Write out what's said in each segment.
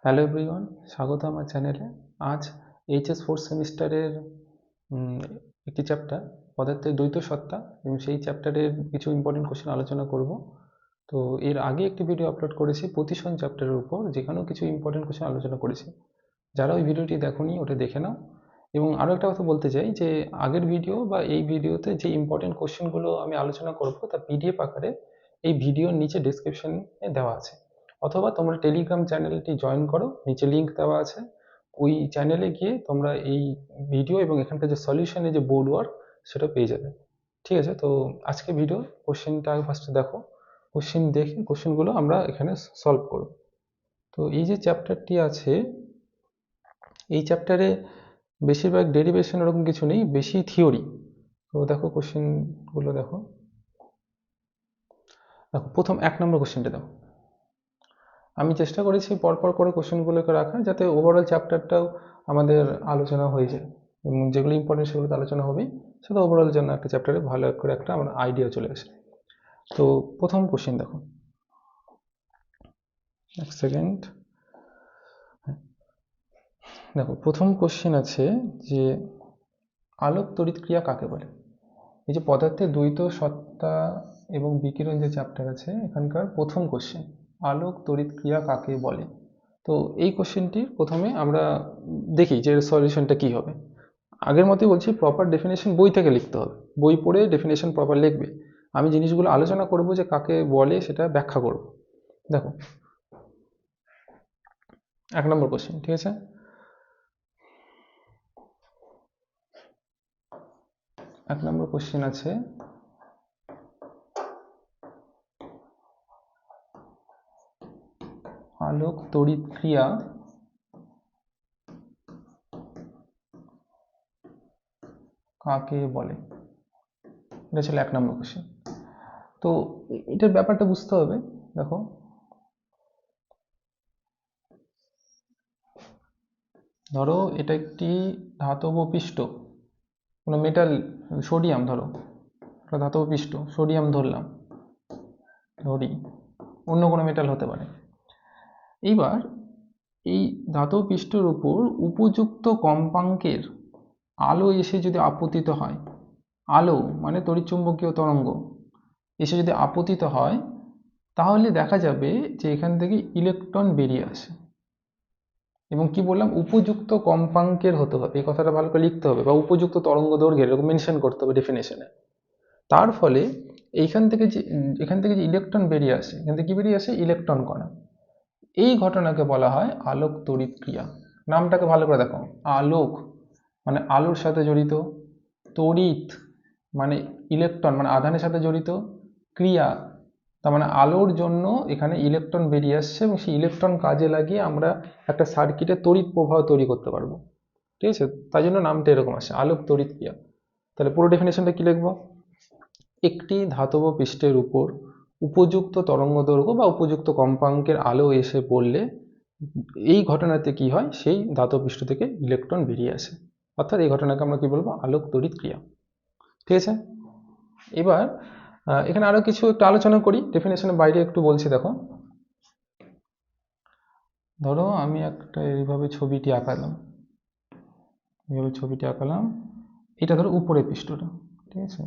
Hello everyone, স্বাগত আমার চ্যানেলে। আজ এইচএস ফোর্থ সেমিস্টারের একটি চ্যাপ্টার পদার্থের দ্বৈত সত্তা এবং সেই চ্যাপ্টারের কিছু ইম্পর্টেন্ট কোশ্চেন আলোচনা করব। তো এর আগে একটি ভিডিও আপলোড করেছি প্রতিসরণ চ্যাপ্টারের উপর, যেখানেও কিছু ইম্পর্টেন্ট কোশ্চেন আলোচনা করেছি। যারা ওই ভিডিওটি দেখোনি ওটা দেখে নাও। এবং আরও একটা কথা বলতে চাই যে আগের ভিডিও বা এই ভিডিওতে যে ইম্পর্টেন্ট কোশ্চেনগুলো আমি আলোচনা করব তা পিডিএফ আকারে এই ভিডিওর নিচে ডেসক্রিপশনে দেওয়া আছে, অথবা তোমরা টেলিগ্রাম চ্যানেলটি জয়েন করো, নিচে লিঙ্ক দেওয়া আছে। ওই চ্যানেলে গিয়ে তোমরা এই ভিডিও এবং এখানকার যে সলিউশনের যে বোর্ড ওয়ার্ক সেটা পেয়ে যাবে। ঠিক আছে, তো আজকে ভিডিও কোশ্চেনটা ফার্স্টে দেখো। কোশ্চেন দেখে কোশ্চেনগুলো আমরা এখানে সলভ করব। তো এই যে চ্যাপ্টারটি আছে, এই চ্যাপ্টারে বেশিরভাগ ডেরিভেশন ওরকম কিছু নেই, বেশি থিওরি। তো দেখো কোশ্চেনগুলো দেখো। প্রথম 1 নম্বর কোশ্চেনটা দেখো। আমি চেষ্টা করেছি পরপর করে কোশ্চেনগুলোকে রাখা, যাতে ওভারঅল চ্যাপ্টারটাও আমাদের আলোচনা হয়ে যায় এবং যেগুলো ইম্পর্টেন্ট সেগুলো তো আলোচনা হবেই, সেটা ওভারঅল যেন একটা চ্যাপ্টারে ভালো করে একটা আমার আইডিয়া চলে আসে। তো প্রথম কোশ্চেন দেখো, এক সেকেন্ড। দেখো প্রথম কোশ্চেন আছে যে আলোক তড়িৎ ক্রিয়া কাকে বলে। এই যে পদার্থের দ্বৈত সত্তা এবং বিকিরণ যে চ্যাপ্টার আছে, এখানকার প্রথম কোশ্চেন আলোক তড়িৎ ক্রিয়া কাকে বলে। তো এই কোশ্চেনটির প্রথমে আমরা দেখি যে সলিউশনটা কি হবে। আগের মতোই বলছি, প্রপার ডেফিনেশন বই থেকে লিখতে হবে, বই পড়ে ডেফিনেশন প্রপার লিখবে। আমি জিনিসগুলো আলোচনা করব যে কাকে বলে সেটা ব্যাখ্যা করব। দেখো 1 নম্বর কোশ্চেন, ঠিক আছে। 1 নম্বর কোশ্চেন আছে আলোক তড়িৎ ক্রিয়া কাকে বলে, এটা ছিল 1 নম্বর কোশ্চেন। তো এটার ব্যাপারটা বুঝতে হবে। দেখো ধরো এটা একটি ধাতব পিষ্ট, কোনো মেটাল, সোডিয়াম, ধরো একটা ধাতব পিষ্ট, সোডিয়াম ধরলাম, ধরি অন্য কোনো মেটাল হতে পারে। এইবার এই ধাতব পৃষ্ঠের উপর উপযুক্ত কম্পাঙ্কের আলো এসে যদি আপতিত হয়, আলো মানে তড়িৎচুম্বকীয় তরঙ্গ এসে যদি আপতিত হয়, তাহলে দেখা যাবে যে এখান থেকে ইলেকট্রন বেরিয়ে আসে। এবং কি বললাম, উপযুক্ত কম্পাঙ্কের হতে হবে, এই কথাটা ভালো করে লিখতে হবে, বা উপযুক্ত তরঙ্গ দৈর্ঘ্যের এরকম মেনশন করতে হবে ডেফিনেশনে। তার ফলে এখান থেকে যে ইলেকট্রন বেরিয়ে আসে, এখান থেকে কি বেরিয়ে আসে, ইলেকট্রন কণা। এই ঘটনাকে বলা হয় আলোক তড়িৎ ক্রিয়া। নামটাকে ভালো করে দেখো, আলোক মানে আলোর সাথে জড়িত, তড়িৎ মানে ইলেকট্রন মানে আধানের সাথে জড়িত, ক্রিয়া তার মানে আলোর জন্য এখানে ইলেকট্রন বেরিয়ে আসছে এবং সেই ইলেকট্রন কাজে লাগিয়ে আমরা একটা সার্কিটে তড়িৎ প্রবাহ তৈরি করতে পারবো। ঠিক আছে, তাই জন্য নামটা এরকম আসে, আলোক তড়িৎ ক্রিয়া। তাহলে পুরো ডেফিনেশনটা কি লিখবো, একটি ধাতব পৃষ্ঠের উপর উপযুক্ত তরঙ্গদৈর্ঘ্য বা উপযুক্ত কম্পাঙ্কের আলো এসে পড়লে এই ঘটনাতে কি হয়, সেই ধাতব পৃষ্ঠ থেকে ইলেকট্রন বেরিয়ে আসে। অর্থাৎ এই ঘটনাকে আমরা কি বলবো, আলোক তড়িৎ ক্রিয়া। ঠিক আছে, এবার এখানে আরো কিছু একটু আলোচনা করি, ডেফিনেশনের বাইরে একটু বলছি। দেখো ধরো আমি একটা এইভাবে ছবিটি আঁকালাম, এইভাবে ছবিটি আঁকালাম, এটা ধরো উপরের পৃষ্ঠটা, ঠিক আছে।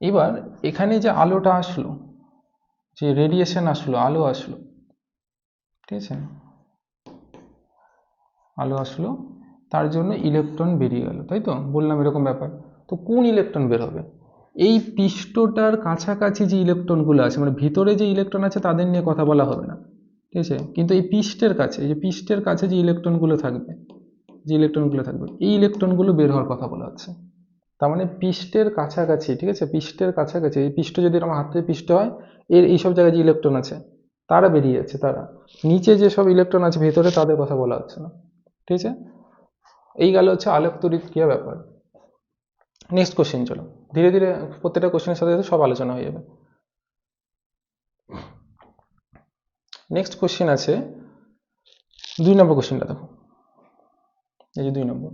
এবার এখানে যে আলোটা আসলো, যে রেডিয়েশন আসলো, আলো আসলো, ঠিক আছে, আলো আসলো, তার জন্য ইলেকট্রন বেরিয়ে গেল, তাই তো বললাম এরকম ব্যাপার। তো কোন ইলেকট্রন বের হবে, এই পৃষ্ঠটার কাছাকাছি যে ইলেকট্রনগুলো আছে, মানে ভিতরে যে ইলেকট্রন আছে তাদের নিয়ে কথা বলা হবে না, ঠিক আছে, কিন্তু এই পৃষ্ঠের কাছে, এই যে পৃষ্ঠের কাছে যে ইলেকট্রনগুলো থাকবে, এই ইলেকট্রনগুলো বের হওয়ার কথা বলা হচ্ছে। তার মানে পৃষ্ঠের কাছাকাছি, ঠিক আছে, পৃষ্ঠের কাছাকাছি, এই পৃষ্ঠ যদি আমার হাতের পৃষ্ঠ হয়, এর এইসব জায়গায় যে ইলেকট্রন আছে তারা বেরিয়ে যাচ্ছে, তারা নিচে যেসব ইলেকট্রন আছে ভেতরে তাদের কথা বলা হচ্ছে না। ঠিক আছে, এই গেল হচ্ছে আলোক তড়িৎ ক্রিয়া ব্যাপার। নেক্সট কোশ্চেন, চলো ধীরে ধীরে প্রত্যেকটা কোশ্চেনের সাথে সাথে সব আলোচনা হয়ে যাবে। নেক্সট কোশ্চেন আছে 2 নম্বর কোশ্চেনটা দেখো, এই যে 2 নম্বর,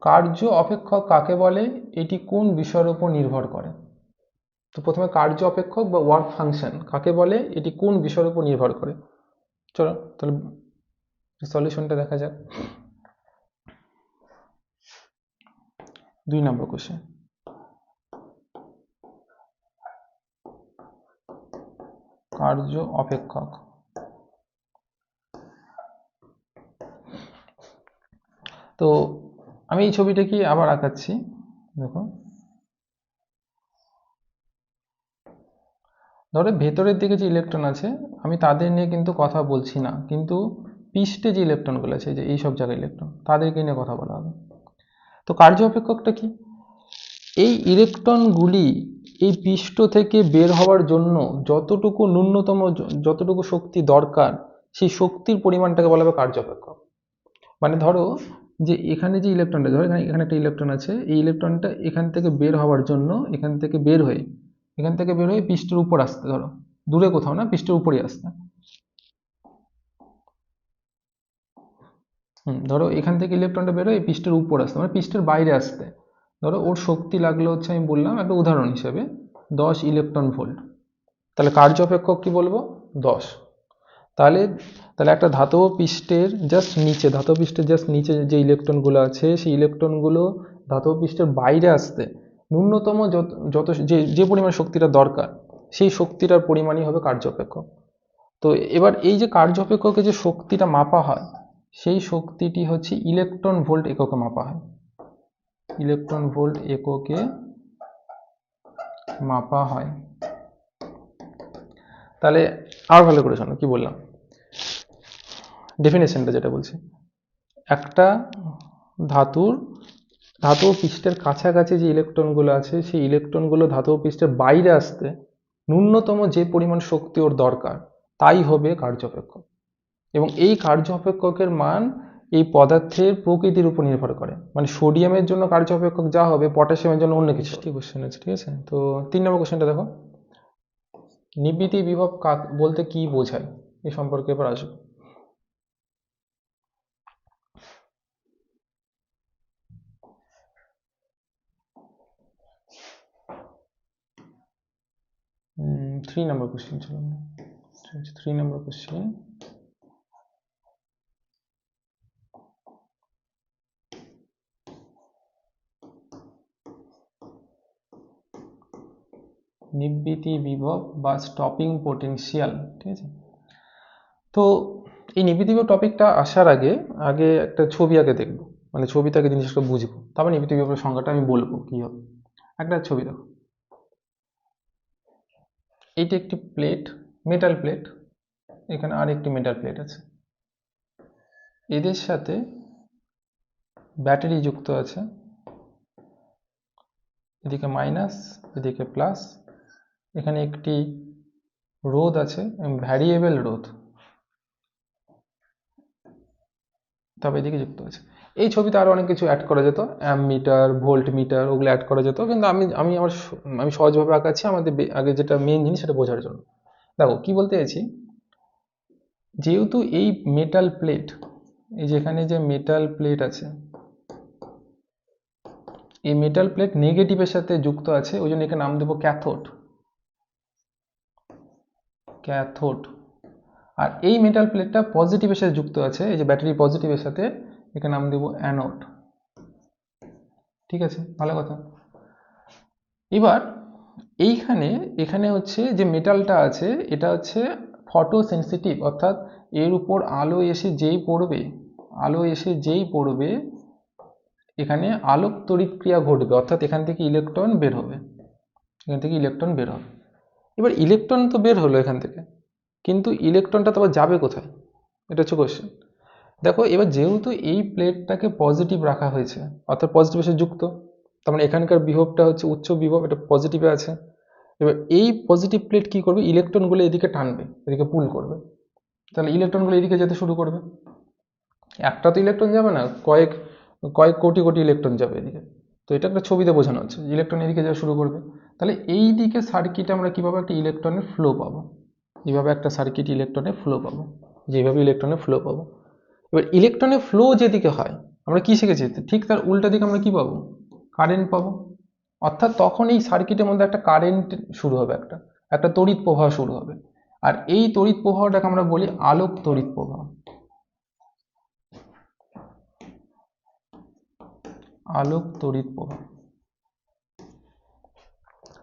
কার্য অপেক্ষক কাকে বলে, এটি কোন বিষয়ের উপর নির্ভর করে। তো প্রথমে কার্য অপেক্ষক বা ওয়ার্ক ফাংশন কাকে বলে, এটি কোন বিষয়ের উপর নির্ভর করে। চলো তাহলে সলিউশনটা দেখা যাক। 2 নম্বর কোশ্চেন, কার্য অপেক্ষক। তো আমি এই ছবিটা কি আবার আঁকাচ্ছি, দেখো। ধরো ভেতরের দিকে যে ইলেকট্রন আছে আমি তাদের নিয়ে কিন্তু কথা বলছি না, কিন্তু পৃষ্ঠে যে ইলেকট্রনগুলো আছে, যে এই সব জায়গায় ইলেকট্রন, তাদেরকে নিয়ে কথা বলা হবে। তো কার্য অপেক্ষকটা কি? এই ইলেকট্রনগুলি এই পৃষ্ঠ থেকে বের হওয়ার জন্য যতটুকু ন্যূনতম যতটুকু শক্তি দরকার, সেই শক্তির পরিমাণটাকে বলা হবে কার্য অপেক্ষক। মানে ধরো যে এখানে যে ইলেকট্রনটা, ধরো এখানে একটা ইলেকট্রন আছে, এই ইলেকট্রনটা এখান থেকে বের হওয়ার জন্য এখান থেকে বের হয়ে পৃষ্ঠের উপর আসতে, ধরো দূরে কোথাও না, পৃষ্ঠের উপরেই আসতে। ধরো এখান থেকে ইলেকট্রনটা বের হয়ে পৃষ্ঠের উপর আসতে, মানে পৃষ্ঠের বাইরে আসতে। ধরো ওর শক্তি লাগলো হচ্ছে, আমি বললাম একটা উদাহরণ হিসেবে 10 ইলেকট্রন ভোল্ট। তাহলে কার্য অপেক্ষক কি বলবো? 10। তাহলে তাহলে একটা ধাতব পৃষ্ঠের জাস্ট নিচে যে ইলেকট্রনগুলো আছে, সেই ইলেকট্রনগুলো ধাতব পৃষ্ঠের বাইরে আসতে ন্যূনতম যত যত যে যে পরিমাণ শক্তিটা দরকার, সেই শক্তিটার পরিমাণই হবে কার্য অপেক্ষক। তো এবার এই যে কার্য অপেক্ষকে যে শক্তিটা মাপা হয়, সেই শক্তিটি হচ্ছে ইলেকট্রন ভোল্ট এককে মাপা হয়। ইলেকট্রন ভোল্ট এককে মাপা হয়। তাহলে আর ভালো করে শোনো কি বললাম, ডেফিনেশনটা যেটা বলছি, একটা ধাতব পৃষ্ঠের কাছাকাছি যে ইলেকট্রনগুলো আছে, সেই ইলেকট্রনগুলো ধাতব পৃষ্ঠের বাইরে আসতে ন্যূনতম যে পরিমাণ শক্তি ওর দরকার, তাই হবে কার্য অপেক্ষক। এবং এই কার্য অপেক্ষকের মান এই পদার্থের প্রকৃতির উপর নির্ভর করে। মানে সোডিয়ামের জন্য কার্য অপেক্ষক যা হবে, পটাশিয়ামের জন্য অন্য কিছু। কোশ্চেন আছে, ঠিক আছে। তো 3 নম্বর কোশ্চেনটা দেখো, নিবৃত্তি বিভব বলতে কি বোঝায়, এই সম্পর্কে এবার আসবো। থ্রি নম্বর কোশ্চেন, চলো 3 নম্বর কোশ্চেন। নিবৃত্তি বিভব বা স্টপিং পোটেনশিয়াল, ঠিক আছে। তো এই নিবৃত্তি বিভব টপিকটা আসার আগে আগে একটা ছবি আগে দেখবো, মানে ছবিতে আগে জিনিসটা বুঝবো, তারপর নিবৃত্তি বিভবের সংজ্ঞাটা আমি বলবো কি হবে। একটা ছবি দেখো, এইটা একটি প্লেট, মেটাল প্লেট, এখানে আর একটি মেটাল প্লেট আছে, এদের সাথে ব্যাটারি যুক্ত আছে, এদিকে মাইনাস, এদিকে প্লাস। এখানে একটি রোধ আছে, ভ্যারিয়েবল রোধ, তবে এদিকে যুক্ত আছে। এই ছবিতে আরো অনেক কিছু অ্যাড করা যেত, অ্যাম্প মিটার, ভোল্ট মিটার, ওগুলো অ্যাড করা যেত, কিন্তু আমি সহজভাবে আঁকাচ্ছি আমাদের আগে যেটা মেন জিনিস সেটা বোঝার জন্য। দেখো কি বলতে চাইছি, যেহেতু এই মেটাল প্লেট, এই যেখানে যে মেটাল প্লেট আছে, এই মেটাল প্লেট নেগেটিভের সাথে যুক্ত আছে, ওই জন্য একে নাম দেবো ক্যাথোড। ক্যাথোড। আর এই মেটাল প্লেটটা পজিটিভের সাথে যুক্ত আছে, এই যে ব্যাটারি পজিটিভের সাথে, একে নাম দেবো অ্যানোড। ঠিক আছে, ভালো কথা। এবার এখানে হচ্ছে যে মেটালটা আছে, এটা হচ্ছে ফটো সেন্সিটিভ, অর্থাৎ এর উপর আলো এসে যেই পড়বে এখানে আলোক তড়িৎ ক্রিয়া ঘটবে, অর্থাৎ এখান থেকে ইলেকট্রন বের হবে। এবার ইলেকট্রন তো বের হলো এখান থেকে, কিন্তু ইলেকট্রনটা তো আবার যাবে কোথায়, এটা হচ্ছে কোশ্চেন। দেখো এবার যেহেতু এই প্লেটটাকে পজিটিভ রাখা হয়েছে, অর্থাৎ পজিটিভের সাথে যুক্ত, তার মানে এখানকার বিভবটা হচ্ছে উচ্চ বিভব, এটা পজিটিভে আছে। এবার এই পজিটিভ প্লেট কি করবে, ইলেকট্রনগুলো এদিকে টানবে, এদিকে পুল করবে, তাহলে ইলেকট্রনগুলো এদিকে যেতে শুরু করবে। একটা তো ইলেকট্রন যাবে না, কয়েক কয়েক কোটি কোটি ইলেকট্রন যাবে এদিকে। তো এটা একটা ছবিতে বোঝানো হচ্ছে, ইলেকট্রন এদিকে যাওয়া শুরু করবে। তাহলে এই দিকে সার্কিটে আমরা কিভাবে একটা ইলেকট্রনের ফ্লো পাবো, ইলেকট্রনের ফ্লো পাবো। এবার ইলেকট্রনের ফ্লো যেদিকে হয়, আমরা কি শিখেছি, ঠিক তার উল্টা দিকে আমরা কি পাবো, কারেন্ট পাবো। অর্থাৎ তখন এই সার্কিটের মধ্যে একটা কারেন্ট শুরু হবে, একটা তড়িৎ প্রবাহ শুরু হবে। আর এই তড়িৎ প্রবাহটাকে আমরা বলি আলোক তড়িৎ প্রবাহ। আলোক তড়িৎ প্রবাহ।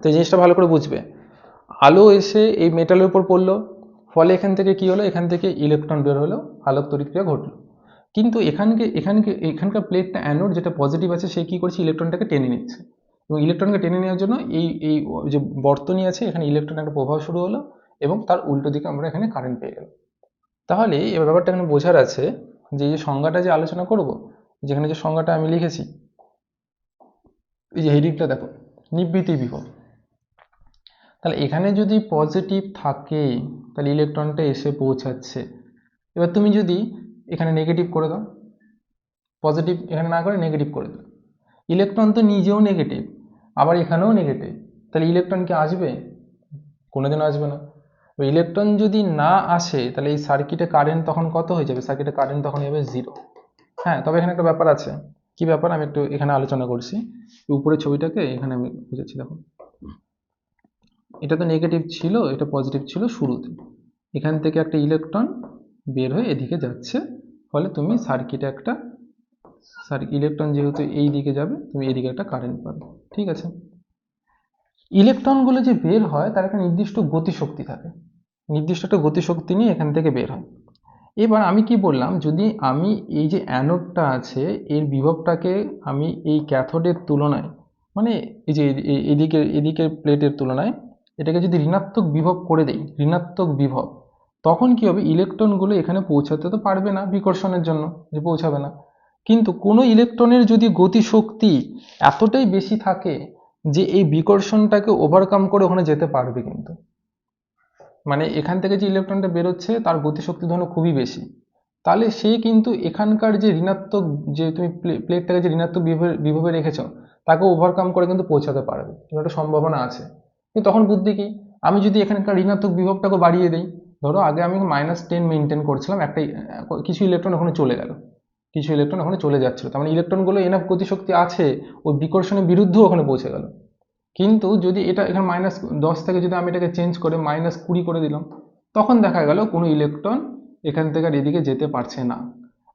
তো এই জিনিসটা ভালো করে বুঝবে। আলো এসে এই মেটালের উপর পড়লো, ফলে এখান থেকে কি হলো, এখান থেকে ইলেকট্রন বের হলো, আলোক তড়িৎ ক্রিয়া ঘটলো। কিন্তু এখানকার প্লেটটা অ্যানোড যেটা পজিটিভ আছে, সে কি করছে, ইলেকট্রনটাকে টেনে নিচ্ছে, এবং ইলেকট্রনকে টেনে নেওয়ার জন্য এই এই যে বর্তনী আছে, এখানে ইলেকট্রন একটা প্রবাহ শুরু হলো, এবং তার উল্টো দিকে আমরা এখানে কারেন্ট পেয়ে গেলাম। তাহলে এবার ব্যাপারটা এখানে বোঝার আছে যে এই যে সংজ্ঞাটা যে আলোচনা করব, যেখানে যে সংজ্ঞাটা আমি লিখেছি, এই যে হেডিংটা দেখো, নিবৃত্তি বিভব। তাহলে এখানে যদি পজিটিভ থাকে তাহলে ইলেকট্রনটা এসে পৌঁছাচ্ছে। এবার তুমি যদি এখানে নেগেটিভ করে দাও, পজিটিভ এখানে না করে নেগেটিভ করে দাও, ইলেকট্রন তো নিজেও নেগেটিভ, আবার এখানেও নেগেটিভ, তাহলে ইলেকট্রন কি আসবে? কোনোদিনও আসবে না। ইলেকট্রন যদি না আসে তাহলে এই সার্কিটে কারেন্ট তখন কত হয়ে যাবে? সার্কিটে কারেন্ট তখন হয়ে যাবে 0। হ্যাঁ, তবে এখানে একটা ব্যাপার আছে। কি ব্যাপার আমি একটু এখানে আলোচনা করছি। উপরের ছবিটাকে এখানে আমি বুঝেছি। দেখো, এটা তো নেগেটিভ ছিল, এটা পজিটিভ ছিল শুরুতে, এখান থেকে একটা ইলেকট্রন বের হয়ে এদিকে যাচ্ছে, ফলে তুমি সার্কিটে একটা ইলেকট্রন যেহেতু এই দিকে যাবে, তুমি এদিকে একটা কারেন্ট পাবে। ঠিক আছে, ইলেকট্রনগুলো যে বের হয় তার একটা নির্দিষ্ট গতিশক্তি থাকে, নির্দিষ্ট একটা গতিশক্তি নিয়ে এখান থেকে বের হয়। এবার আমি কি বললাম, যদি আমি এই যে অ্যানোডটা আছে এর বিভবটাকে আমি এই ক্যাথোডের তুলনায়, মানে এই যে এদিকের প্লেটের তুলনায় এটাকে যদি ঋণাত্মক বিভব করে দেই, ঋণাত্মক বিভব, তখন কি হবে, ইলেকট্রনগুলো এখানে পৌঁছাতে তো পারবে না বিকর্ষণের জন্য, যে পৌঁছাবে না। কিন্তু কোনো ইলেকট্রনের যদি গতিশক্তি এতটাই বেশি থাকে যে এই বিকর্ষণটাকে ওভারকাম করে ওখানে যেতে পারবে, কিন্তু মানে এখান থেকে যে ইলেকট্রনটা বেরোচ্ছে তার গতিশক্তি ধরো খুবই বেশি, তাহলে সে কিন্তু এখানকার যে ঋণাত্মক, যে তুমি প্লেটটাকে যে ঋণাত্মক বিভবে রেখেছ তাকে ওভারকাম করে কিন্তু পৌঁছাতে পারবে, একটা সম্ভাবনা আছে। কিন্তু তখন বুদ্ধি কি, আমি যদি এখানকার ঋণাত্মক বিভবটাকে বাড়িয়ে দিই, ধরো আগে আমি -10 মেনটেন করছিলাম, একটা কিছু ইলেকট্রন ওখানে চলে গেল, কিছু ইলেকট্রন ওখানে চলে যাচ্ছিল, তার মানে ইলেকট্রনগুলো এনাফ গতিশক্তি আছে ওই বিকর্ষণের বিরুদ্ধেও ওখানে পৌঁছে গেল। কিন্তু যদি এটা এখানে -10 থেকে যদি আমি এটাকে চেঞ্জ করে -20 করে দিলাম, তখন দেখা গেল কোনো ইলেকট্রন এখান থেকে আর এদিকে যেতে পারছে না।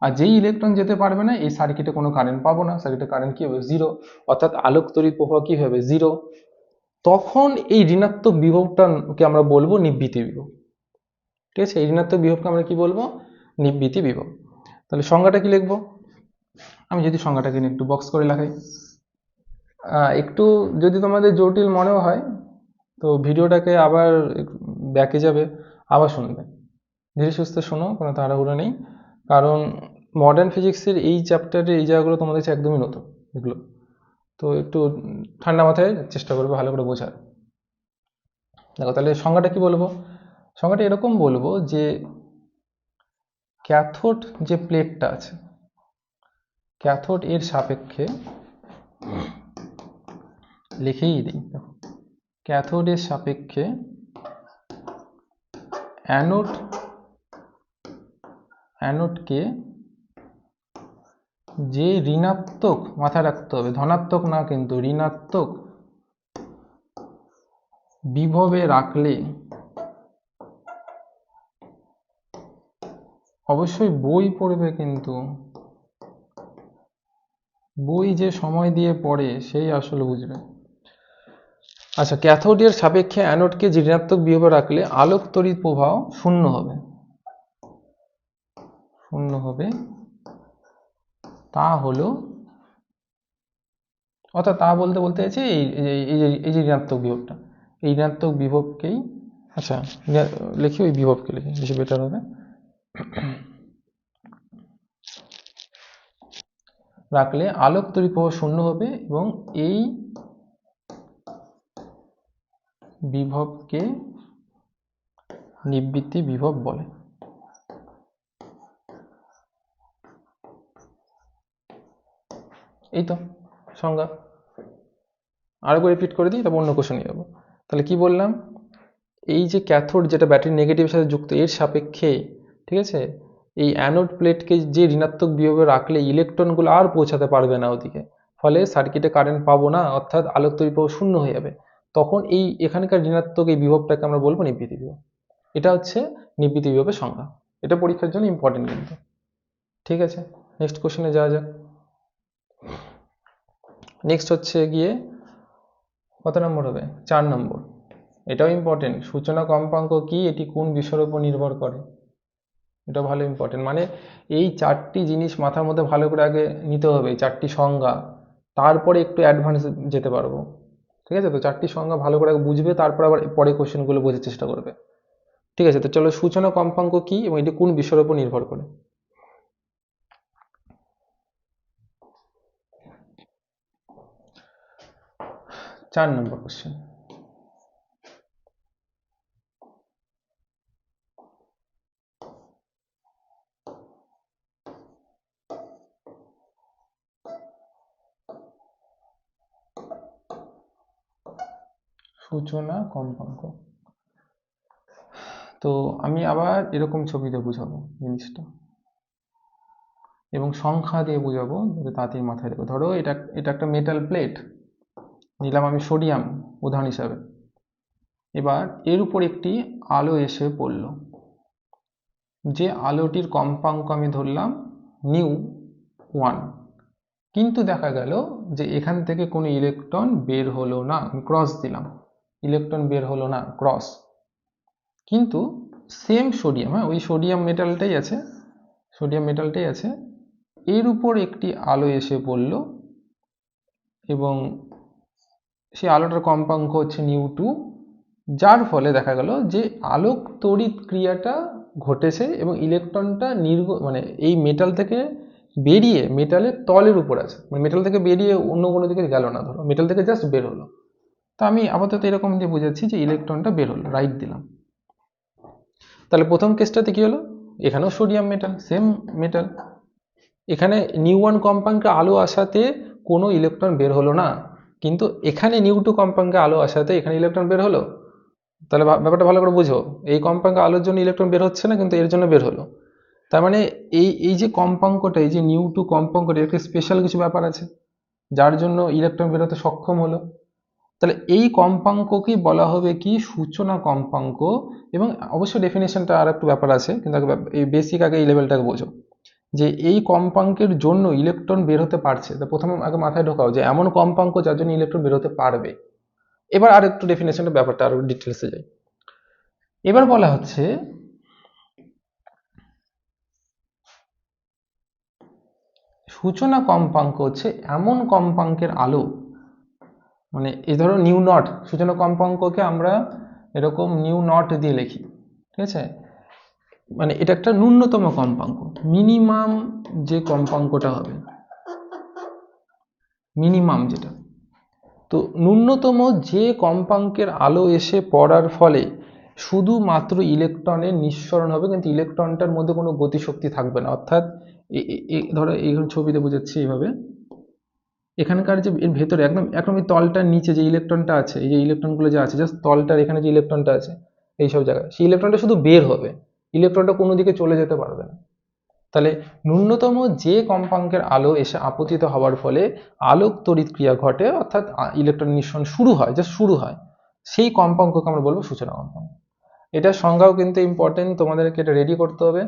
আর যেই ইলেকট্রন যেতে পারবে না, এই সার্কিটে কোনো কারেন্ট পাবো না, সার্কিটে কারেন্ট কি হবে? 0, অর্থাৎ আলোক তড়িৎ প্রবাহ কি হবে? 0। তখন এই ঋণাত্মক বিভবটাকে আমরা বলবো নিবৃত্তি বিভব। ঠিক আছে, এই ঋণাত্মক বিভবকে আমরা কি বলবো? নিবৃত্তি বিভব। তাহলে সংজ্ঞাটা কি লিখবো? আমি যদি সংজ্ঞাটাকে একটু বক্স করে লেখাই, একটু যদি তোমাদের জটিল মনেও হয় তো ভিডিওটাকে আবার ব্যাকে যাবে, আবার শুনবে, ধীরে সুস্থে শোনো, কোনো তাড়াহুড়ো নেই, কারণ মডার্ন ফিজিক্সের এই চ্যাপ্টারের এই জায়গাগুলো তোমাদের কাছে একদমই নতুন এগুলো, তো একটু ঠান্ডা মাথায় চেষ্টা করবে ভালো করে বোঝার। দেখো, তাহলে সংজ্ঞাটা কি বলবো? সংজ্ঞাটা এরকম বলবো যে ক্যাথোড যে প্লেটটা আছে, ক্যাথোড এর সাপেক্ষে লিখেই দিই, দেখো, ক্যাথোডের সাপেক্ষে অ্যানোডকে যে ঋণাত্মক, মাথায় রাখতে হবে ধনাত্মক না কিন্তু, ঋণাত্মক বিভবে রাখলে, অবশ্যই বই পড়বে, কিন্তু বই যে সময় দিয়ে পড়ে সেই আসলে বুঝবে। আচ্ছা, ক্যাথোডের সাপেক্ষে অ্যানোডকে যে ঋণাত্মক বিভবে রাখলে আলোক তড়িৎ প্রবাহ শূন্য হবে, তা হলো, অর্থাৎ তা বলতে চাইছে এই যে ঋণাত্মক বিভবটা, এই ঋণাত্মক বিভবকেই, আচ্ছা লিখি, ওই বিভবকে লিখি, বেশি বেটার হবে, রাখলে আলোক তড়িৎ প্রবাহ শূন্য হবে, এবং এই বিভবকে নিবৃত্তি বিভব বলে। এই তো সংজ্ঞা, আরো রিপিট করে দিই, তারপর অন্য কোশ্চেনে যাবো। তাহলে কি বললাম, এই যে ক্যাথোড যেটা ব্যাটারি নেগেটিভের সাথে যুক্ত, এর সাপেক্ষে, ঠিক আছে, এই অ্যানোড প্লেটকে যে ঋণাত্মক বিভবে রাখলে ইলেকট্রনগুলো আর পৌঁছাতে পারবে না ওদিকে, ফলে সার্কিটে কারেন্ট পাবো না, অর্থাৎ আলোক তড়িৎ প্রবাহ শূন্য হয়ে যাবে। তখন এই এখানকার ঋণাত্মক এই বিভবটাকে আমরা বলবো নিবৃত্তি বিভব। এটা হচ্ছে নিবৃত্তি বিভবের সংজ্ঞা। এটা পরীক্ষার জন্য ইম্পর্টেন্ট কিন্তু। ঠিক আছে, নেক্সট কোশ্চেনে যাওয়া যাক। নেক্সট হচ্ছে গিয়ে কত নম্বর হবে? 4 নম্বর। এটাও ইম্পর্টেন্ট। সূচনা কম্পাঙ্ক কি, এটি কোন বিষয়ের উপর নির্ভর করে? এটা ভালো ইম্পর্টেন্ট। মানে এই 4টি জিনিস মাথার মধ্যে ভালো করে আগে নিতে হবে, 4টি সংজ্ঞা, তারপরে একটু অ্যাডভান্স যেতে পারবো। ঠিক আছে, তো 4টি সংজ্ঞা ভালো করে বুঝবে, তারপর আবার পরে কোশ্চেনগুলো বোঝার চেষ্টা করবে। ঠিক আছে, তো চলো, সূচনা কম্পাঙ্ক কি এবং এটি কোন বিষয়ের উপর নির্ভর করে? 4 নম্বর কোশ্চেন। সূচনা কম্পাঙ্ক। তো আমি আবার এরকম ছবিতে বুঝাবো জিনিসটা, এবং সংখ্যা দিয়ে বুঝাবো যাতে তাড়াতাড়ি মাথায় রেখো। ধরো এটা এটা একটা মেটাল প্লেট নিলাম আমি সোডিয়াম উদাহরণ হিসাবে। এবার এর উপর একটি আলো এসে পড়ল, যে আলোটির কম্পাঙ্ক আমি ধরলাম μ1, কিন্তু দেখা গেল যে এখান থেকে কোনো ইলেকট্রন বের হলো না। আমি ক্রস দিলাম, ইলেকট্রন বের হলো না, ক্রস। কিন্তু সেম সোডিয়াম, হ্যাঁ ওই সোডিয়াম মেটালটাই আছে, সোডিয়াম মেটালটাই আছে, এর উপর একটি আলো এসে পড়ল এবং সেই আলোটার কম্পাঙ্ক হচ্ছে μ2, যার ফলে দেখা গেল যে আলোক তড়িৎ ক্রিয়াটা ঘটেছে এবং ইলেকট্রনটা মানে এই মেটাল থেকে বেরিয়ে মেটালের তলের উপর আছে, মানে মেটাল থেকে বেরিয়ে অন্য কোনো দিকে গেল না, ধরো মেটাল থেকে জাস্ট বের হলো। তো আমি আপাতত এরকম দিয়ে বোঝাচ্ছি যে ইলেকট্রনটা বের হলো, রাইট দিলাম। তাহলে প্রথম কেসটাতে কি হলো, এখানেও সোডিয়াম মেটাল, সেম মেটাল, এখানে μ1 কম্পাঙ্কে আলো আসাতে কোনো ইলেকট্রন বের হলো না, কিন্তু এখানে μ2 কম্পাঙ্কে আলো আসাতে এখানে ইলেকট্রন বের হলো। তাহলে ব্যাপারটা ভালো করে বুঝো, এই কম্পাঙ্কে আলোর জন্য ইলেকট্রন বের হচ্ছে না, কিন্তু এর জন্য বের হলো। তার মানে এই যে কম্পাঙ্কটা, এই যে μ2 কম্পাঙ্কটা, এর স্পেশাল কিছু ব্যাপার আছে যার জন্য ইলেকট্রন বেরোতে সক্ষম হলো। তাহলে এই কম্পাঙ্ককেই বলা হবে কি, সূচনা কম্পাঙ্ক। এবং অবশ্য ডেফিনেশনটা আর একটু ব্যাপার আছে, কিন্তু এই বেসিক আগে এই লেভেলটাকে বোঝো যে এই কম্পাঙ্কের জন্য ইলেকট্রন বের হতে পারছে। তো প্রথমে আগে মাথায় ঢোকাও যে এমন কম্পাঙ্ক যার জন্য ইলেকট্রন বের হতে পারবে। এবার আর একটু ডেফিনেশনের ব্যাপারটা আরো ডিটেলসে যাই। এবার বলা হচ্ছে সূচনা কম্পাঙ্ক হচ্ছে এমন কম্পাঙ্কের আলো, মানে এই ধরো μ0, সূচনা কম্পাঙ্ককে আমরা এরকম μ0 দিয়ে লিখি। ঠিক আছে, মানে এটা একটা ন্যূনতম কম্পাঙ্ক, মিনিমাম যে কম্পাঙ্কটা হবে, মিনিমাম যেটা। তো ন্যূনতম যে কম্পাঙ্কের আলো এসে পড়ার ফলে শুধুমাত্র ইলেকট্রনের নিঃসরণ হবে, কিন্তু ইলেকট্রনটার মধ্যে কোনো গতিশক্তি থাকবে না। অর্থাৎ ধরো এই ছবিতে বোঝাচ্ছি এইভাবে, এখানকার যে এর ভেতরে একদম একদম এই তলটার নিচে যে ইলেকট্রনটা আছে, এই যে ইলেকট্রনগুলো যে আছে জাস্ট তলটার এখানে যে ইলেকট্রনটা আছে এইসব জায়গায়, সেই ইলেকট্রনটা শুধু বের হবে, ইলেকট্রনটা কোনো দিকে চলে যেতে পারবে না। তাহলে ন্যূনতম যে কম্পাঙ্কের আলো এসে আপতিত হওয়ার ফলে আলোক তড়িৎ ক্রিয়া ঘটে, অর্থাৎ ইলেকট্রন নিঃসরণ শুরু হয়, জাস্ট শুরু হয়, সেই কম্পাঙ্ককে আমরা বলবো সূচনা কম্পাঙ্ক। এটার সংজ্ঞাও কিন্তু ইম্পর্টেন্ট, তোমাদেরকে এটা রেডি করতে হবে।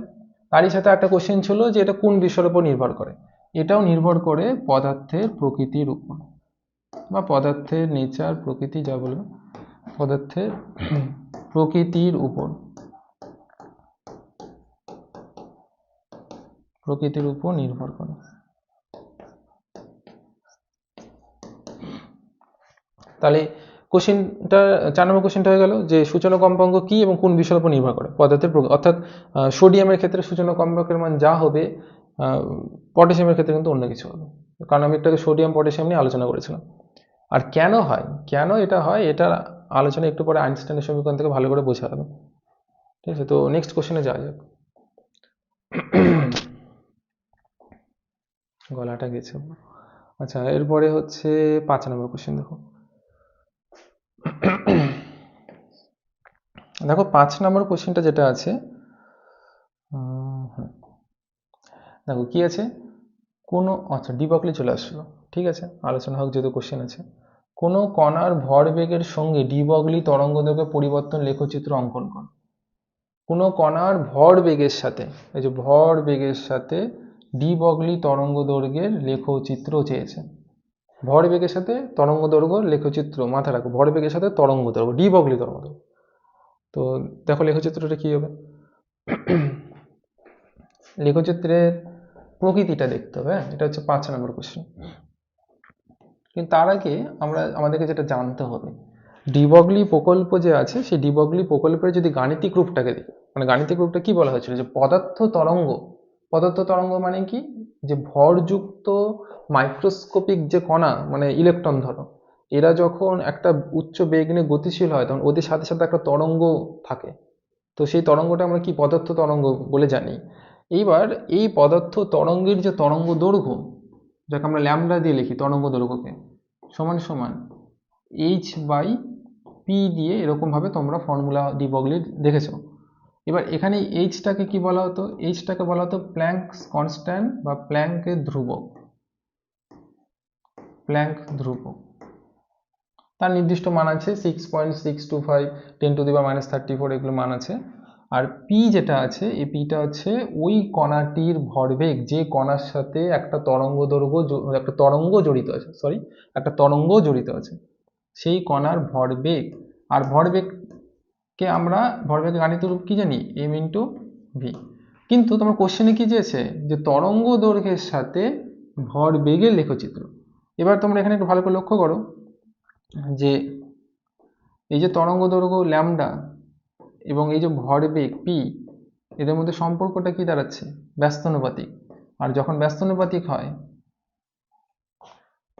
তারই সাথে একটা কোশ্চেন ছিল যে এটা কোন বিষয়ের উপর নির্ভর করে। এটাও নির্ভর করে পদার্থের প্রকৃতির উপর, বা পদার্থের নেচার, প্রকৃতি যা বলবে, পদার্থের প্রকৃতির উপর, প্রকৃতির উপর নির্ভর করে। তাহলে কোশ্চেনটা 4 নম্বর কোশ্চেনটা হয়ে গেল যে সূচনা কম্পাঙ্ক কি এবং কোন বিষয়ের উপর নির্ভর করে, পদার্থের অর্থাৎ সোডিয়ামের ক্ষেত্রে সূচনা কম্পাঙ্কের মান যা হবে, পটাশিয়ামের ক্ষেত্রে কিন্তু অন্য কিছু হবে, কারণ আমি একটু সোডিয়াম পটাশিয়াম নিয়ে আলোচনা করেছিলাম। আর কেন হয়, কেন এটা হয়, এটা আলোচনা একটু পরে আইনস্টাইনের সমীকরণ থেকে ভালো করে বোঝা যাবে। ঠিক আছে, তো নেক্সট কোশ্চেনে যাওয়া যাক। গলাটা গেছে। আচ্ছা, এরপরে হচ্ছে 5 নম্বর কোশ্চেন। দেখো 5 নম্বর কোশ্চেনটা যেটা আছে, দেখো কি আছে, কোনো, আচ্ছা ডিবকলি চলে আসলো, ঠিক আছে আলোচনা হোক যেহেতু কোশ্চেন আছে। কোনো কণার ভরবেগের সঙ্গে ডিবগলি তরঙ্গদৈর্ঘ্য পরিবর্তন লেখচিত্র অঙ্কন কর। কোনো কণার ভর বেগের সাথে, এই যে ভর বেগের সাথে ডি বগলি তরঙ্গ দৈর্ঘ্যের লেখচিত্র চেয়েছে। ভর বেগের সাথে তরঙ্গ দৈর্ঘ্য লেখচিত্র, মাথায় রাখো, ভর বেগের সাথে তরঙ্গ দৈর্ঘ্য, ডি বগলি তরঙ্গ দৈর্ঘ্য। তো দেখো লেখচিত্রটা কি হবে। লেখচিত্রের প্রকৃতিটা দেখতে হবে, হ্যাঁ, এটা হচ্ছে 5 নম্বর কোশ্চেন। কিন্তু তার আগে আমাদেরকে যেটা জানতে হবে, ডিবগলি প্রকল্প যে আছে, সেই ডিবগলি প্রকল্পের যদি গাণিতিক রূপটাকে দেখি, মানে গাণিতিক রূপটা কি বলা হয়েছিল, যে পদার্থ তরঙ্গ। পদার্থ তরঙ্গ মানে কি, যে ভরযুক্ত মাইক্রোস্কোপিক যে কণা, মানে ইলেকট্রন ধরো, এরা যখন একটা উচ্চ বেগ নিয়ে গতিশীল হয়, তখন ওদের সাথে সাথে একটা তরঙ্গ থাকে। তো সেই তরঙ্গটা আমরা কি পদার্থ তরঙ্গ বলে জানি। এইবার এই পদার্থ তরঙ্গের যে তরঙ্গ দৈর্ঘ্য, যাকে আমরা ল্যামডা দিয়ে লিখি তরঙ্গ দৈর্ঘ্যকে, সমান সমান h/p দিয়ে, এরকমভাবে তোমরা ফর্মুলা ডি বগলির দেখেছো। এবার এখানে এইচটাকে কি বলা হতো, এইচটাকে বলা হতো প্ল্যাঙ্কস কনস্ট্যান্ট বা প্ল্যাঙ্কের ধ্রুবক। প্ল্যাঙ্ক ধ্রুবক, তার নির্দিষ্ট মান আছে 6.625 10⁻34, এগুলো মান আছে। আর পি যেটা আছে, এই পিটা হচ্ছে ওই কণাটির ভরবেগ, যে কণার সাথে একটা তরঙ্গ জড়িত আছে, একটা তরঙ্গ জড়িত আছে, সেই কণার ভরবেগ। আর ভরবেগকে আমরা, ভরবেগের গাণিতিক রূপ কি জানি, m/v। কিন্তু তোমার কোশ্চেনে কি চেয়েছে, যে তরঙ্গ দৈর্ঘ্যের সাথে ভরবেগের লেখচিত্র। এবার তোমরা এখানে একটু ভালো করে লক্ষ্য করো, যে এই যে তরঙ্গ দৈর্ঘ্য ল্যামডা এবং এই যে ভরবেগ পি, এদের মধ্যে সম্পর্কটা কি দাঁড়াচ্ছে, ব্যস্তানুপাতিক। আর যখন ব্যস্তানুপাতিক হয়,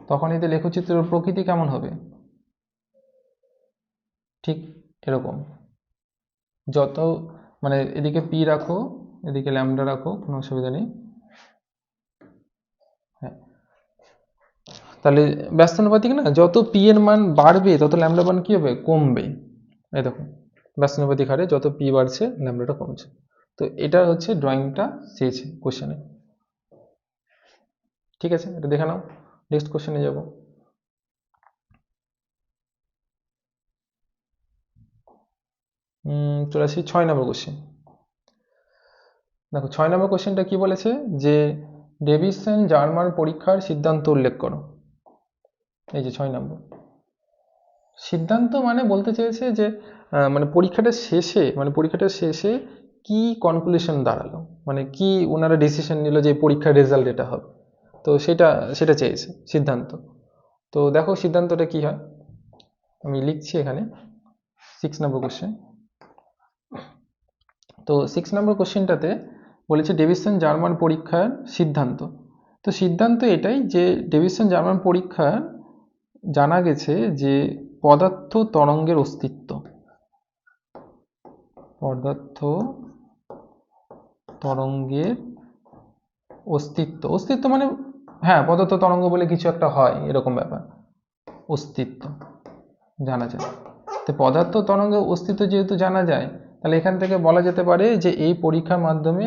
তখন এতে লেখচিত্রের প্রকৃতি কেমন হবে, ঠিক এরকম। যত, মানে এদিকে পি রাখো, এদিকে ল্যামডা রাখো, কোনো অসুবিধা নেই, হ্যাঁ। তাহলে ব্যস্তানুপাতিক না, যত পি এর মান বাড়বে তত ল্যামডা মান কি হবে, কমবে। এই দেখো, ব্যস্তানুপাতিক হারে যত পি বাড়ছে ল্যামডাটা কমছে। তো এটা হচ্ছে ড্রয়িংটা চেয়েছে কোশ্চেনে। ঠিক আছে, এটা দেখে নাও, নেক্সট কোশ্চেনে যাব। চলে আসি 6 নম্বর কোশ্চেন। দেখো 6 নম্বর কোশ্চেনটা কি বলেছে, যে ডেভিসন জার্মান পরীক্ষার সিদ্ধান্ত উল্লেখ করো। এই যে 6 নম্বর সিদ্ধান্ত, মানে বলতে চেয়েছে যে মানে পরীক্ষাটার শেষে কি কনক্লুশন দাঁড়ালো, মানে কি ওনারা ডিসিশন নিল যে পরীক্ষার রেজাল্ট এটা হবে। তো সেটা চেয়েছে সিদ্ধান্ত। তো দেখো সিদ্ধান্তটা কি হয়, আমি লিখছি এখানে 6 নম্বর কোশ্চেন। তো 6 নম্বর কোশ্চেনটাতে বলেছে ডেভিসন জার্মান পরীক্ষার সিদ্ধান্ত। তো সিদ্ধান্ত এটাই, যে ডেভিসন জার্মান পরীক্ষা জানা গেছে যে পদার্থ তরঙ্গের অস্তিত্ব, পদার্থ তরঙ্গের অস্তিত্ব মানে, হ্যাঁ, পদার্থ তরঙ্গ বলে কিছু একটা হয়, এরকম ব্যাপার, অস্তিত্ব জানা যায়। তো পদার্থ তরঙ্গের অস্তিত্ব যেহেতু জানা যায়, তাহলে এখান থেকে বলা যেতে পারে যে এই পরীক্ষার মাধ্যমে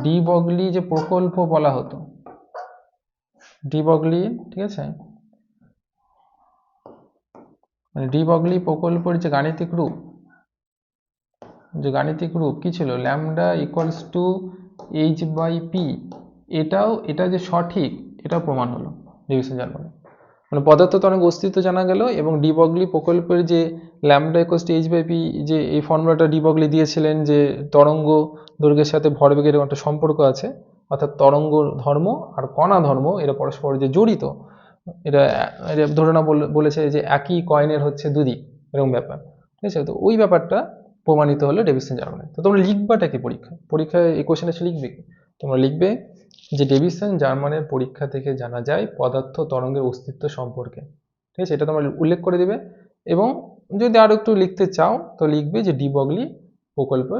ডি বগলি যে প্রকল্প বলা হতো, ডি বগলি, ঠিক আছে, মানে ডি বগলি প্রকল্পের যে গাণিতিক রূপ কি ছিল, ল্যামডা ইকুয়ালস টু h/p, এটা যে সঠিক, এটাও প্রমাণ হলো ডিভিশন জার্মানে। মানে পদার্থ তরঙ্গ অস্তিত্ব জানা গেল, এবং ডি বগলি প্রকল্পের যে ল্যামডা ইকুয়ালস টু h/p, যে এই ফর্মুলাটা ডি বগলি দিয়েছিলেন, যে তরঙ্গ দৈর্ঘ্যের সাথে ভরবেগের একটা সম্পর্ক আছে, অর্থাৎ তরঙ্গ ধর্ম আর কণা ধর্ম এরা পরস্পর যে জড়িত, এটা ধরে না বলেছে যে একই কয়েনের হচ্ছে দুদিক, এরকম ব্যাপার, ঠিক আছে। তো ওই ব্যাপারটা প্রমাণিত হলো ডেভিসন জার্মানে। তো তোমরা লিখবাটা কি পরীক্ষায় এই কোশ্চেন এসে লিখবে কি, তোমরা লিখবে যে ডেভিসন জার্মানের পরীক্ষা থেকে জানা যায় পদার্থ তরঙ্গের অস্তিত্ব সম্পর্কে, ঠিক আছে, এটা তোমরা উল্লেখ করে দিবে। এবং যদি আরো একটু লিখতে চাও তো লিখবে যে ডি বগলি প্রকল্প,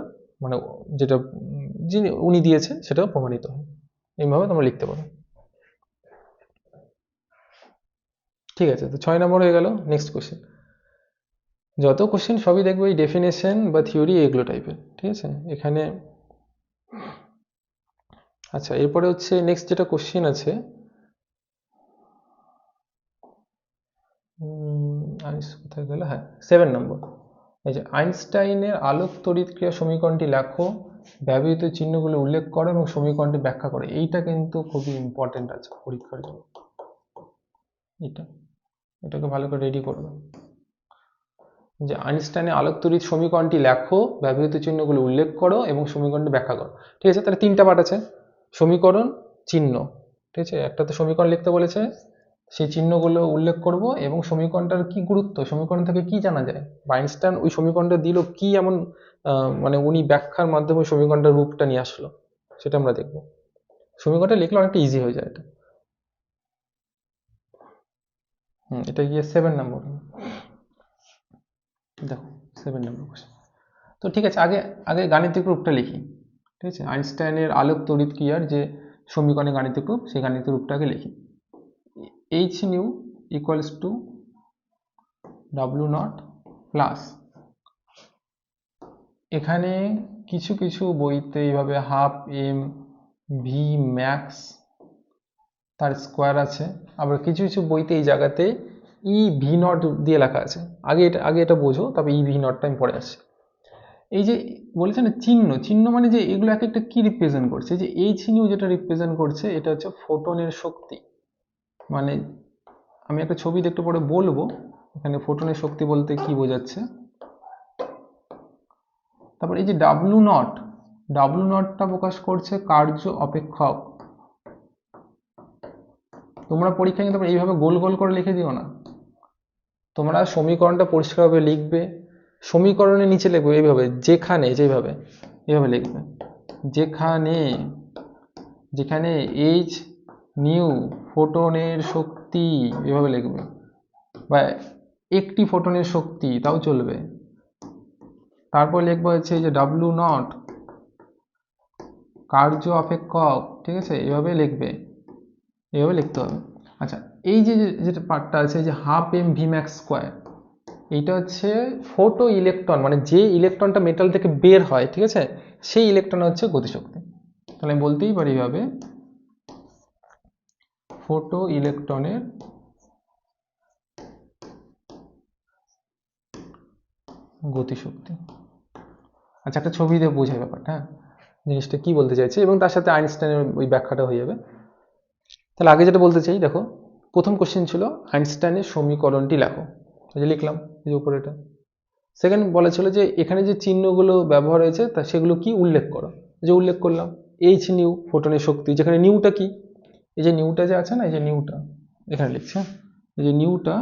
মানে যেটা যিনি উনি দিয়েছে সেটাও প্রমাণিত হয়। এইভাবে তোমরা লিখতে পারো। ঠিক আছে, তো 6 নম্বর হয়ে গেল। নেক্সট কোশ্চেন, যত কোশ্চেন সবই দেখবে এই ডেফিনেশন বা থিওরি এগুলো টাইপের, ঠিক আছে এখানে। আচ্ছা, এরপরে হচ্ছে নেক্সট যেটা কোশ্চেন আছে, কোথায় গেল, হ্যাঁ 7 নম্বর। এই যে আইনস্টাইনের আলোক তড়িৎ ক্রিয়া সমীকরণটি লেখো, ব্যবহৃত চিহ্নগুলো উল্লেখ করো এবং সমীকরণটি ব্যাখ্যা করো। এইটা কিন্তু খুবই ইম্পর্টেন্ট আছে পরীক্ষার জন্য। এটাকে ভালো করে রেডি করবে যে আইনস্টাইনের আলোক তড়িৎ সমীকরণটি লেখো, ব্যবহৃত চিহ্নগুলো উল্লেখ করো এবং সমীকরণটি ব্যাখ্যা করো। ঠিক আছে, তাহলে 3টা পার্ট আছে, সমীকরণ, চিহ্ন। ঠিক আছে, একটা তো সমীকরণ লিখতে বলেছে, সেই চিহ্নগুলো উল্লেখ করব এবং সমীকরণটার কি গুরুত্ব, সমীকরণ থেকে কি জানা যায়, বা আইনস্টাইন ওই সমীকরণটা দিল কি এমন মানে উনি ব্যাখ্যার মাধ্যমে সমীকরণটার রূপটা নিয়ে আসলো, সেটা আমরা দেখব। সমীকরণটা লিখলে অনেকটা ইজি হয়ে যায় এটা। এটা গিয়ে 7 নম্বর। দেখো 7 নম্বর কোশ্চেন। তো ঠিক আছে, আগে আগে গাণিতিক রূপটা লিখি। ঠিক আছে, আইনস্টাইনের আলোক তড়িৎ ক্রিয়ার যে সমীকরণের গাণিতিক রূপ, সেই গাণিতিক রূপটাকে লিখি। H nu equals to W nought plus, এখানে কিছু কিছু বইতে এইভাবে হাফ এম ভি ম্যাক্স তার স্কোয়ার আছে, আবার কিছু কিছু বইতে এই জায়গাতে ই ভি নট দিয়ে লেখা আছে। আগে এটা বোঝো, তবে ই ভি নটটা আমি পরে আসছি। এই যে বলেছে না চিহ্ন, চিহ্ন মানে যে এগুলো এক একটা কি রিপ্রেজেন্ট করছে, যে এই চিহ্ন যেটা রিপ্রেজেন্ট করছে এটা হচ্ছে ফোটনের শক্তি। মানে আমি একটা ছবি একটু পরে বলবো এখানে ফোটনের শক্তি বলতে কি বোঝাচ্ছে। তারপর এই যে ডাব্লু নটটা প্রকাশ করছে কার্য অপেক্ষক। তোমরা পরীক্ষায় কিন্তু এইভাবে গোল গোল করে লিখে দিও না, তোমরা সমীকরণটা পরিষ্কারভাবে লিখবে, সমীকরণের নিচে লিখবে এইভাবে, যেখানে, যেভাবে এইভাবে লিখবে, যেখানে এইচ নিউ ফোটনের শক্তি, এভাবে লিখবে, বা একটি ফোটনের শক্তি তাও চলবে। তারপর লিখবো হচ্ছে যে ডাব্লু নট কার্য অপেক্ষক। ঠিক আছে, এভাবে লিখবে, এভাবে লিখতে হবে। আচ্ছা, এই যে যেটা পার্টটা আছে, যে half m v max square, এইটা হচ্ছে ফোটো ইলেকট্রন, মানে যে ইলেকট্রনটা মেটাল থেকে বের হয়, ঠিক আছে, সেই ইলেকট্রন হচ্ছে গতিশক্তি। তাহলে আমি বলতেই পারি এইভাবে, ফোটো ইলেকট্রনের গতিশক্তি। আচ্ছা, একটা ছবি দিয়ে বোঝাই ব্যাপারটা, হ্যাঁ, জিনিসটা কি বলতে চাইছে, এবং তার সাথে আইনস্টাইনের ওই ব্যাখ্যাটা হয়ে যাবে। তাহলে আগে যেটা বলতে চাই, দেখো প্রথম কোশ্চেন ছিল আইনস্টাইনের সমীকরণটি লেখো, এই যে লিখলাম এই যে উপরে এটা। সেকেন্ড বলেছিল যে এখানে যে চিহ্নগুলো ব্যবহার হয়েছে তা সেগুলো কি উল্লেখ করো, যে উল্লেখ করলাম এইচ নিউ ফোটনের শক্তি, যেখানে নিউটা কি, এই যে নিউটা যে আছে না, এই যে নিউটা এখানে লিখছে, এই যে নিউটা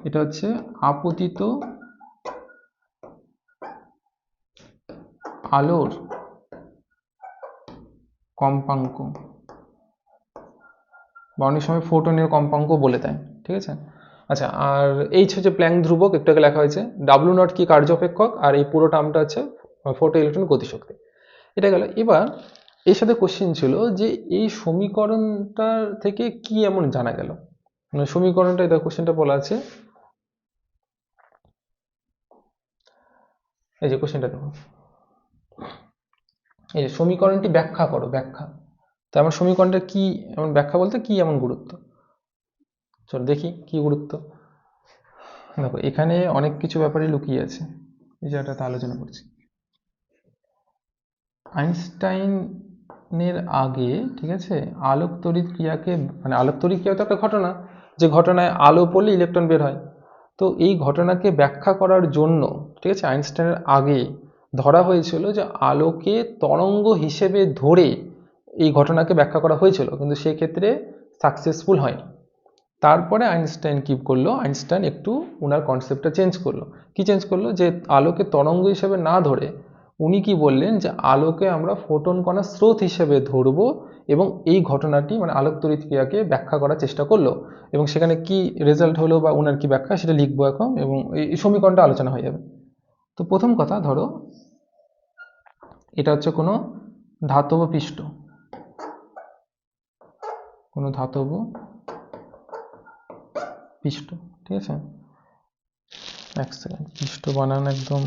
এটা হচ্ছে আপতিত আলোর কম্পাঙ্ক, বা অনেক সময় ফোটনের কম্পাঙ্ক বলে দেয়। ঠিক আছে, আচ্ছা, আর এইচ হচ্ছে প্ল্যাঙ্ক ধ্রুবক, একটাকে লেখা হয়েছে, ডাব্লু নট কি কার্য অপেক্ষক, আর এই পুরো টার্মটা হচ্ছে ফোটো ইলেকট্রন গতিশক্তি। এটা গেল। এবার এর সাথে কোশ্চেন ছিল যে এই সমীকরণটা থেকে কি এমন জানা গেল, মানে সমীকরণটা এটা কোশ্চেনটা বলা আছে, এই যে কোশ্চেনটা দেখো, এই যে সমীকরণটি ব্যাখ্যা করো, ব্যাখ্যা। তো আমার সমীকরণটা কি এমন ব্যাখ্যা বলতে কি এমন গুরুত্ব, চলো দেখি কি গুরুত্ব। দেখো এখানে অনেক কিছু ব্যাপারে লুকিয়ে আছে, এই জায়গাটাতে আলোচনা করছি। আইনস্টাইনের আগে, ঠিক আছে, আলোক তড়িৎ ক্রিয়াকে, মানে আলোক তড়িৎ ক্রিয়া তো একটা ঘটনা, যে ঘটনায় আলো পড়লে ইলেকট্রন বের হয়। তো এই ঘটনাকে ব্যাখ্যা করার জন্য, ঠিক আছে, আইনস্টাইনের আগে ধরা হয়েছিল যে আলোকে তরঙ্গ হিসেবে ধরে এই ঘটনাকে ব্যাখ্যা করা হয়েছিল, কিন্তু সেক্ষেত্রে সাকসেসফুল হয়নি। তারপরে আইনস্টাইন কি করলো, আইনস্টাইন একটু ওনার কনসেপ্টটা চেঞ্জ করলো। কি চেঞ্জ করলো, যে আলোকে তরঙ্গ হিসেবে না ধরে উনি কি বললেন, যে আলোকে আমরা ফোটন কণা স্রোত হিসেবে ধরবো, এবং এই ঘটনাটি মানে আলোক তড়িৎ ক্রিয়াকে ব্যাখ্যা করার চেষ্টা করলো, এবং সেখানে কি রেজাল্ট হলো বা ওনার কি ব্যাখ্যা সেটা লিখবো এখন, এবং এই সমীকরণটা আলোচনা হয়ে যাবে। তো প্রথম কথা, ধরো এটা হচ্ছে কোনো ধাতব পৃষ্ঠ, কোনো ধাতব পৃষ্ঠ, ঠিক আছে, এক সেকেন্ড, পৃষ্ঠ বানান একদম,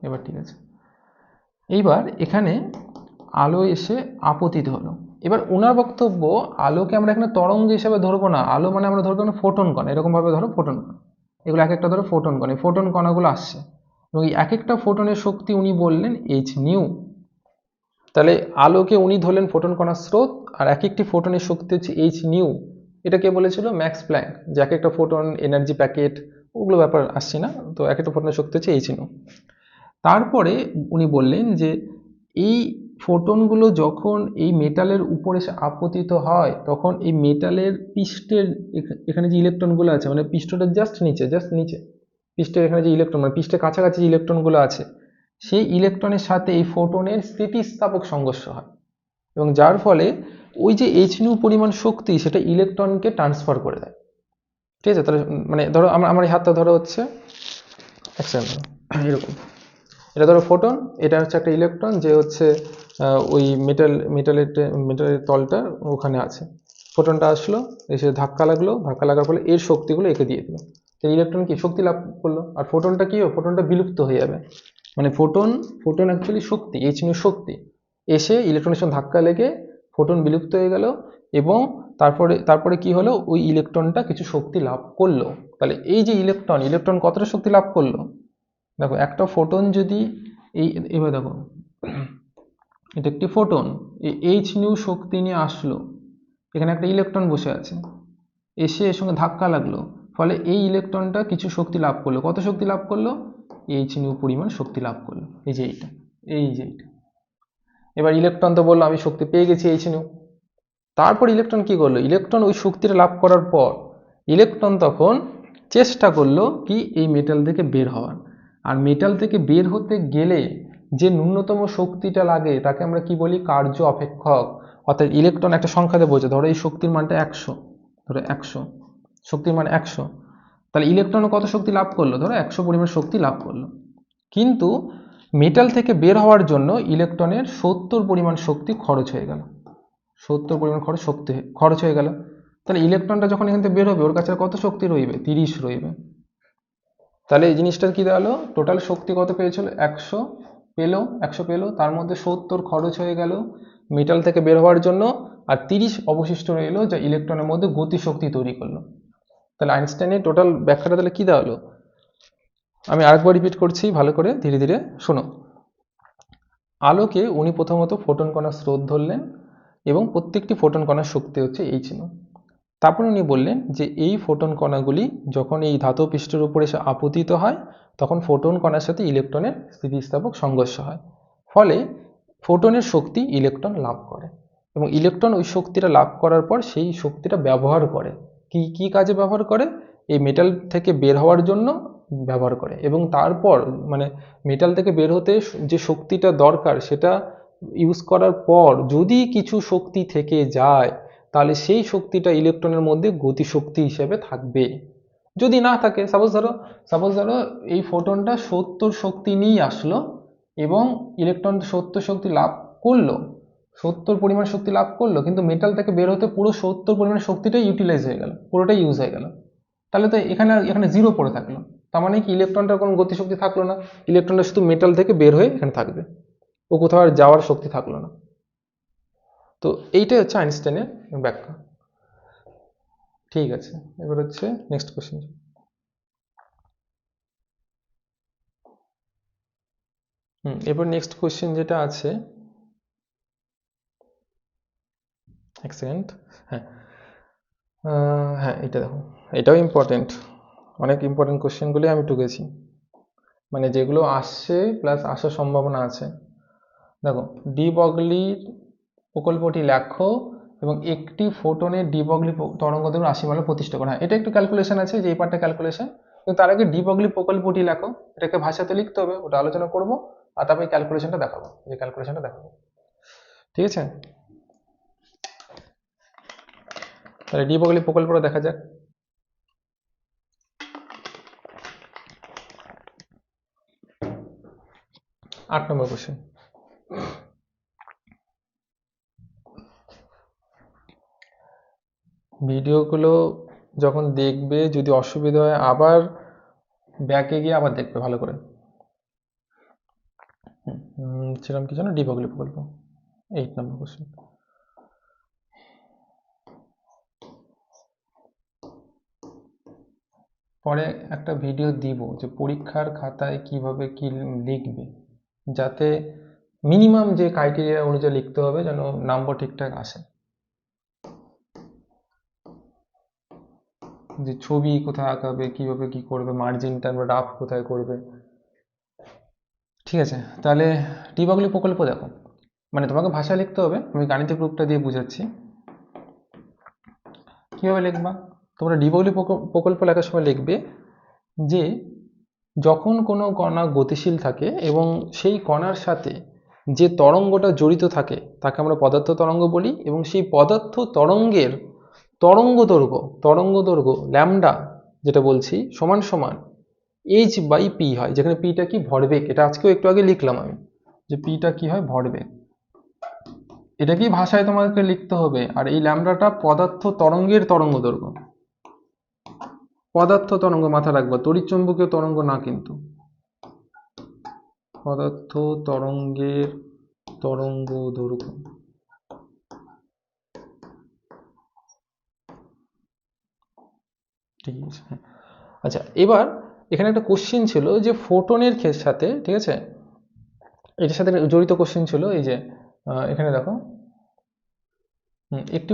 এবার ঠিক আছে। এইবার এখানে আলো এসে আপতিত হলো, এবার ওনার বক্তব্য, আলোকে আমরা এখানে তরঙ্গ হিসেবে ধরবো না, আলো মানে আমরা ধরবো ফোটন কণা, এরকম ভাবে ধরো ফোটন কণা, এগুলো এক একটা ধরো ফোটন কণা, এই ফোটন কণাগুলো আসছে এবং এই এক একটা ফোটনের শক্তি উনি বললেন এইচ নিউ। তাহলে আলোকে উনি ধরলেন ফোটন কণার স্রোত, আর এক একটি ফোটনের শক্তি হচ্ছে এইচ নিউ। এটা কে বলেছিল? Max Planck. যে এক একটা ফোটন, এনার্জি প্যাকেট, ওগুলো ব্যাপার আসছে না, তো এক একটা ফোটনের শক্তি হচ্ছে এইচ নিউ। তারপরে উনি বললেন যে এই ফোটনগুলো যখন এই মেটালের উপরে এসে আপতিত হয়, তখন এই মেটালের পৃষ্ঠের এখানে যে ইলেকট্রনগুলো আছে, মানে পৃষ্ঠটার জাস্ট নিচে পৃষ্ঠের এখানে যে ইলেকট্রন, মানে পৃষ্ঠের কাছাকাছি যে ইলেকট্রনগুলো আছে, সেই ইলেকট্রনের সাথে এই ফোটনের স্থিতিস্থাপক সংঘর্ষ হয় এবং যার ফলে ওই যে এইচ নিউ পরিমাণ শক্তি সেটা ইলেকট্রনকে ট্রান্সফার করে দেয়। ঠিক আছে? তাহলে মানে ধরো আমার এই হাতটা ধরো হচ্ছে এক সেকেন্ড, এরকম, এটা ধরো ফোটন, এটা হচ্ছে একটা ইলেকট্রন যে হচ্ছে ওই মেটালের তলটা ওখানে আছে। ফোটনটা আসলো, এসে ধাক্কা লাগার ফলে এর শক্তিগুলো একে দিয়ে দিল, তো ইলেকট্রন কি শক্তি লাভ করলো। আর ফোটনটা কি হবে? ফোটনটা বিলুপ্ত হয়ে যাবে, মানে ফোটন অ্যাকচুয়ালি শক্তি, এইচ নিউ শক্তি, এসে ইলেকট্রনের সঙ্গে ধাক্কা লেগে ফোটন বিলুপ্ত হয়ে গেল এবং তারপরে কি হলো? ওই ইলেকট্রনটা কিছু শক্তি লাভ করলো। তাহলে এই যে ইলেকট্রন কতটা শক্তি লাভ করলো? দেখো একটা ফোটন যদি এবার দেখো, এটা একটি ফোটন, এই এইচ নিউ শক্তি নিয়ে আসলো, এখানে একটা ইলেকট্রন বসে আছে, এসে এর সঙ্গে ধাক্কা লাগলো, ফলে এই ইলেকট্রনটা কিছু শক্তি লাভ করলো। কত শক্তি লাভ করলো? এইচ নিউ পরিমাণ শক্তি লাভ করলো। এই যে এইটা। এবার ইলেকট্রন তো বললো আমি শক্তি পেয়ে গেছি এইচ নিউ। তারপর ইলেকট্রন কি করলো? ইলেকট্রন ওই শক্তিটা লাভ করার পর ইলেকট্রন তখন চেষ্টা করলো কি এই মেটাল থেকে বের হওয়ার। আর মেটাল থেকে বের হতে গেলে যে ন্যূনতম শক্তিটা লাগে তাকে আমরা কি বলি? কার্য অপেক্ষক। অর্থাৎ ইলেকট্রন একটা সংখ্যাতে বোঝে, ধরো এই শক্তির মানটা 100, ধরো 100, শক্তির মান 100, তাহলে ইলেকট্রন কত শক্তি লাভ করলো? ধরো 100 পরিমাণ শক্তি লাভ করলো। কিন্তু মেটাল থেকে বের হওয়ার জন্য ইলেকট্রনের 70 পরিমাণ শক্তি খরচ হয়ে গেল, 70 পরিমাণ শক্তি খরচ হয়ে গেল। তাহলে ইলেকট্রনটা যখন এখান থেকে বের হবে ওর কাছে কত শক্তি রইবে? 30 রইবে। তাহলে এই জিনিসটা কি দাঁড়ালো? টোটাল শক্তি কত পেয়েছিল? 100 পেলো, 100 পেলো, তার মধ্যে 70 খরচ হয়ে গেল মেটাল থেকে বের হওয়ার জন্য, আর 30 অবশিষ্ট রইলো যা ইলেকট্রনের মধ্যে গতি শক্তি তৈরি করলো। তাহলে আইনস্টাইনের টোটাল ব্যাখ্যাটা তাহলে কি দাঁড়ালো? আমি আরেকবার রিপিট করছি, ভালো করে ধীরে ধীরে শোনো। আলোকে উনি প্রথমত ফোটন কণার স্রোত ধরলেন এবং প্রত্যেকটি ফোটন কণার শক্তি হচ্ছে এইচ নিউ। তারপর উনি বললেন যে এই ফোটন কণাগুলি যখন এই ধাতব পৃষ্ঠের উপরে এসে আপতিত হয় তখন ফোটন কণার সাথে ইলেকট্রনের স্থিতিস্থাপক সংঘর্ষ হয়, ফলে ফোটনের শক্তি ইলেকট্রন লাভ করে এবং ইলেকট্রন ওই শক্তিটা লাভ করার পর সেই শক্তিটা ব্যবহার করে। কি কি কাজে ব্যবহার করে? এই মেটাল থেকে বের হওয়ার জন্য ব্যবহার করে এবং তারপর মানে মেটাল থেকে বের হতে যে শক্তিটা দরকার সেটা ইউজ করার পর যদি কিছু শক্তি থেকে যায় তাহলে সেই শক্তিটা ইলেকট্রনের মধ্যে গতিশক্তি হিসেবে থাকবে। যদি না থাকে, সাপোজ ধরো এই ফোটনটা 70 শক্তি নিয়ে আসলো এবং ইলেকট্রন 70 শক্তি লাভ করলো, 70 পরিমাণ শক্তি লাভ করলো, কিন্তু মেটাল থেকে বের হতে পুরো 70 পরিমাণ শক্তিটাই ইউটিলাইজ হয়ে গেল, পুরোটাই ইউজ হয়ে গেল। তাহলে তো এখানে জিরো পড়ে থাকলো, তার মানে কি ইলেকট্রনটার কোনো গতিশক্তি থাকলো না, ইলেকট্রনটা শুধু মেটাল থেকে বের হয়ে এখানে থাকবে, ও কোথাও আর যাওয়ার শক্তি থাকলো না। তো এইটাই হচ্ছে আইনস্টাইনের ব্যাখ্যা। ঠিক আছে, এবার হচ্ছে নেক্সট কোশ্চেন। এবার নেক্সট কোশ্চেন যেটা আছে, এক সেকেন্ড, হ্যাঁ হ্যাঁ এটা দেখো, এটাও ইম্পর্টেন্ট, অনেক ইম্পর্টেন্ট কোশ্চেনগুলি আমি টুকেছি, মানে যেগুলো আসছে প্লাস আসার সম্ভাবনা আছে। দেখো, ডি বগলির প্রকল্পটি লেখো এবং একটি ফোটনের ডি বগলি তরঙ্গদৈর্ঘ্য 80 মাইলে প্রতিষ্ঠা করা হয়। এটা একটু ক্যালকুলেশন আছে, যে এই পার্টটা ক্যালকুলেশন, কিন্তু তার আগে ডি বগলি প্রকল্পটি লেখো, এটাকে ভাষাতে লিখতে হবে, ওটা আলোচনা করব আর তারপরে ক্যালকুলেশনটা দেখাবো, ঠিক আছে? তাহলে ডি বগলি প্রকল্পটা দেখা যাক। 8 নম্বর কোশ্চেন। ভিডিওগুলো যখন দেখবে যদি অসুবিধা হয় আবার ব্যাকে গিয়ে আবার দেখবে ভালো করে। সেরকম কি জানো? ডি বগলি প্রকল্প 8 নম্বর কোশ্চেন। পরে একটা ভিডিও দিব যে পরীক্ষার খাতায় কিভাবে কি লিখবে, যাতে মিনিমাম যে ক্রাইটেরিয়া অনুযায়ী লিখতে হবে যেন নাম্বার ঠিকঠাক আসে। যে ছবি কোথায় আঁকাবে, কিভাবে কি করবে, মার্জিনটা রাফ কোথায় করবে। ঠিক আছে, তাহলে ডিবাগলি প্রকল্প দেখো, মানে তোমাকে ভাষায় লিখতে হবে, আমি গাণিতিক রূপটা দিয়ে বুঝাচ্ছি কিভাবে লিখবা। তোমরা ডিবাগলি প্রকল্প লেখার সময় লিখবে যে যখন কোনো কণা গতিশীল থাকে এবং সেই কণার সাথে যে তরঙ্গটা জড়িত থাকে তাকে আমরা পদার্থ তরঙ্গ বলি, এবং সেই পদার্থ তরঙ্গের তরঙ্গ দৈর্ঘ্য ল্যামডা যেটা বলছি সমান সমান h/p হয়, যেখানে পিটা কি ভরবেগ। এটা আজকেও একটু আগে লিখলাম আমি যে পিটা কি হয়, ভরবেগ। এটা কি ভাষায় তোমাকে লিখতে হবে। আর এই ল্যামডাটা পদার্থ তরঙ্গের তরঙ্গদৈর্ঘ্য, পদার্থ তরঙ্গ মাথা রাখবা, তড়িৎচুম্বকীয় তরঙ্গ না কিন্তু, পদার্থ তরঙ্গের তরঙ্গদৈর্ঘ্য। ঠিক আছে, আচ্ছা এবার এখানে একটা কোশ্চেন ছিল যে ফোটনের সাথে, ঠিক আছে, এটার সাথে জড়িত কোশ্চেন ছিল এই যে এখানে দেখো, একটি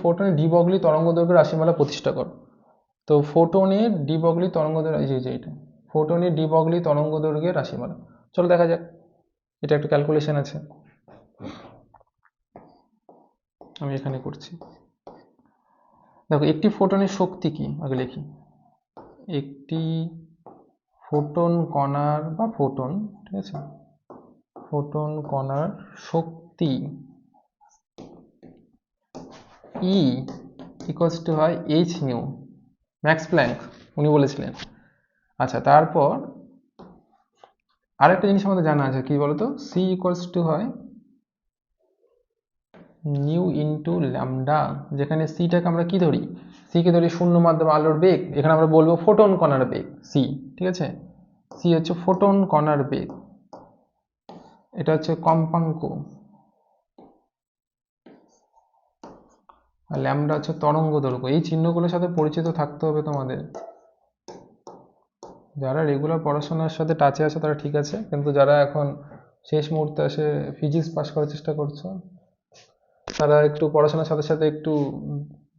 ফোটনের ডিবগলি তরঙ্গদৈর্ঘ্যের রাশিমালা প্রতিষ্ঠা কর। তো ফোটনের ডিবগলি তরঙ্গদৈর্ঘ্য, এই যে এটা ফোটনের ডিবগলি তরঙ্গদৈর্ঘ্যের রাশিমালা। চলো দেখা যাক, এটা একটা ক্যালকুলেশন আছে, আমি এখানে করছি। দেখো একটি ফোটনের শক্তি কি আগে লিখি। একটি ফোটন কণার বা ফোটন, ঠিক আছে, ফোটন কণার শক্তি ই ইকুয়ালস টু হয় এইচ নিউ, ম্যাক্স প্ল্যাঙ্ক উনি বলেছিলেন। আচ্ছা তারপর আরেকটা জিনিস আমাদের জানা আছে, কি বলতো, সি ইকুয়ালস টু হয় নিউ ইন্টু ল্যামডা, যেখানে সিটাকে আমরা কি ধরি, সিকে ধরি শূন্য মাধ্যমে আলোর বেগ, এখানে আমরা বলবো ফোটন কণার বেগ সি, ঠিক আছে, সি হচ্ছে ফোটন কণার বেগ, এটা হচ্ছে কম্পাঙ্ক, আর ল্যামডা হচ্ছে তরঙ্গ দৈর্ঘ্য। এই চিহ্নগুলোর সাথে পরিচিত থাকতে হবে তোমাদের। যারা রেগুলার পড়াশোনার সাথে টাচে আছে তারা ঠিক আছে, কিন্তু যারা এখন শেষ মুহূর্তে এসে ফিজিক্স পাস করার চেষ্টা করছো তারা একটু পড়াশোনার সাথে সাথে একটু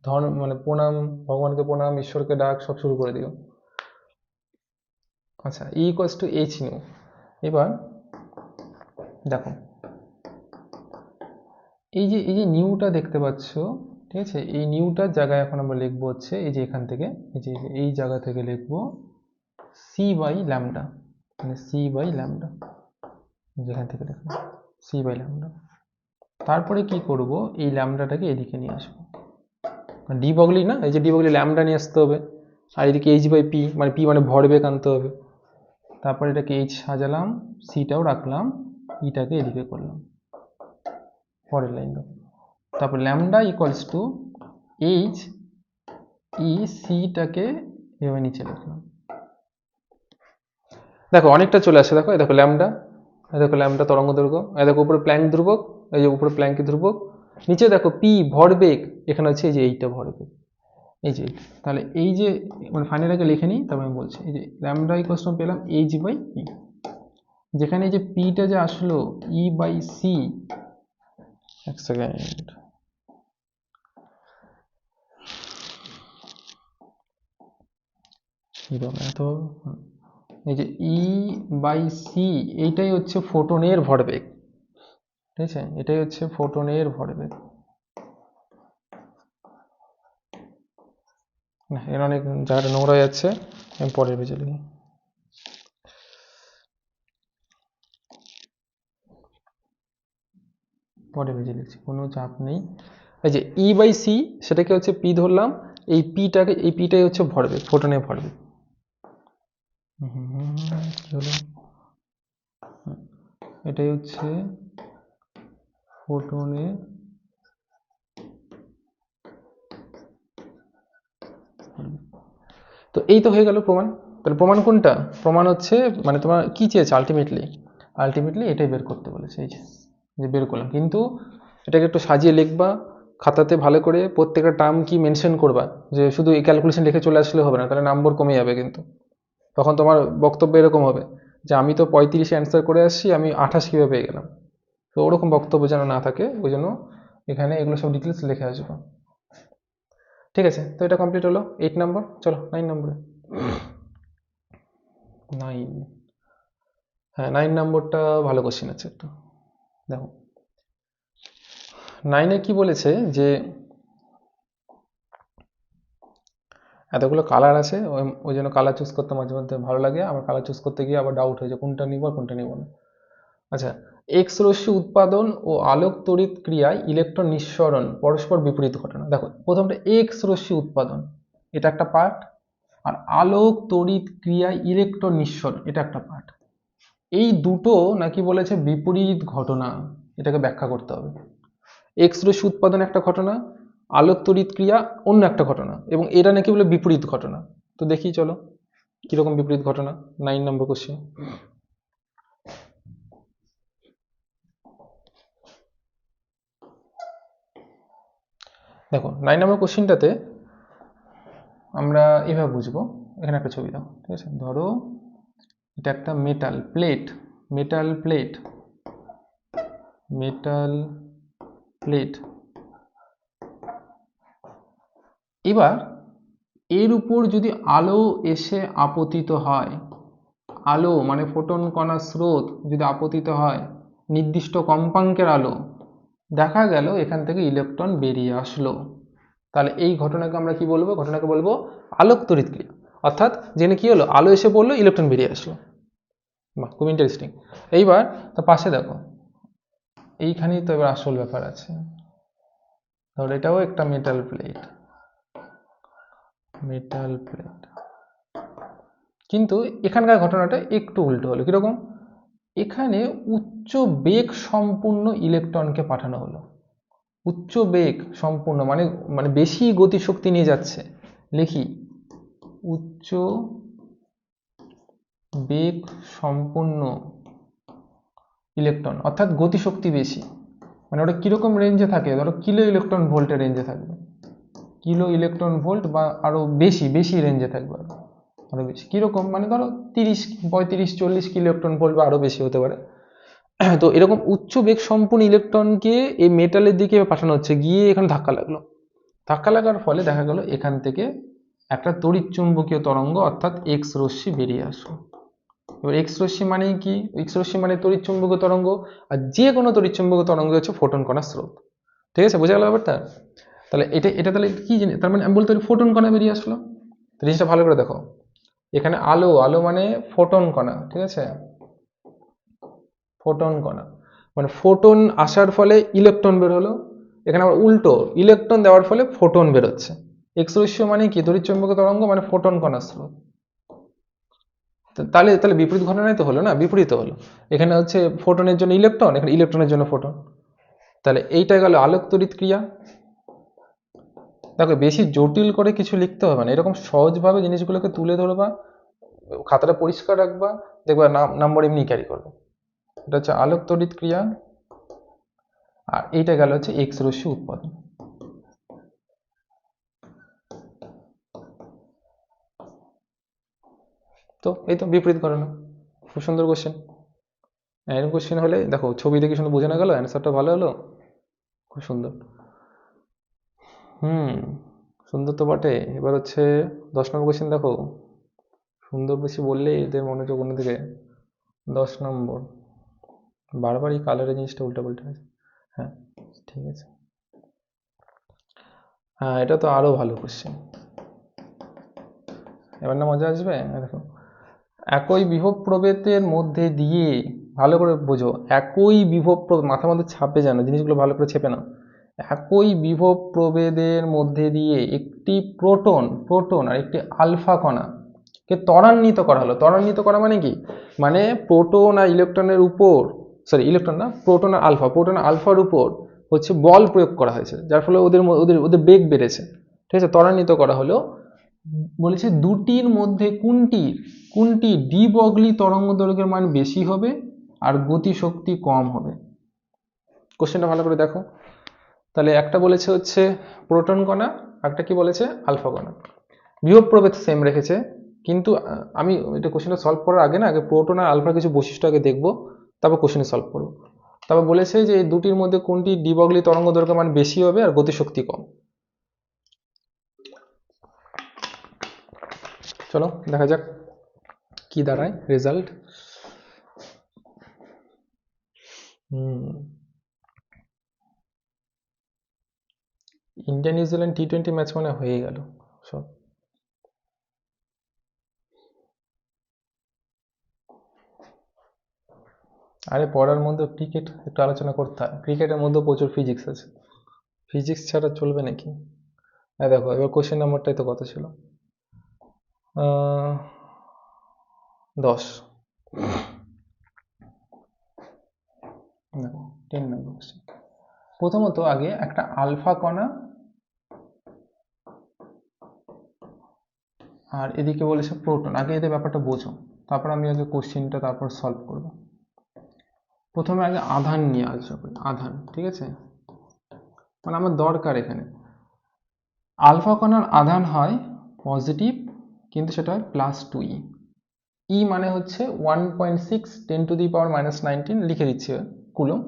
ধর্ম মানে প্রণাম, ভগবানকে প্রণাম, ঈশ্বরকে ডাক সব শুরু করে দিও। আচ্ছা ই ইকুয়ালস টু এইচ নিউ। এবার দেখো এই যে নিউটা দেখতে পাচ্ছ, ঠিক আছে, এই নিউটার জায়গায় এখন আমরা লিখবো হচ্ছে এই যে এখান থেকে, এই জায়গা থেকে লিখবো সি বাই ল্যামডা, মানে সি বাই ল্যামডা, যেখান থেকে লিখবো সি বাই ল্যামডা। তারপরে কি করব, এই ল্যামডাটাকে এদিকে নিয়ে আসবো, ডি বগলি না, এই যে ডি বগলি ল্যামডা নিয়ে আসতে হবে, আর এদিকে এইচ বাই পি, মানে পি মানে ভরবেগ আনতে হবে। তারপরে এটাকে এইচ সাজালাম, সিটাও রাখলাম, ইটাকে এদিকে করলাম, পরের লাইন দাও। তারপর lambda equals to H E, সিটাকে এভাবে নিচে লিখলাম। দেখো অনেকটা চলে আসে, দেখো এই দেখো ল্যামডা, এই দেখো ল্যামডা তরঙ্গ দৈর্ঘ্য, এই দেখো উপরে প্ল্যাঙ্ক ধ্রুবক, এই যে উপরে প্ল্যাঙ্কের ধ্রুবক, নিচে দেখো পি ভরবেগ, এখানে হচ্ছে এই যে এইটা ভরবেগ, এই যে, তাহলে এই যে মানে ফাইনাল আগে লিখে নিই, তারপর আমি বলছি। এই যে ল্যামডা ইকুয়ালস টু পেলাম এইচ বাই পি, যেখানে এই যে পিটা যে আসলো ই বাই সি, এক সেকেন্ড, এই যে ই বাই সি এইটাই হচ্ছে ফোটনের ভরবেগ, ঠিক আছে, এটাই হচ্ছে ফোটনের ভরবেগ। না এর অনেক জায়গাটা নোংরা যাচ্ছে, আমি পরের পেজে লিখি। পরে ভেজে লিখছি, কোনো চাপ নেই। এই যে ই বাই সি সেটাকে হচ্ছে পি ধরলাম, এই পিটাই হচ্ছে ভরবেগ, ফোটনের ভরবেগ। কি হলো, এটাই হচ্ছে ফোটনের তো এই তো হয়ে গেল প্রমাণ। তাহলে প্রমাণ কোনটা, প্রমাণ হচ্ছে মানে তোমার কি চেয়েছে আলটিমেটলি এটাই বের করতে বলেছে, এই যে বের করলাম, কিন্তু এটাকে একটু সাজিয়ে লিখবা, খাতাতে ভালো করে প্রত্যেকটা টার্ম কি মেনশন করবা, যে শুধু এই ক্যালকুলেশন লিখে চলে আসলে হবে না, তাহলে নম্বর কমে যাবে কিন্তু। তখন তোমার বক্তব্য এরকম হবে যে আমি তো 35 অ্যান্সার করে আসছি, আমি 28 কীভাবে পেয়ে গেলাম। তো ওরকম বক্তব্য যেন না থাকে, ওই জন্য এখানে এগুলো সব ডিটেলস লিখে আসবো। ঠিক আছে, তো এটা কমপ্লিট হলো 8 নম্বর। চলো 9 নম্বরে। 9, হ্যাঁ 9 নম্বরটা ভালো কোশ্চেন আছে একটু দেখো। 9-এ কি বলেছে যে এতগুলো কালার আছে, ওই জন্য কালার চুজ করতে মাঝে মধ্যে ভালো লাগে আমার। কালার চুজ করতে গিয়ে আবার ডাউট হয়েছে কোনটা নিব আর কোনটা নিব না। আচ্ছা, এক্স রশ্মি উৎপাদন ও আলোক তড়িৎ ক্রিয়ায় ইলেকট্রন নিঃসরণ পরস্পর বিপরীত ঘটনা। দেখো প্রথমটা এক্স রশ্মি উৎপাদন, এটা একটা পার্ট, আর আলোক তড়িৎ ক্রিয়ায় ইলেকট্রন নিঃসরণ এটা একটা পার্ট। এই দুটো নাকি বলেছে বিপরীত ঘটনা, এটাকে ব্যাখ্যা করতে হবে। এক্স রশ্মি উৎপাদন একটা ঘটনা, আলোক তড়িৎ ক্রিয়া অন্য একটা ঘটনা, এবং এরা নাকি বলে বিপরীত ঘটনা। তো দেখি চলো কিরকম বিপরীত ঘটনা। 9 নম্বর কোশ্চেন। দেখো 9 নম্বর কোশ্চেনটাতে আমরা এভাবে বুঝবো। এখানে একটা ছবি দাও, ঠিক আছে। ধরো এটা একটা metal plate, metal plate, metal plate. এবার এর উপর যদি আলো এসে আপতিত হয়, আলো মানে ফোটন কণা স্রোত যদি আপতিত হয়, নির্দিষ্ট কম্পাঙ্কের আলো, দেখা গেল এখান থেকে ইলেকট্রন বেরিয়ে আসলো, তাহলে এই ঘটনাকে আমরা কি বলবো? ঘটনাকে বলবো আলোক তড়িৎ ক্রিয়া। অর্থাৎ যেখানে কি হলো, আলো এসে পড়লো, ইলেকট্রন বেরিয়ে আসলো। বাহ, খুব ইন্টারেস্টিং। এইবার তো পাশে দেখো, এইখানেই তো এবার আসল ব্যাপার আছে। ধরো এটাও একটা মেটাল প্লেট, মেটাল প্লেট, কিন্তু এখানকার ঘটনাটা একটু উল্টো হলো। কিরকম? এখানে উচ্চ বেগ সম্পূর্ণ ইলেকট্রনকে পাঠানো হলো। উচ্চ বেগ সম্পূর্ণ মানে মানে বেশি গতিশক্তি নিয়ে যাচ্ছে। লিখি উচ্চ বেগ সম্পূর্ণ ইলেকট্রন, অর্থাৎ গতিশক্তি বেশি। মানে ওটা কিরকম রেঞ্জে থাকে? ধরো কিলো ইলেকট্রন ভোল্টের রেঞ্জে থাকবে, কিলো ইলেকট্রন ভোল্ট বা আরো বেশি বেশি রেঞ্জে থাকবে, আরো বেশি। কিরকম? মানে ধরো 30, 35, 40 কিলো ইলেকট্রন ভোল্ট বা আরো বেশি হতে পারে। তো এরকম উচ্চ বেগ সম্পূর্ণ ইলেকট্রনকে এই মেটালের দিকে পাঠানো হচ্ছে, গিয়ে এখানে ধাক্কা লাগলো। ধাক্কা লাগার ফলে দেখা গেল এখান থেকে একটা তড়িৎ চুম্বকীয় তরঙ্গ অর্থাৎ এক্স রশ্মি বেরিয়ে আসলো। এবার এক্স রশ্মি মানে কি? এক্স রশ্মি মানে তড়িৎ চুম্বকীয় তরঙ্গ, আর যে কোনো তড়িৎ চুম্বকীয় তরঙ্গ হচ্ছে ফোটন কণার স্রোত। ঠিক আছে, বোঝা গেল ব্যাপারটা? তাহলে এটা এটা তাহলে কি জিনিস? তার মানে আমি বলতে পারি ফোটন কণা বেরিয়ে আসলো। জিনিসটা ভালো করে দেখো, এখানে আলো, আলো মানে ফোটন কণা, ঠিক আছে, ফোটন কণা মানে ফোটন আসার ফলে ইলেকট্রন বের হলো। এখানে আবার উল্টো, ইলেকট্রন দেওয়ার ফলে ফোটন বেরোচ্ছে। এক্স রশ্মি মানে কি? তড়িৎচুম্বকীয় তরঙ্গ মানে ফোটন কণার স্রোত। তাহলে তাহলে বিপরীত ঘটনাই তো হলো না, বিপরীত হলো। এখানে হচ্ছে ফোটনের জন্য ইলেকট্রন, এখানে ইলেকট্রনের জন্য ফোটন। তাহলে এইটা গেল আলোক তড়িৎ ক্রিয়া। দেখো বেশি জটিল করে কিছু লিখতে হবে না, এরকম সহজভাবে জিনিসগুলোকে তুলে ধরবা, খাতাটা পরিষ্কার রাখবা, দেখবা নাম্বার এমনি ক্যারি করবে। এটা হচ্ছে আলোক তড়িৎ ক্রিয়া, আর এইটা গেল হচ্ছে এক্স রশ্মি উৎপাদন। তো এই তো বিপরীত ঘটনা। খুব সুন্দর কোশ্চেন। এরকম কোশ্চেন হলে দেখো ছবি দেখে সুন্দর বোঝানো গেল, অ্যান্সারটা ভালো হলো, খুব সুন্দর। হুম, সুন্দর তো বটে। এবার হচ্ছে 10 নম্বর কোশ্চেন দেখো। সুন্দর বেশি বললেই এদের মনোযোগ অন্যদিকে। 10 নম্বর, বারবার এই কালারের জিনিসটা উল্টা পাল্টা আছে। হ্যাঁ ঠিক আছে, হ্যাঁ এটা তো আরো ভালো কোশ্চেন। এবার না মজা আসবে। দেখো, একই বিভব প্রভেদের মধ্যে দিয়ে, ভালো করে বোঝো, একই বিভব মাথার মধ্যে ছাপে, যেন জিনিসগুলো ভালো করে ছেপে নাও। একই বিভব প্রভেদের মধ্যে দিয়ে একটি প্রোটন প্রোটন আর একটি আলফা কণা কে ত্বরান্বিত করা হলো। ত্বরান্বিত করা মানে কি? মানে প্রোটন আর ইলেকট্রনের উপর, সরি ইলেকট্রন না, প্রোটন আর আলফা, প্রোটন আর আলফার উপর হচ্ছে বল প্রয়োগ করা হয়েছে, যার ফলে ওদের ওদের ওদের বেগ বেড়েছে। ঠিক আছে, ত্বরান্বিত করা হলো। বলেছে দুটির মধ্যে কোনটি ডি বগলি তরঙ্গ দৈর্ঘ্যের মান বেশি হবে আর গতিশক্তি কম হবে। কোশ্চেনটা ভালো করে দেখো। তাহলে একটা বলেছে হচ্ছে প্রোটন কণা, একটা কি বলেছে আলফা কণা। বিভব প্রভেদ সেম রেখেছে, কিন্তু আমি এটা কোশ্চেনটা সলভ করার আগে না, আগে প্রোটন আর আলফার কিছু বৈশিষ্ট্য আগে দেখবো, তারপর কোশ্চেনে সলভ করবো। তারপর বলেছে যে এই দুটির মধ্যে কোনটি ডি ব্রগলি তরঙ্গ দৈর্ঘ্য মান বেশি হবে আর গতিশক্তি কম। চলো দেখা যাক কি দাঁড়ায় রেজাল্ট। ইন্ডিয়া নিউজিল্যান্ড টি-20 ম্যাচ মানে হয়ে গেল সব। আরে পড়ার মধ্যে ক্রিকেট একটু আলোচনা করতে হয়, ক্রিকেটের মধ্যে প্রচুর ফিজিক্স আছে, ফিজিক্স ছাড়া চলবে নাকি? দেখো এবার কোশ্চেন নাম্বারটাই তো কত ছিল, 10। দেখো 10 নম্বর কোশ্চেন। প্রথমত আগে একটা আলফা কণা আর এদিকে বলেছে প্রোটন, আগে এদের ব্যাপারটা বোঝো, তারপর আমি আগে কোশ্চেনটা তারপর সলভ করব। প্রথমে আগে আধান নিয়ে আলোচনা করি, আধান, ঠিক আছে, মানে আমার দরকার এখানে আলফা কণার আধান হয় পজিটিভ, কিন্তু সেটা হয় +2e। ই মানে হচ্ছে 1.6 10⁻⁻19 লিখে দিচ্ছি কুলম,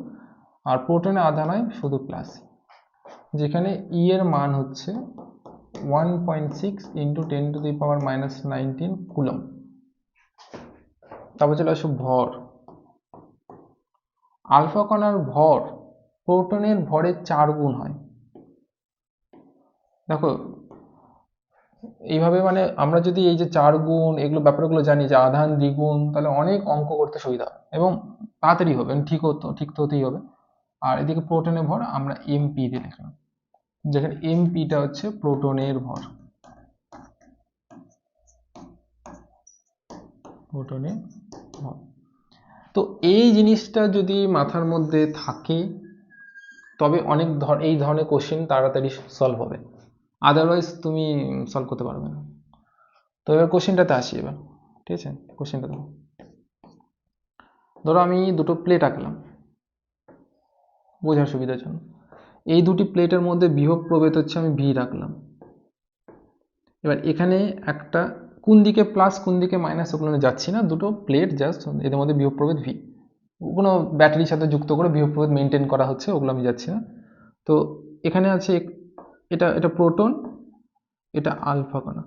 আর প্রোটনের আধান হয় শুধু প্লাস, যেখানে ই এর মান হচ্ছে 1.6 × 10⁻⁻19 কুলম। তারপর চলে আসো ভর। আলফা কণার ভর প্রোটনের ভরের 4 গুণ হয়। দেখো এইভাবে মানে আমরা যদি এই যে 4 গুণ এগুলো ব্যাপারগুলো জানি, যে আধান দ্বিগুণ, তাহলে অনেক অঙ্ক করতে সুবিধা হয় এবং তাড়াতাড়ি হবে, ঠিক তো হতেই হবে। আর এদিকে প্রোটনের ভর আমরা এমপি দিয়ে লিখলাম, যেখানে এমপিটা হচ্ছে প্রোটনের ভর, প্রোটনের ভর। তো এই জিনিসটা যদি মাথার মধ্যে থাকে তবে অনেক এই ধরনের কোশ্চেন তাড়াতাড়ি সলভ হবে, আদারওয়াইজ তুমি সলভ করতে পারবে না। তো এবার কোশ্চেনটাতে আসি এবার, ঠিক আছে, কোশ্চেনটা দেখো। ধরো আমি দুটো প্লেট আঁকলাম বোঝার সুবিধার জন্য, এই দুটি প্লেটের মধ্যে বিভব প্রভেদ হচ্ছে আমি ভি রাখলাম। এবার এখানে একটা কোন দিকে প্লাস কোন দিকে মাইনাস ওগুলো আমি যাচ্ছি না, দুটো প্লেট জাস্ট এদের মধ্যে বিভব প্রভেদ ভি, কোনো ব্যাটারির সাথে যুক্ত করে বিভব প্রভেদ মেনটেন করা হচ্ছে, ওগুলো আমি যাচ্ছি না। তো এখানে আছে এটা এটা প্রোটন, এটা আলফা কণা।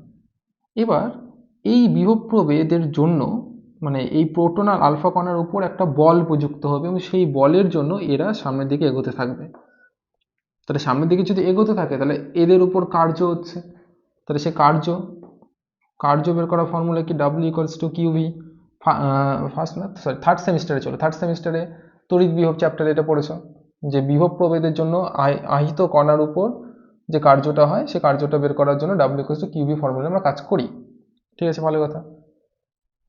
এবার এই বিভব প্রভেদের জন্য মানে এই প্রোটন আর আলফা কণার উপর একটা বল প্রযুক্ত হবে এবং সেই বলের জন্য এরা সামনের দিকে এগোতে থাকবে। তাহলে সামনের দিকে যদি এগোতে থাকে তাহলে এদের উপর কার্য হচ্ছে, তাহলে সে কার্য বের করার ফর্মুলা কি W = QV। ফার্স্ট না সরি থার্ড সেমিস্টারে, চলো থার্ড সেমিস্টারে তড়িৎ বিভব চ্যাপ্টারে এটা পড়েছো, যে বিভব প্রভেদের জন্য আহিত কণার উপর যে কার্যটা হয় সে কার্যটা বের করার জন্য W = QV ফর্মুলা আমরা কাজ করি, ঠিক আছে, ভালো কথা।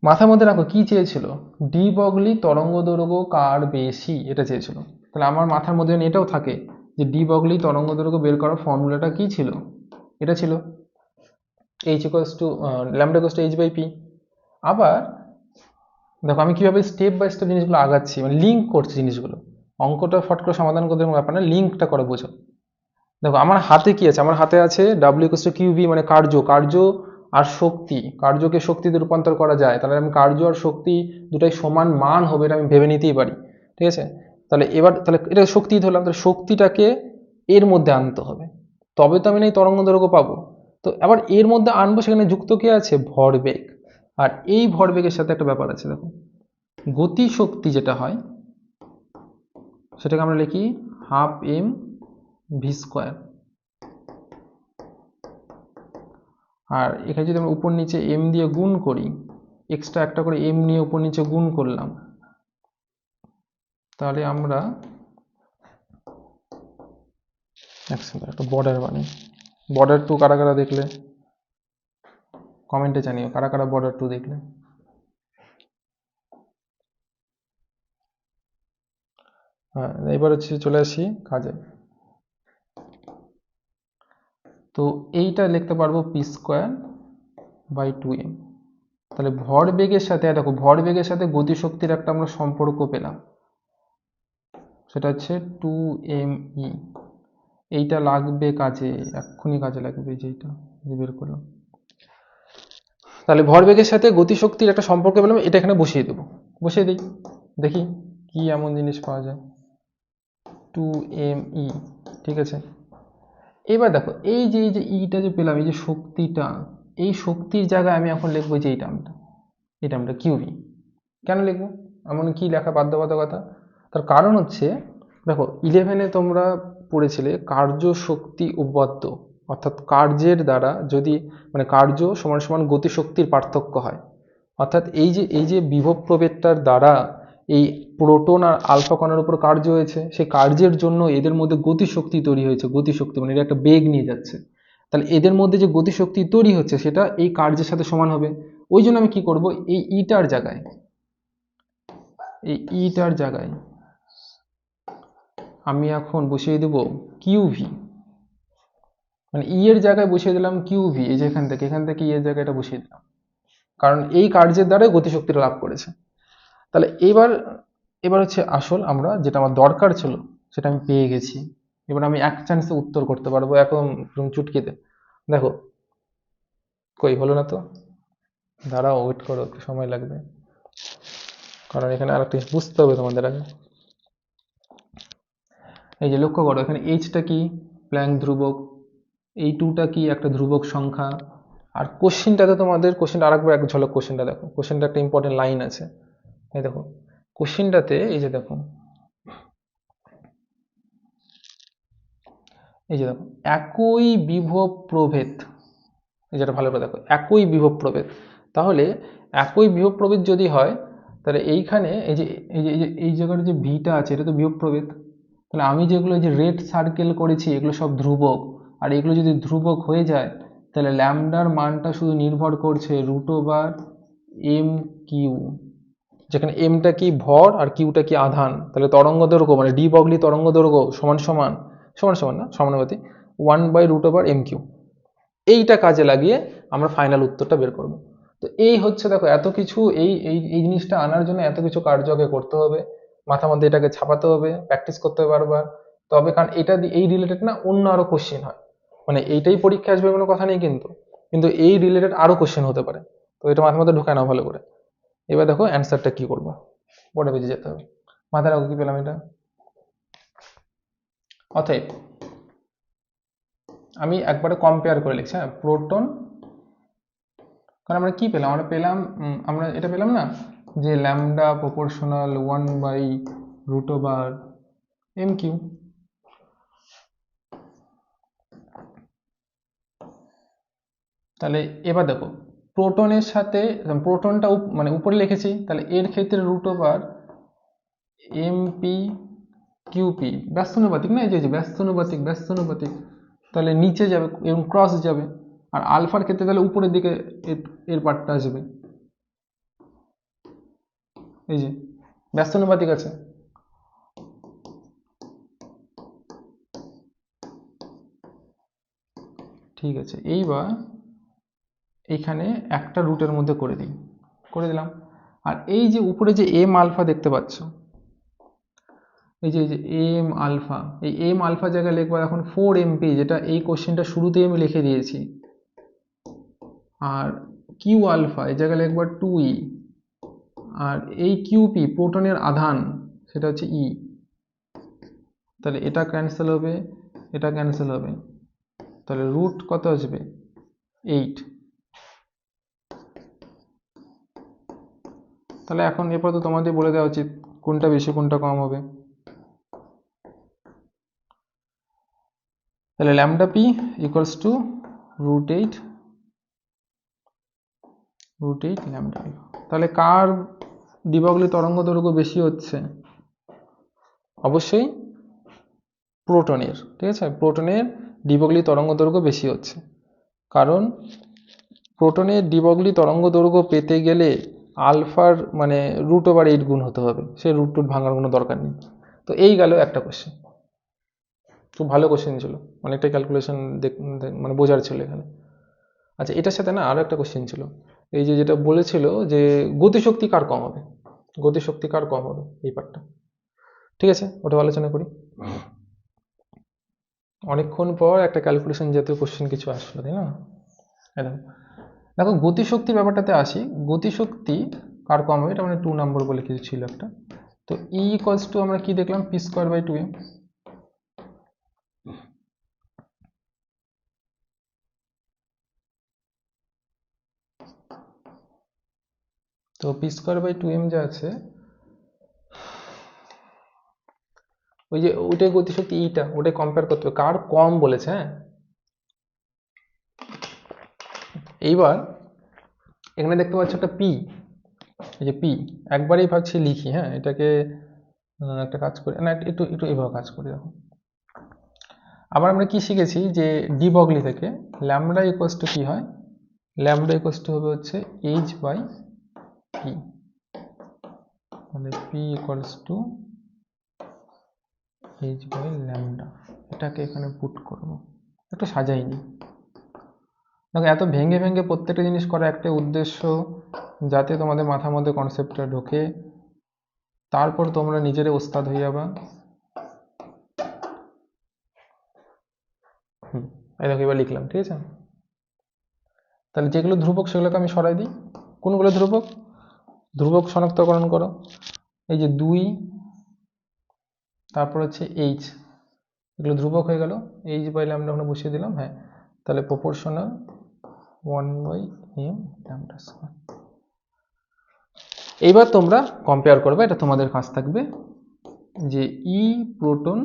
মাথার মধ্যে রাখো কি চেয়েছিল, ডি ব্রগলি তরঙ্গ দৈর্ঘ্য কার বেশি, এটা চেয়েছিল। তাহলে আমার মাথার মধ্যে এটাও থাকে যে ডি ব্রগলি তরঙ্গ দৈর্ঘ্য বের করার ফর্মুলাটা কি ছিল, এটা ছিল h λ h/p। আবার দেখো আমি কিভাবে স্টেপ বাই স্টেপ জিনিসগুলো আগাচ্ছি, মানে লিঙ্ক করছি জিনিসগুলো, অঙ্কটা ফট করে সমাধান করতে কোনো ব্যাপার না, লিঙ্কটা করে বোঝো। দেখো আমার হাতে কি আছে, আমার হাতে আছে W = QV, মানে কার্য আর শক্তি, কার্যকে শক্তিতে রূপান্তর করা যায়, তাহলে আমি কার্য আর শক্তি দুটাই সমান মান হবে এটা আমি ভেবে নিতেই পারি, ঠিক আছে। তাহলে এবার তাহলে এটা শক্তি ধরলাম, তাহলে শক্তিটাকে এর মধ্যে আনতে হবে, তবে তো আমি এই তরঙ্গ দৈর্ঘ্য পাবো। তো আবার এর মধ্যে আনবো, সেখানে যুক্ত কি আছে, ভরবেগ। আর এই ভরবেগের সাথে একটা ব্যাপার আছে, দেখো গতি শক্তি যেটা হয় সেটাকে আমরা লিখি 12 mv²। আর এখানে যদি আমরা উপর নিচে m দিয়ে গুণ করি, এক্সট্রা একটা করে m নিয়ে উপর নিচে গুণ করলাম, তাহলে আমরা একটা বর্ডার বানাই। বর্ডার 2 কারা কারা দেখলে কমেন্টে জানিও, কারা কারা বর্ডার 2 দেখলে। হ্যাঁ এবার হচ্ছে চলে আসি কাজে। তো এইটা লিখতে পারবো p²/2m। তাহলে ভরবেগের সাথে দেখো, ভরবেগের সাথে গতিশক্তির একটা আমরা সম্পর্ক পেলাম, সেটা হচ্ছে 2me। এইটা লাগবে কাজে, এক্ষুনি কাজে লাগবে, যেটা বের করলাম। তাহলে ভরবেগের সাথে গতিশক্তির একটা সম্পর্ক পেলাম, এটা এখানে বসিয়ে দেবো, বসিয়ে দিই, দেখি কি এমন জিনিস পাওয়া যায়। 2me, ঠিক আছে। এবার দেখো এই যে ইটা যে পেলাম, এই যে শক্তিটা, এই শক্তির জায়গায় আমি এখন লিখবো যে এই টার্মটা কিউবি। কেন লিখবো? এমন কি লেখা বাধ্যবাধকতা? তার কারণ হচ্ছে, দেখো 11-এ তোমরা পড়েছিলে কার্য শক্তি উপপাদ্য, অর্থাৎ কার্যের দ্বারা যদি মানে কার্য সমান সমান গতিশক্তির পার্থক্য হয়। অর্থাৎ এই যে বিভব প্রভেদটার দ্বারা এই প্রোটন আর আলফা কণার উপর কার্য হয়েছে, সেই কার্যের জন্য এদের মধ্যে গতিশক্তি তৈরি হয়েছে। গতিশক্তি মানে এটা একটা বেগ নিয়ে যাচ্ছে, তাহলে এদের মধ্যে যে গতিশক্তি তৈরি হচ্ছে সেটা এই কার্যের সাথে সমান হবে। ওই জন্য আমি কি করব, এই ইটার জায়গায়, এই ইটার জায়গায় আমি এখন বসিয়ে দেব কিউভি, মানে ই এর জায়গায় বসিয়ে দিলাম কিউভি। এই যে এখান থেকে ই এর জায়গায় এটা বসিয়ে দিলাম, কারণ এই কার্যের দ্বারাই গতিশক্তিটা লাভ করেছে। তাহলে এবার হচ্ছে আসল আমরা যেটা আমার দরকার ছিল সেটা আমি পেয়ে গেছি। এবার আমি এক চান্সে উত্তর করতে পারবো এখন চুটকিতে। দেখো, কই হলো না তো, দাঁড়াও, ওয়েট করো, একটু সময় লাগবে, কারণ এখানে আরেকটা জিনিস বুঝতে হবে তোমাদের আগে। এই যে লক্ষ্য করো, এখানে এইচটা কি, প্ল্যাঙ্ক ধ্রুবক, এই টুটা কি, একটা ধ্রুবক সংখ্যা। আর কোশ্চেনটাতে তোমাদের, কোশ্চেনটা আরেকবার এক ঝলক কোশ্চেনটা দেখো, কোশ্চেনটা একটা ইম্পর্টেন্ট লাইন আছে। এই দেখো কোশ্চেনটাতে, এই যে দেখো, এই যে দেখো একই বিভব প্রভেদ, এই যেটা ভালো করে দেখো, একই বিভব প্রভেদ। তাহলে একই বিভব প্রভেদ যদি হয়, তাহলে এইখানে এই জায়গার যে ভিটা আছে এটা তো বিভব প্রভেদ। তাহলে আমি যেগুলো যে রেড সার্কেল করেছি এগুলো সব ধ্রুবক, আর এগুলো যদি ধ্রুবক হয়ে যায় তাহলে ল্যামডার মানটা শুধু নির্ভর করছে √m কিউ, যেখানে এমটা কি ভর আর কিউটা কি আধান। তাহলে তরঙ্গ দৈর্ঘ্য মানে ডি বগলি তরঙ্গ দৈর্ঘ্য সমান সমান না সমানুপাতিক 1/√m কিউ। এইটা কাজে লাগিয়ে আমরা ফাইনাল উত্তরটা বের করব। তো এই হচ্ছে, দেখো এত কিছু, এই এই এই জিনিসটা আনার জন্য এত কিছু কার্য আগে করতে হবে, মাথার মধ্যে এটাকে ছাপাতে হবে, প্র্যাকটিস করতে হবে বারবার। তবে কারণ এটা এই রিলেটেড না অন্য আরো কোশ্চেন হয়, মানে এইটাই পরীক্ষা আসবে কোনো কথা নেই, কিন্তু কিন্তু এই রিলেটেড আরো কোশ্চেন হতে পারে। তো এটা মাথার মধ্যে ঢোকায় নাও ভালো করে। এবার দেখো অ্যান্সারটা কি করবো, বোর্ডে বেজে যেতে হবে। মাথায় রাখো কি পেলাম এটা। অতএব আমি একবারে কম্পেয়ার করে লিখছি, হ্যাঁ, প্রোটন, কারণ আমরা কি পেলাম, আমরা পেলাম আমরা এটা পেলাম না যে ল্যামডা প্রপোর্শনাল 1/√m কিউ। তাহলে এবার দেখো প্রোটনের সাথে, প্রোটনটা মানে উপরে লিখেছি, তাহলে এর ক্ষেত্রে √mp/qp ব্যস্তানুপাতিক না, এই যে ব্যস্তানুপাতিক, তাহলে নিচে যাবে এবং ক্রস যাবে। আর আলফার ক্ষেত্রে তাহলে উপরের দিকে এর পার্টটা আসবে, এই যে ব্যস্তানুপাতিক আছে। ঠিক আছে, এইবার এইখানে একটা রুটের মধ্যে করে দিলাম। আর এই যে উপরে যে এম আলফা দেখতে পাচ্ছ, এই যে এম আলফা, এই এম আলফা জায়গায় লিখবো এখন 4mp, যেটা এই কোশ্চেনটা শুরুতেই আমি লিখে দিয়েছি। আর কিউ আলফা এই জায়গায় লিখবো 2e, আর এই কিউপি প্রোটনের আধান সেটা হচ্ছে ই। তাহলে এটা ক্যান্সেল হবে, এটা ক্যান্সেল হবে, তাহলে রুট কত আসবে 8। তাহলে এখন এরপর তো তোমাদের বলে দেওয়া উচিত কোনটা বেশি কোনটা কম হবে। তাহলে lambda p equals to √8 lambda alpha. তাহলে কার ডিবগলি তরঙ্গ দৈর্ঘ্য বেশি হচ্ছে? অবশ্যই প্রোটনের, ঠিক আছে, প্রোটনের ডিবগলি তরঙ্গ দৈর্ঘ্য বেশি হচ্ছে, কারণ প্রোটনের ডিবগলি তরঙ্গ দৈর্ঘ্য পেতে গেলে আলফার মানে √8 গুণ হতে হবে, সে রুট ভাঙার কোনো দরকার নেই। তো এই গেল একটা কোশ্চেন, খুব ভালো কোশ্চেন ছিল, অনেকটাই ক্যালকুলেশন মানে বোঝার ছিল এখানে। আচ্ছা, এটার সাথে না আরো একটা কোশ্চেন ছিল, এই যে যেটা বলেছিল যে গতিশক্তি কার কম হবে, এই পার্টটা। ঠিক আছে, ওটা আলোচনা করি। অনেকক্ষণ পর একটা ক্যালকুলেশন জাতীয় কোশ্চেন কিছু আসলো, তাই না? দেখো দেখো গতিশক্তির ব্যাপারটাতে আসি। গতিশক্তি কার কম হবে, এটা মানে 2 নম্বর বলে কিছু ছিল একটা। তো ই ইকুয়ালস টু আমরা কি দেখলাম, p²/2m। তো p²/2m যা আছে, ওই যে ওইটাই গতিশক্তি ইটা, ওটাই কম্পেয়ার করতে হবে কার কম বলেছে। হ্যাঁ, এইবার এখানে দেখতে পাচ্ছ একটা পি, এই যে পি একবারেই ভাবছি লিখি। হ্যাঁ, এটাকে একটা কাজ করি না, একটু একটু এইভাবে কাজ করি। দেখো আবার আমরা কি শিখেছি যে ডি বগলি থেকে ল্যামডা ইকুয়ালস টু কি হয়, ল্যামডা ইকুয়ালস টু হবে হচ্ছে h/p, তাহলে p ইকুয়ালস টু h/λ। এটাকে এখানে পুট করব, একটু সাজাই নি। দেখো এত ভেঙে ভেঙে প্রত্যেকটা জিনিস করা একটা উদ্দেশ্য, যাতে তোমাদের মাথার মধ্যে কনসেপ্টটা ঢোকে, তারপর তোমরা নিজেরে ওস্তাদ হয়ে যাবা। এই দেখো এবার লিখলাম, ঠিক আছে। তাহলে যেগুলো ধ্রুবক সেগুলোকে আমি সরাই দিই। কোনগুলো ধ্রুবক, ধ্রুবক শনাক্তকরণ করো। এই যে 2, তারপর হচ্ছে এইচ, এগুলো ধ্রুবক হয়ে গেল। h/λ আমরা বসিয়ে দিলাম। হ্যাঁ, তাহলে প্রপোর্শনাল 1/m²। এইবার তোমরা কম্পেয়ার করবে, এটা তোমাদের কাজ থাকবে, যে ই প্রোটন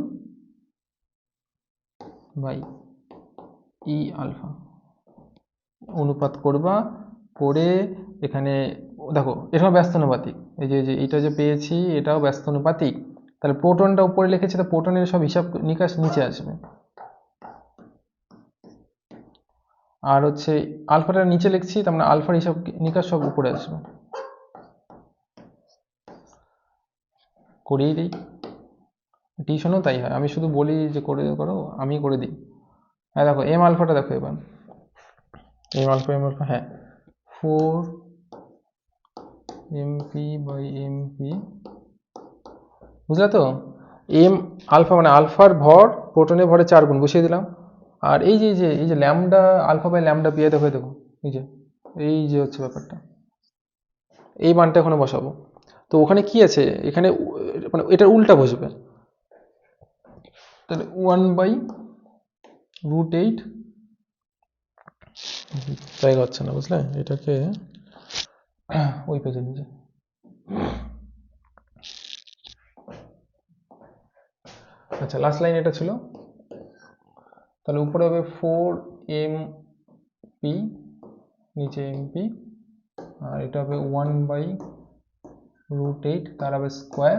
বাই ই আলফা অনুপাত করবা। করে এখানে দেখো এটা ব্যস্তানুপাতিক, এই যে এটা যে পেয়েছি এটাও ব্যস্তানুপাতিক। তাহলে প্রোটনটা উপরে লিখেছি, তো প্রোটনের সব হিসাব নিকাশ নিচে আসবে। আর হচ্ছে আলফাটা নিচে লিখছি, তার মানে আলফার হিসাব নিকাশ সব উপরে আসবে। করিয়ে দিই, টিউশনও তাই হয়, আমি শুধু বলি যে করে করো, আমি করে দিই। হ্যাঁ দেখো এম আলফাটা দেখো এবার, এম আলফা হ্যাঁ 4mp/mp, বুঝলে তো? এম আলফা মানে আলফার ভর প্রোটনের ভরে 4 গুণ, বসিয়ে দিলাম। আর এই যে ল্যামডা আলফা/λ পি, দেখো দেখো এই যে হচ্ছে ব্যাপারটা, এই মানটা ওখানে বসাবো। তো ওখানে কি আছে, এখানে মানে এটার উল্টা বসবে। তাহলে 1/√8, জায়গা হচ্ছে না বুঝলে, এটাকে ওই পেজে নিয়ে যাই। আচ্ছা লাস্ট লাইন এটা ছিল, তাহলে উপরে হবে 4mp, নিচে mp, আর এটা হবে 1/√8, তার হবে স্কোয়ার।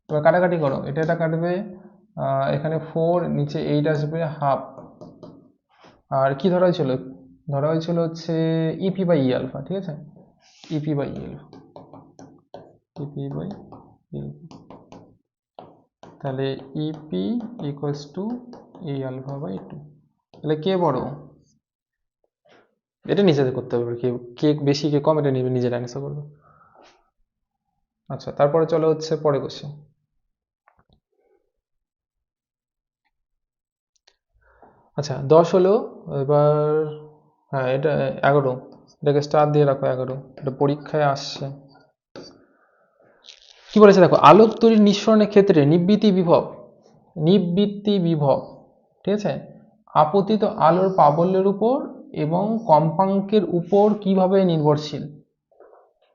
এবার কাটাকাটি করো, এটা কাটবে, এখানে 4, নিচে 8 আসবে হাফ। আর কি ধরা হয়েছিল, ধরা হয়েছিল হচ্ছে EP/E আলফা, ঠিক আছে, EP/E আলফা, EP/E। তাহলে EP ইকুয়ালস টু E আলফা/2। তাহলে কে বড়, এটা নিজেদের করতে হবে, কে কে বেশি কে কম এটা নিজের অ্যান্সার করবে। আচ্ছা তারপরে চলো হচ্ছে পরে কোশ্চেন। আচ্ছা 10 হলো, এবার হ্যাঁ এটা 11, এটাকে স্টার দিয়ে রাখো 11, এটা পরীক্ষায় আসছে। কি বলেছে দেখো, আলোক তড়িৎ নিঃসরণের ক্ষেত্রে নিবৃত্তি বিভব, ঠিক আছে, আপতিত আলোর প্রাবল্যের উপর এবং কম্পাঙ্কের উপর কিভাবে নির্ভরশীল।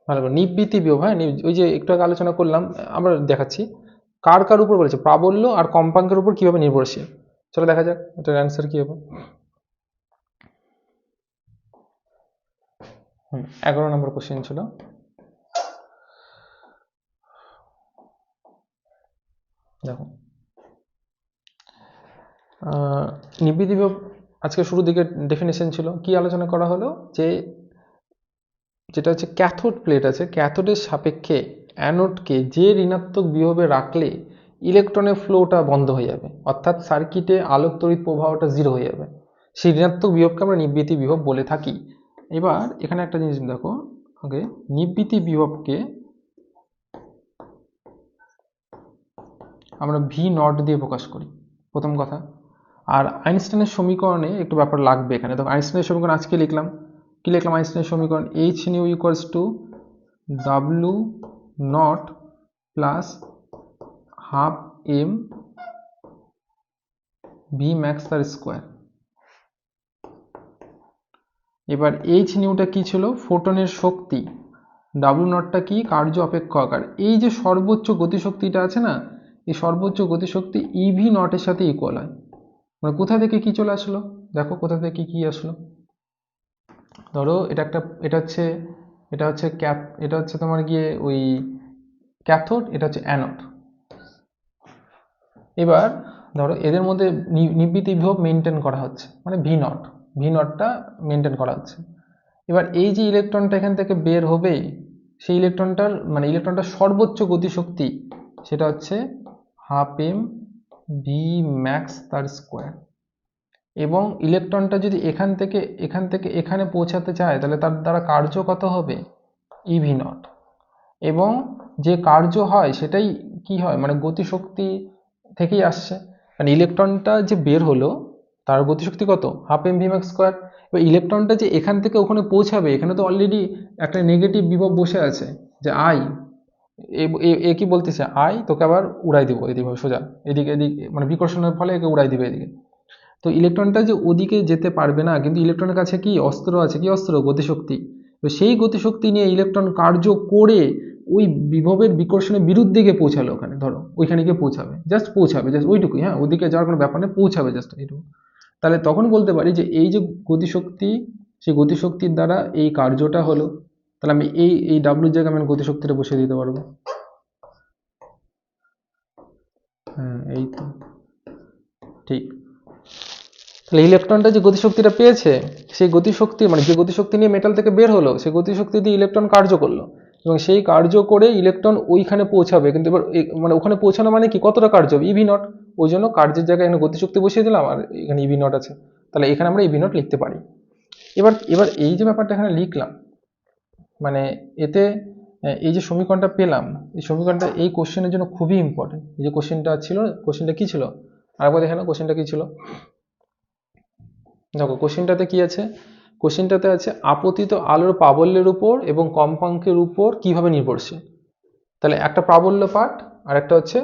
ভালো করে নিবৃত্তি বিভব, হ্যাঁ ওই যে একটু আগে আলোচনা করলাম, আমরা দেখাচ্ছি কার কার উপর বলেছে, প্রাবল্য আর কম্পাঙ্কের উপর কিভাবে নির্ভরশীল। চলো দেখা যাক এটার অ্যান্সার কি হবে। 11 নম্বর কোশ্চেন ছিল। দেখো নিবৃত্তি বিভব আজকে শুরুর দিকে ডেফিনেশন ছিল, কি আলোচনা করা হলো, যে যেটা হচ্ছে ক্যাথোড প্লেট আছে, ক্যাথোডের সাপেক্ষে অ্যানোডকে যে ঋণাত্মক বিভবে রাখলে ইলেকট্রনের ফ্লোটা বন্ধ হয়ে যাবে, অর্থাৎ সার্কিটে আলোক তড়িৎ প্রবাহটা 0 হয়ে যাবে, সেই ঋণাত্মক বিভবকে আমরা নিবৃত্তি বিভব বলে থাকি। এবার এখানে একটা জিনিস দেখো, ওকে, নিবৃত্তি বিভবকে আমরা V0 দিয়ে প্রকাশ করি, প্রথম কথা। আর আইনস্টাইনের সমীকরণে একটু ব্যাপার লাগবে এখানে। তো আইনস্টাইনের সমীকরণ আজকে লিখলাম, কি লিখলাম আইনস্টাইনের সমীকরণ, h nu equals to W naught plus half m v max তার স্কোয়ার। এবার এইচ নিউটা কি ছিল, ফোটনের শক্তি, ডাব্লু নটটা কি, কার্য অপেক্ষক আকার। এই যে সর্বোচ্চ গতিশক্তিটা আছে না, এই সর্বোচ্চ গতিশক্তি ইভি নটের সাথে ইকুয়াল হয়। মানে কোথা থেকে কি চলে আসলো, দেখো কোথা থেকে কি আসলো। ধরো এটা হচ্ছে তোমার গিয়ে ওই ক্যাথোড, এটা হচ্ছে অ্যানোড। এবার ধরো এদের মধ্যে নিবৃত্তি বিভব মেনটেন করা হচ্ছে, মানে ভি নটটা মেনটেন করা হচ্ছে। এবার এই যে ইলেকট্রনটা এখান থেকে বের হবে, সেই ইলেকট্রনটার সর্বোচ্চ গতিশক্তি সেটা হচ্ছে হাফ এম ভি ম্যাক্স তার স্কোয়ার। এবং ইলেকট্রনটা যদি এখান থেকে এখানে পৌঁছাতে চায়, তাহলে তার দ্বারা কার্য কত হবে, ইভি নট। এবং যে কার্য হয় সেটাই কি হয়, মানে গতিশক্তি থেকেই আসছে। মানে ইলেকট্রনটা যে বের হলো তার গতিশক্তি কত, half m v max square. এবার ইলেকট্রনটা যে এখান থেকে ওখানে পৌঁছাবে, এখানে তো অলরেডি একটা নেগেটিভ বিভব বসে আছে, যে আই, এ কি বলতেছে, আই তোকে আবার উড়াই দিব এদিকে সোজা, এদিকে মানে বিকর্ষণের ফলে একে উড়াই দিবে এদিকে। তো ইলেকট্রনটা যে ওদিকে যেতে পারবে না, কিন্তু ইলেকট্রনের কাছে কি অস্ত্র আছে, কি অস্ত্র, গতিশক্তি। তো সেই গতিশক্তি নিয়ে ইলেকট্রন কার্য করে ওই বিভবের বিকর্ষণের বিরুদ্ধে গিয়ে পৌঁছালো, ওখানে ধরো ওইখানে গিয়ে পৌঁছাবে, জাস্ট ওইটুকুই, হ্যাঁ, ওদিকে যাওয়ার কোনো ব্যাপার নেই, পৌঁছাবে জাস্ট এইটুকু। তাহলে তখন বলতে পারি যে এই যে গতিশক্তি, সেই গতিশক্তির দ্বারা এই কার্যটা হলো। তাহলে আমি এই ডাব্লুর জায়গায় আমি গতিশক্তিটা বসিয়ে দিতে পারবো। হ্যাঁ, এই তো ঠিক। তাহলে ইলেকট্রনটা যে গতিশক্তিটা পেয়েছে, সেই গতিশক্তি মানে যে গতিশক্তি নিয়ে মেটাল থেকে বের হলো, সেই গতিশক্তি দিয়ে ইলেকট্রন কার্য করলো, এবং সেই কার্য করে ইলেকট্রন ওইখানে পৌঁছাবে। কিন্তু এবার মানে ওখানে পৌঁছানো মানে কি, কতটা কার্য হবে, ইভি নট। ওই জন্য কার্যের জায়গায় এখানে গতিশক্তি বসিয়ে দিলাম, আর এখানে ইভি নট আছে, তাহলে এখানে আমরা ইভি নট লিখতে পারি। এবার এই যে ব্যাপারটা এখানে লিখলাম, মানে এতে এই যে সমীকরণটা পেলাম, এই সমীকরণটা এই কোশ্চেনের জন্য খুবই ইম্পর্টেন্ট। এই যে কোশ্চেনটা কি ছিল, আরেকবার দেখে নাও কোশ্চেনটা কি ছিল। দেখো কোশ্চেনটাতে কি আছে, কোশ্চেনটাতে আছে আপতিত আলোর প্রাবল্যের উপর এবং কম্পাঙ্কের উপর কিভাবে নির্ভরশীল। তাহলে একটা প্রাবল্য পার্ট আর একটা হচ্ছে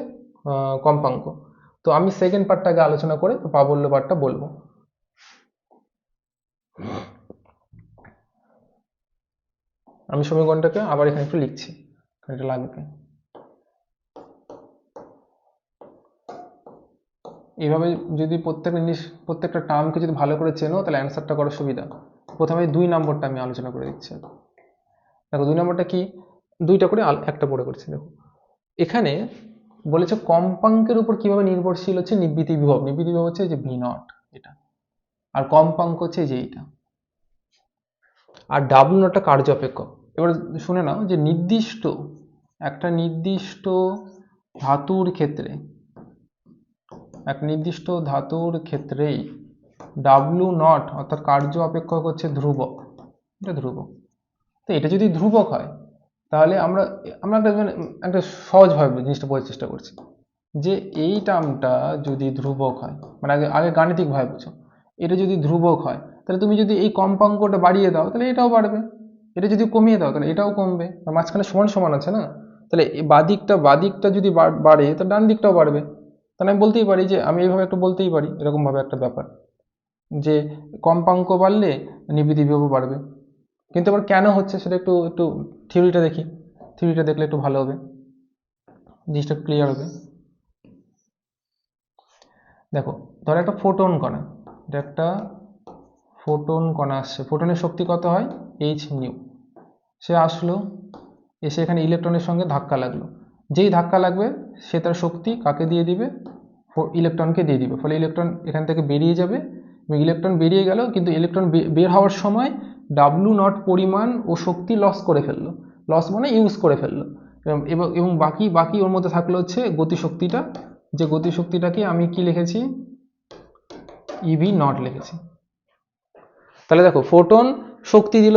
কম্পাঙ্ক। তো আমি সেকেন্ড পার্টটাকে আলোচনা করে প্রাবল্য পার্টটা বলবো। আমি সমীকরণটাকে আবার এখানে একটু লিখছি, এটা লাগবে। এইভাবে যদি প্রত্যেকটা টার্মকে যদি ভালো করে চেনো, তাহলে অ্যান্সারটা করার সুবিধা। প্রথমে 2 নম্বরটা আমি আলোচনা করে দিচ্ছি। দেখো 2 নম্বরটা কি, দুইটা করে একটা পড়ে করছি। দেখো এখানে বলেছে কম্পাঙ্কের উপর কিভাবে নির্ভরশীল হচ্ছে নিবৃত্তি বিভব। নিবৃত্তি বিভব হচ্ছে যে ভি নট, এটা, আর কম্পাঙ্ক হচ্ছে যে এইটা, আর ডাব্লু নটটা কার্য অপেক্ষক। এবার শুনে নাও যে একটা নির্দিষ্ট ধাতুর ক্ষেত্রেই ডাব্লু নট অর্থাৎ কার্য অপেক্ষক হচ্ছে ধ্রুবক, এটা ধ্রুবক। তো এটা যদি ধ্রুবক হয়, তাহলে আমরা একটা সহজভাবে জিনিসটা বোঝার চেষ্টা করছি, যে এই টার্মটা যদি ধ্রুবক হয়, মানে আগে গাণিতিকভাবে বুঝো, এটা যদি ধ্রুবক হয়, তাহলে তুমি যদি এই কম্পাঙ্কটা বাড়িয়ে দাও, তাহলে এটাও বাড়বে। এটা যদি কমিয়ে দাও, তাহলে এটাও কমবে। মাঝখানে সমান সমান আছে না, তাহলে বাদিকটা যদি বাড়ে, তো ডান দিকটাও বাড়বে। তাহলে আমি বলতেই পারি, যে আমি এইভাবে একটু বলতেই পারি, এরকমভাবে একটা ব্যাপার, যে কম্পাঙ্ক বাড়লে নিবৃত্তি বিভবও বাড়বে। কিন্তু আবার কেন হচ্ছে সেটা একটু একটু থিওরিটা দেখি, থিওরিটা দেখলে একটু ভালো হবে, জিনিসটা ক্লিয়ার হবে। দেখো ধরো একটা ফোটন কণা, এটা একটা ফোটন কণা আসছে, ফোটনের শক্তি কত হয়, এইচ নিউ। সে আসলো, এসে এখানে ইলেকট্রনের সঙ্গে ধাক্কা লাগলো, যেই ধাক্কা লাগবে সে তার শক্তি কাকে দিয়ে দিবে, ইলেকট্রনকে দিয়ে দিবে। ফলে ইলেকট্রন এখান থেকে বেরিয়ে যাবে, এবং ইলেকট্রন বেরিয়ে গেল, কিন্তু ইলেকট্রন বের হওয়ার সময় ডাব্লু নট পরিমাণ ও শক্তি লস করে ফেললো, লস মানে ইউজ করে ফেললো। এবং বাকি ওর মধ্যে থাকলো হচ্ছে গতিশক্তিটা, যে গতিশক্তিটাকে আমি কি লিখেছি, ইভি নট লিখেছি। তাহলে দেখো ফোটন শক্তি দিল,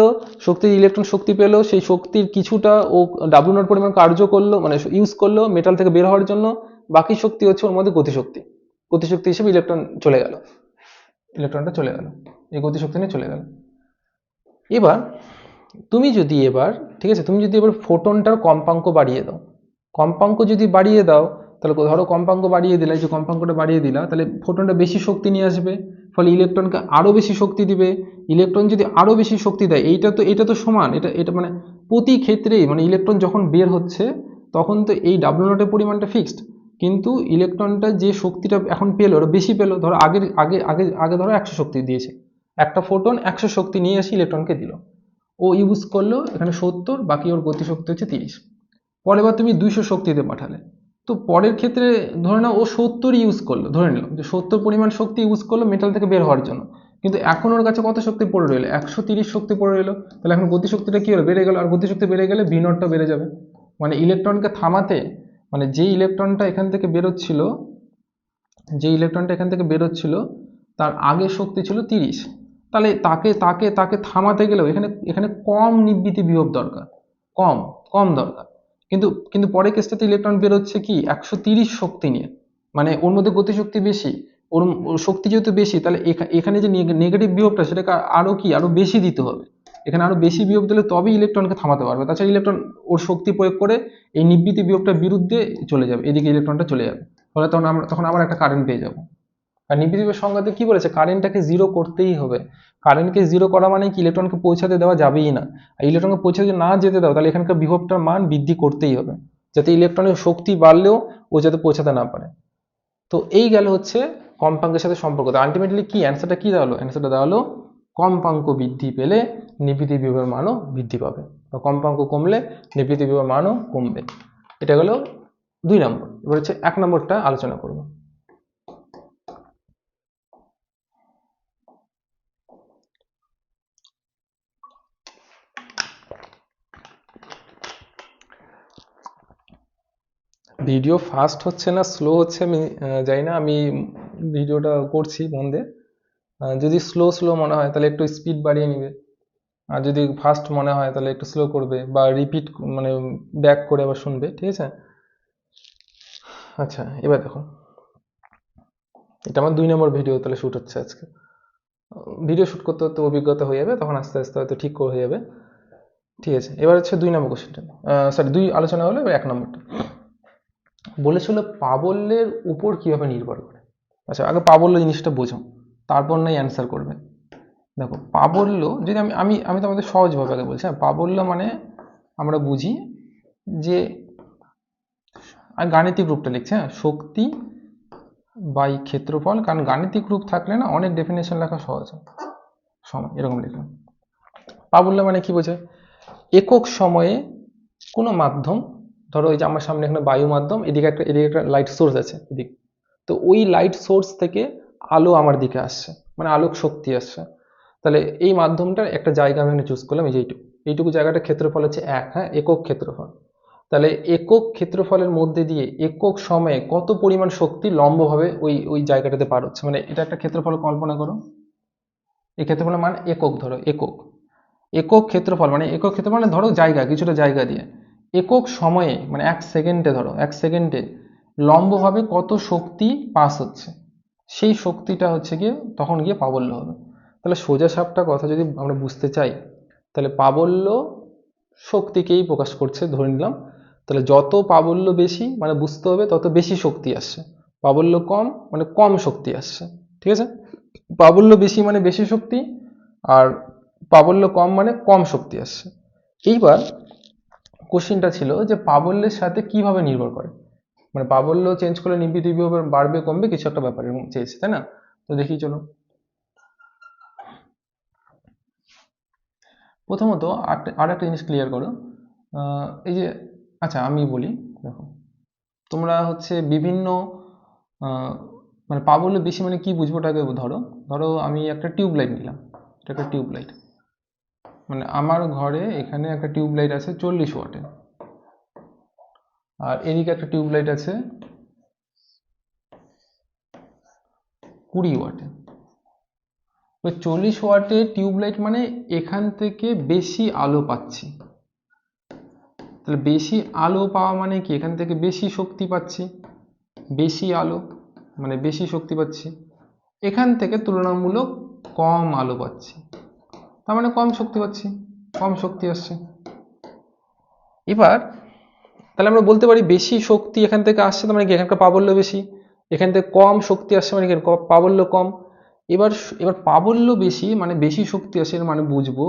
ইলেকট্রন শক্তি পেলো, সেই শক্তির কিছুটা ও ডাব্লু নট পরিমাণ কার্য করলো, মানে ইউজ করলো মেটাল থেকে বের হওয়ার জন্য, বাকি শক্তি হচ্ছে ওর মধ্যে গতিশক্তি। গতিশক্তি হিসেবে ইলেকট্রন চলে গেল, ইলেকট্রনটা চলে গেল, এই গতিশক্তি নিয়ে চলে গেল। এবার তুমি যদি এবার, ঠিক আছে, তুমি যদি এবার ফোটনটার কম্পাঙ্ক বাড়িয়ে দাও, কম্পাঙ্ক যদি বাড়িয়ে দাও তাহলে ধরো কম্পাঙ্ক বাড়িয়ে দিলে, যে কম্পাঙ্কটা বাড়িয়ে দিলা, তাহলে ফোটনটা বেশি শক্তি নিয়ে আসবে, ফলে ইলেকট্রনকে আরো বেশি শক্তি দিবে। ইলেকট্রন যদি আরো বেশি শক্তি দেয়, এটা তো সমান, এটা এটা মানে প্রতি ক্ষেত্রেই, মানে ইলেকট্রন যখন বের হচ্ছে তখন তো এই ডাব্লিউ নটের পরিমাণটা ফিক্সড, কিন্তু ইলেকট্রনটা যে শক্তিটা এখন পেলো ওরা বেশি পেলো। ধরো আগের আগে আগে আগে ধরো 100 শক্তি দিয়েছে, একটা ফোটন 100 শক্তি নিয়ে এসে ইলেকট্রনকে দিল, ও ইউজ করলো এখানে 70, বাকি ওর গতিশক্তি হচ্ছে 30। পরের বার তুমি 200 শক্তিতে পাঠালে, তো পরের ক্ষেত্রে ধরে নাও ও 70 ইউজ করলো, ধরে নিলাম যে 70 পরিমাণ শক্তি ইউজ করলো মেটাল থেকে বের হওয়ার জন্য, কিন্তু এখন ওর কাছে কত শক্তি পড়ে রইলো? 130 শক্তি পড়ে রইলো। তাহলে এখন গতিশক্তিটা কি হলো? বেড়ে গেল, আর গতিশক্তি বেড়ে গেলে ভি নটটা বেড়ে যাবে। মানে ইলেকট্রনকে থামাতে, মানে যে ইলেকট্রনটা এখান থেকে বেরোচ্ছিল, যে ইলেকট্রনটা এখান থেকে বেরোচ্ছিল তার আগে শক্তি ছিল 30, তাহলে তাকে তাকে তাকে থামাতে গেলেও এখানে এখানে কম নির্বৃতি বিভব দরকার, কম কম দরকার। কিন্তু কিন্তু পরের কেসটাতে ইলেকট্রন বেরোচ্ছে কি 130 শক্তি নিয়ে, মানে ওর মধ্যে গতিশক্তি বেশি, ওর শক্তি যেহেতু বেশি, তাহলে এখানে যে নেগেটিভ বিভবটা সেটাকে আরো কি আরো বেশি দিতে হবে। এখানে আরো বেশি বিভব দিলে তবেই ইলেকট্রনকে থামাতে পারবে, তাছাড়া ইলেকট্রন ওর শক্তি প্রয়োগ করে এই নির্বৃতি বিভবটার বিরুদ্ধে চলে যাবে, এদিকে ইলেকট্রনটা চলে যাবে, ফলে তখন আবার একটা কারেন্ট পেয়ে যাবো। আর নির্বৃতি বিভবের সংজ্ঞাতে কি বলেছে? কারেন্টটাকে জিরো করতেই হবে। কারেন্টকে জিরো করা মানে কি ইলেকট্রনকে পৌঁছাতে দেওয়া যাবেই না, আর ইলেকট্রনকে পৌঁছাতে না যেতে দাও তাহলে এখানকার বিভবটার মান বৃদ্ধি করতেই হবে, যাতে ইলেকট্রনের শক্তি বাড়লেও ও যাতে পৌঁছাতে না পারে। তো এই গেল হচ্ছে কম্পাঙ্কের সাথে সম্পর্ক। আলটিমেটলি কি অ্যান্সারটা কি দাঁড়ালো? অ্যান্সারটা দাঁড়ালো কম্পাঙ্ক বৃদ্ধি পেলে নির্বৃতি বিভবের মানও বৃদ্ধি পাবে, বা কম্পাঙ্ক কমলে নির্বৃতি বিভবের মানও কমবে। এটা গেল 2 নম্বর। এবার হচ্ছে 1 নম্বরটা আলোচনা করব। ভিডিও ফাস্ট হচ্ছে না স্লো হচ্ছে আমি জানি না, আমি ভিডিওটা করছি মন দিয়ে। যদি স্লো স্লো মনে হয় তাহলে একটু স্পিড বাড়িয়ে নিবে, আর যদি ফাস্ট মনে হয় তাহলে একটু স্লো করবে, বা রিপিট মানে ব্যাক করে আবার শুনবে, ঠিক আছে? আচ্ছা, এবার দেখো, এটা আমার 2 নম্বর ভিডিও তাহলে শ্যুট হচ্ছে আজকে। ভিডিও শ্যুট করতে করতে অভিজ্ঞতা হয়ে যাবে, তখন আস্তে আস্তে হয়তো ঠিক হয়ে যাবে, ঠিক আছে? এবার হচ্ছে 2 নম্বর কোশ্চেনটা, সরি 2 আলোচনা হলো, এবার 1 নম্বরটা বলেছিল প্রাবল্যের উপর কিভাবে নির্ভর করে। আচ্ছা, আগে প্রাবল্য জিনিসটা বোঝো, তারপর নাই অ্যান্সার করবে। দেখো, প্রাবল্য যদি আমি আমি আমি তোমাদের সহজভাবে আগে বলছি। হ্যাঁ, প্রাবল্য মানে আমরা বুঝি যে, আমি গাণিতিক রূপটা লিখছি, হ্যাঁ, শক্তি বাই ক্ষেত্রফল, কারণ গাণিতিক রূপ থাকলে না অনেক ডেফিনেশন লেখা সহজ হয়, সময় এরকম লিখলাম। প্রাবল্য মানে কি বোঝায়? একক সময়ে কোনো মাধ্যম, ধরো এই যে আমার সামনে এখানে বায়ু মাধ্যম, এদিকে একটা লাইট সোর্স আছে এদিকে, তো ওই লাইট সোর্স থেকে আলো আমার দিকে আসছে, মানে আলোক শক্তি আসছে। তাহলে এই মাধ্যমটার একটা জায়গা আমি এখানে চুজ করলাম, এই যে এইটুকু জায়গাটা ক্ষেত্রফল হচ্ছে 1, হ্যাঁ, একক ক্ষেত্রফল। তাহলে একক ক্ষেত্রফলের মধ্যে দিয়ে একক সময়ে কত পরিমাণ শক্তি লম্বভাবে ওই ওই জায়গাটাতে পার হচ্ছে, মানে এটা একটা ক্ষেত্রফল কল্পনা করো। এই ক্ষেত্রফলের মান একক, ধরো একক, একক ক্ষেত্রফল মানে একক ক্ষেত্রফল মানে ধরো জায়গা, কিছুটা জায়গা দিয়ে একক সময়ে মানে 1 সেকেন্ডে, ধরো 1 সেকেন্ডে লম্বভাবে কত শক্তি পাস হচ্ছে, সেই শক্তিটা হচ্ছে গিয়ে তখন গিয়ে প্রাবল্য হবে। তাহলে সোজা সাপটা কথা যদি আমরা বুঝতে চাই, তাহলে প্রাবল্য শক্তিকেই প্রকাশ করছে ধরে নিলাম। তাহলে যত প্রাবল্য বেশি মানে বুঝতে হবে তত বেশি শক্তি আসছে, প্রাবল্য কম মানে কম শক্তি আসছে, ঠিক আছে? প্রাবল্য বেশি মানে বেশি শক্তি, আর প্রাবল্য কম মানে কম শক্তি আসছে। এইবার কোশ্চেনটা ছিল যে প্রাবল্যের সাথে কিভাবে নির্ভর করে, মানে প্রাবল্য চেঞ্জ করলে নির্বৃতি বিভব বাড়বে কমবে কিছু একটা ব্যাপার এরকম চেয়েছে, তাই না? তো দেখি চলো। প্রথমত আর একটা জিনিস ক্লিয়ার করো, এই যে, আচ্ছা আমি বলি, দেখো তোমরা হচ্ছে বিভিন্ন মানে প্রাবল্য বেশি মানে কি বুঝবো ওটাকে ধরো, ধরো আমি একটা টিউব লাইট নিলাম, এটা একটা টিউব লাইট, মানে আমার ঘরে এখানে একটা টিউব লাইট আছে 40 ওয়াটের, আর এদিকে একটা টিউব লাইট আছে 20 ওয়াটের। ওই 40 ওয়াটের টিউব লাইট মানে এখান থেকে বেশি আলো পাচ্ছি, তাহলে বেশি আলো পাওয়া মানে কি এখান থেকে বেশি শক্তি পাচ্ছি, বেশি আলো। মানে বেশি শক্তি পাচ্ছি, এখান থেকে তুলনামূলক কম আলো পাচ্ছি, তার মানে কম শক্তি পাচ্ছি, কম শক্তি আসছে। এবার তাহলে আমরা বলতে পারি বেশি শক্তি এখান থেকে আসছে, তার মানে কি এখানকার প্রাবল্য বেশি, এখান থেকে কম শক্তি আসছে মানে কি প্রাবল্য কম। এবার এবার প্রাবল্য বেশি মানে বেশি শক্তি আসে, এর মানে বুঝবো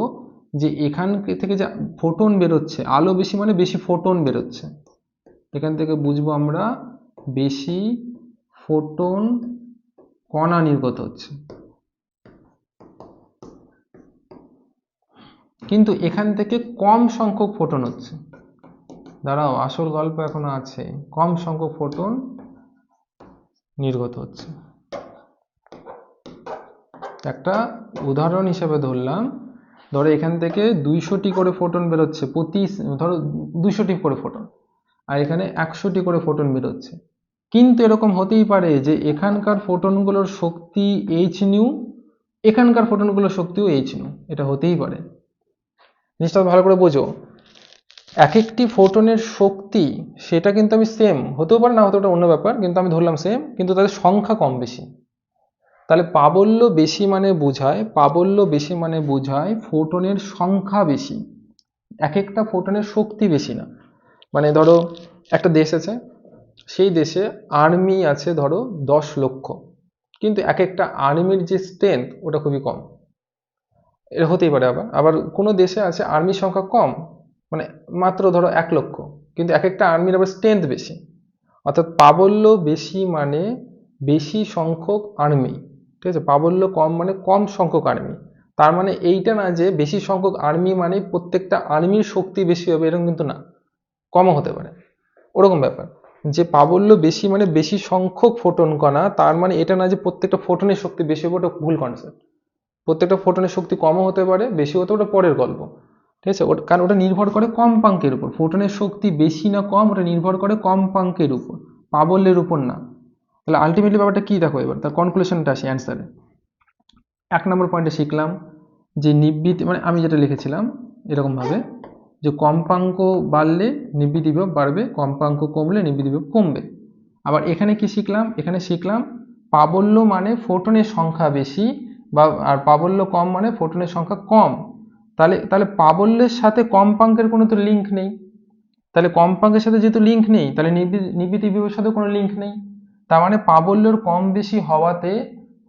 যে এখান থেকে যে ফোটন বেরোচ্ছে, আলো বেশি মানে বেশি ফোটন বেরোচ্ছে, এখান থেকে বুঝবো আমরা বেশি ফোটন কণা নির্গত হচ্ছে। কিন্তু এখান থেকে কম সংখ্যক ফোটন হচ্ছে, দাঁড়াও আসল গল্প এখনো আছে, কম সংখ্যক ফোটন নির্গত হচ্ছে। একটা উদাহরণ হিসেবে ধরলাম, ধরো এখান থেকে 200টি করে ফোটন বেরোচ্ছে প্রতি, ধরো 200টি করে ফোটন, আর এখানে 100টি করে ফোটন বেরোচ্ছে। কিন্তু এরকম হতেই পারে যে এখানকার ফোটনগুলোর শক্তি এইচ নিউ, এখানকার ফোটনগুলোর শক্তিও এইচ নিউ, এটা হতেই পারে। জিনিসটা ভালো করে বোঝো, এক একটি ফোটনের শক্তি সেটা কিন্তু আমি সেম হতেও পারে, না হতে পারে অন্য ব্যাপার, কিন্তু আমি ধরলাম সেম, কিন্তু তাদের সংখ্যা কম বেশি। তাহলে প্রাবল্য বেশি মানে বোঝায়, প্রাবল্য বেশি মানে বোঝায় ফোটনের সংখ্যা বেশি, এক একটা ফোটনের শক্তি বেশি না। মানে ধরো একটা দেশ আছে, সেই দেশে আর্মি আছে ধরো 10 লক্ষ, কিন্তু এক একটা আর্মির যে স্ট্রেংথ ওটা খুবই কম, এটা হতেই পারে। আবার আবার কোনো দেশে আছে আর্মির সংখ্যা কম, মানে মাত্র ধরো 1 লক্ষ, কিন্তু এক একটা আর্মির আবার স্ট্রেংথ বেশি। অর্থাৎ প্রাবল্য বেশি মানে বেশি সংখ্যক আর্মি, ঠিক আছে, প্রাবল্য কম মানে কম সংখ্যক আর্মি। তার মানে এইটা না যে বেশি সংখ্যক আর্মি মানে প্রত্যেকটা আর্মির শক্তি বেশি হবে, এরকম কিন্তু না, কমও হতে পারে, ওরকম ব্যাপার। যে প্রাবল্য বেশি মানে বেশি সংখ্যক ফোটন কণা, তার মানে এটা না যে প্রত্যেকটা ফোটনের শক্তি বেশি হবে, ওটা ভুল কনসেপ্ট। প্রত্যেকটা ফোটনের শক্তি কমও হতে পারে, বেশি হতে ওটা পরের গল্প, ঠিক আছে। কারণ ওটা নির্ভর করে কম্পাঙ্কের উপর, ফোটনের শক্তি বেশি না কম ওটা নির্ভর করে কম্পাঙ্কের উপর, প্রাবল্যের উপর না। তাহলে আলটিমেটলি ব্যাপারটা কি দেখো, এবার তার কনক্লুশনটা আসি অ্যান্সারে। 1 নম্বর পয়েন্টে শিখলাম যে নিবৃত্তি মানে আমি যেটা লিখেছিলাম এরকমভাবে, যে কম্পাঙ্ক বাড়লে নিবৃত্তি বিভব বাড়বে, কম্পাঙ্ক কমলে নিবৃত্তি বিভব কমবে। আবার এখানে কি শিখলাম, এখানে শিখলাম প্রাবল্য মানে ফোটনের সংখ্যা বেশি, বা আর প্রাবল্য কম মানে ফোটনের সংখ্যা কম। তাহলে তাহলে প্রাবল্যের সাথে কম্পাঙ্কের কোনো তো লিঙ্ক নেই, তাহলে কম্পাঙ্কের সাথে যেহেতু লিঙ্ক নেই, তাহলে নিবৃত্তি বিভবের সাথে কোনো লিঙ্ক নেই। তার মানে প্রাবল্যের কম বেশি হওয়াতে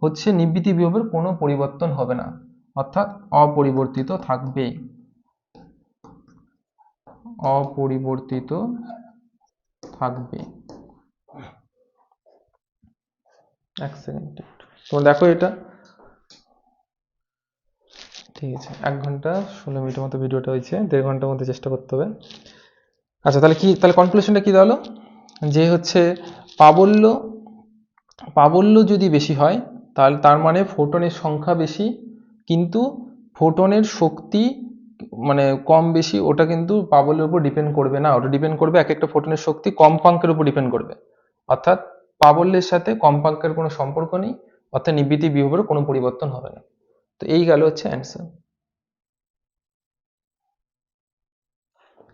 হচ্ছে নিবৃত্তি বিভবের কোনো পরিবর্তন হবে না, অর্থাৎ অপরিবর্তিত থাকবে, অপরিবর্তিত থাকবে। এক সেকেন্ড তোমরা দেখো এটা, ঠিক আছে। 1 ঘন্টা 16 মিনিটের মতো ভিডিওটা হয়েছে, 1.5 ঘন্টার মধ্যে চেষ্টা করতে হবে। আচ্ছা তাহলে কি, তাহলে কনক্লুশনটা কি দাঁড়ালো, যে হচ্ছে প্রাবল্য, প্রাবল্য যদি বেশি হয় তাহলে তার মানে ফোটনের সংখ্যা বেশি, কিন্তু ফোটনের শক্তি মানে কম বেশি, ওটা কিন্তু প্রাবল্যের উপর ডিপেন্ড করবে না, ওটা ডিপেন্ড করবে এক একটা ফোটনের শক্তি কম্পাঙ্কের উপর ডিপেন্ড করবে। অর্থাৎ প্রাবল্যের সাথে কম্পাঙ্কের কোনো সম্পর্ক নেই, অর্থাৎ নিবৃত্তি বিভবের কোনো পরিবর্তন হবে না। তো এই গেল হচ্ছে অ্যান্সার।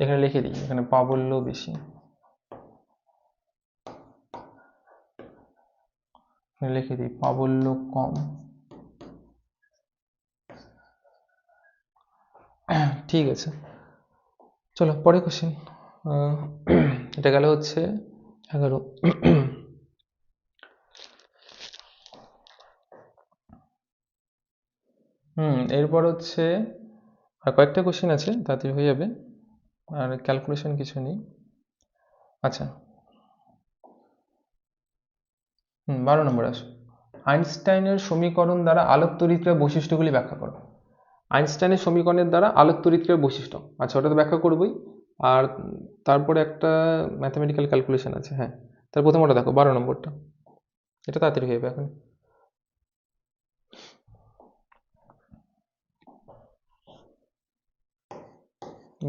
এখানে লিখে দিই, এখানে প্রাবল্য বেশি, এখানে লিখে দিই প্রাবল্য কম। ঠিক আছে, চলো পরে কোশ্চেন। এটা গেল হচ্ছে 11। এরপর হচ্ছে আর কয়েকটা কোশ্চেন আছে, তাড়াতাড়ি হয়ে যাবে, আর ক্যালকুলেশন কিছু নেই। আচ্ছা 12 নম্বর আসো, আইনস্টাইনের সমীকরণ দ্বারা আলোক তড়িৎক্রিয়ার বৈশিষ্ট্যগুলি ব্যাখ্যা করো। আইনস্টাইনের সমীকরণের দ্বারা আলোক তড়িৎক্রিয়ার বৈশিষ্ট্য, আচ্ছা ওটা তো ব্যাখ্যা করবোই, আর তারপরে একটা ম্যাথমেটিক্যাল ক্যালকুলেশন আছে। হ্যাঁ, তার প্রথম ওটা দেখো 12 নম্বরটা, এটা তাড়াতাড়ি হয়ে যাবে এখন।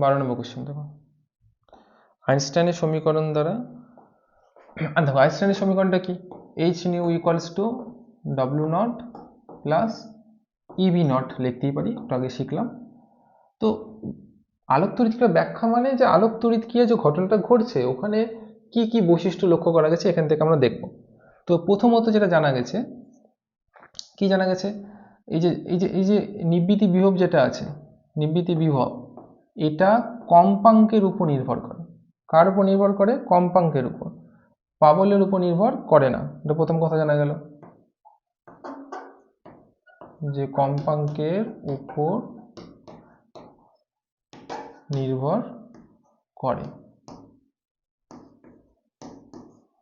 12 নম্বর কোশ্চেন দেখো, আইনস্টাইনের সমীকরণ দ্বারা, দেখো আইনস্টাইনের সমীকরণটা কি, H nu equals to W nought plus E B nought লিখতেই পারি, একটু আগে শিখলাম। তো আলোক তড়িৎক্রিয়া ব্যাখ্যা মানে যে আলোক তড়িৎক্রিয়া যে ঘটনাটা ঘটছে ওখানে কি কি বৈশিষ্ট্য লক্ষ্য করা গেছে এখান থেকে আমরা দেখব। তো প্রথমত যেটা জানা গেছে, কি জানা গেছে, এই যে নিবৃত্তি বিভব যেটা আছে, নিবৃত্তি বিভব এটা কম্পাঙ্কের উপর নির্ভর করে। কার উপর নির্ভর করে? কম্পাঙ্কের উপর, প্রাবল্যের উপর নির্ভর করে না। এটা প্রথম কথা জানা গেল, যে কম্পাঙ্কের উপর নির্ভর করে,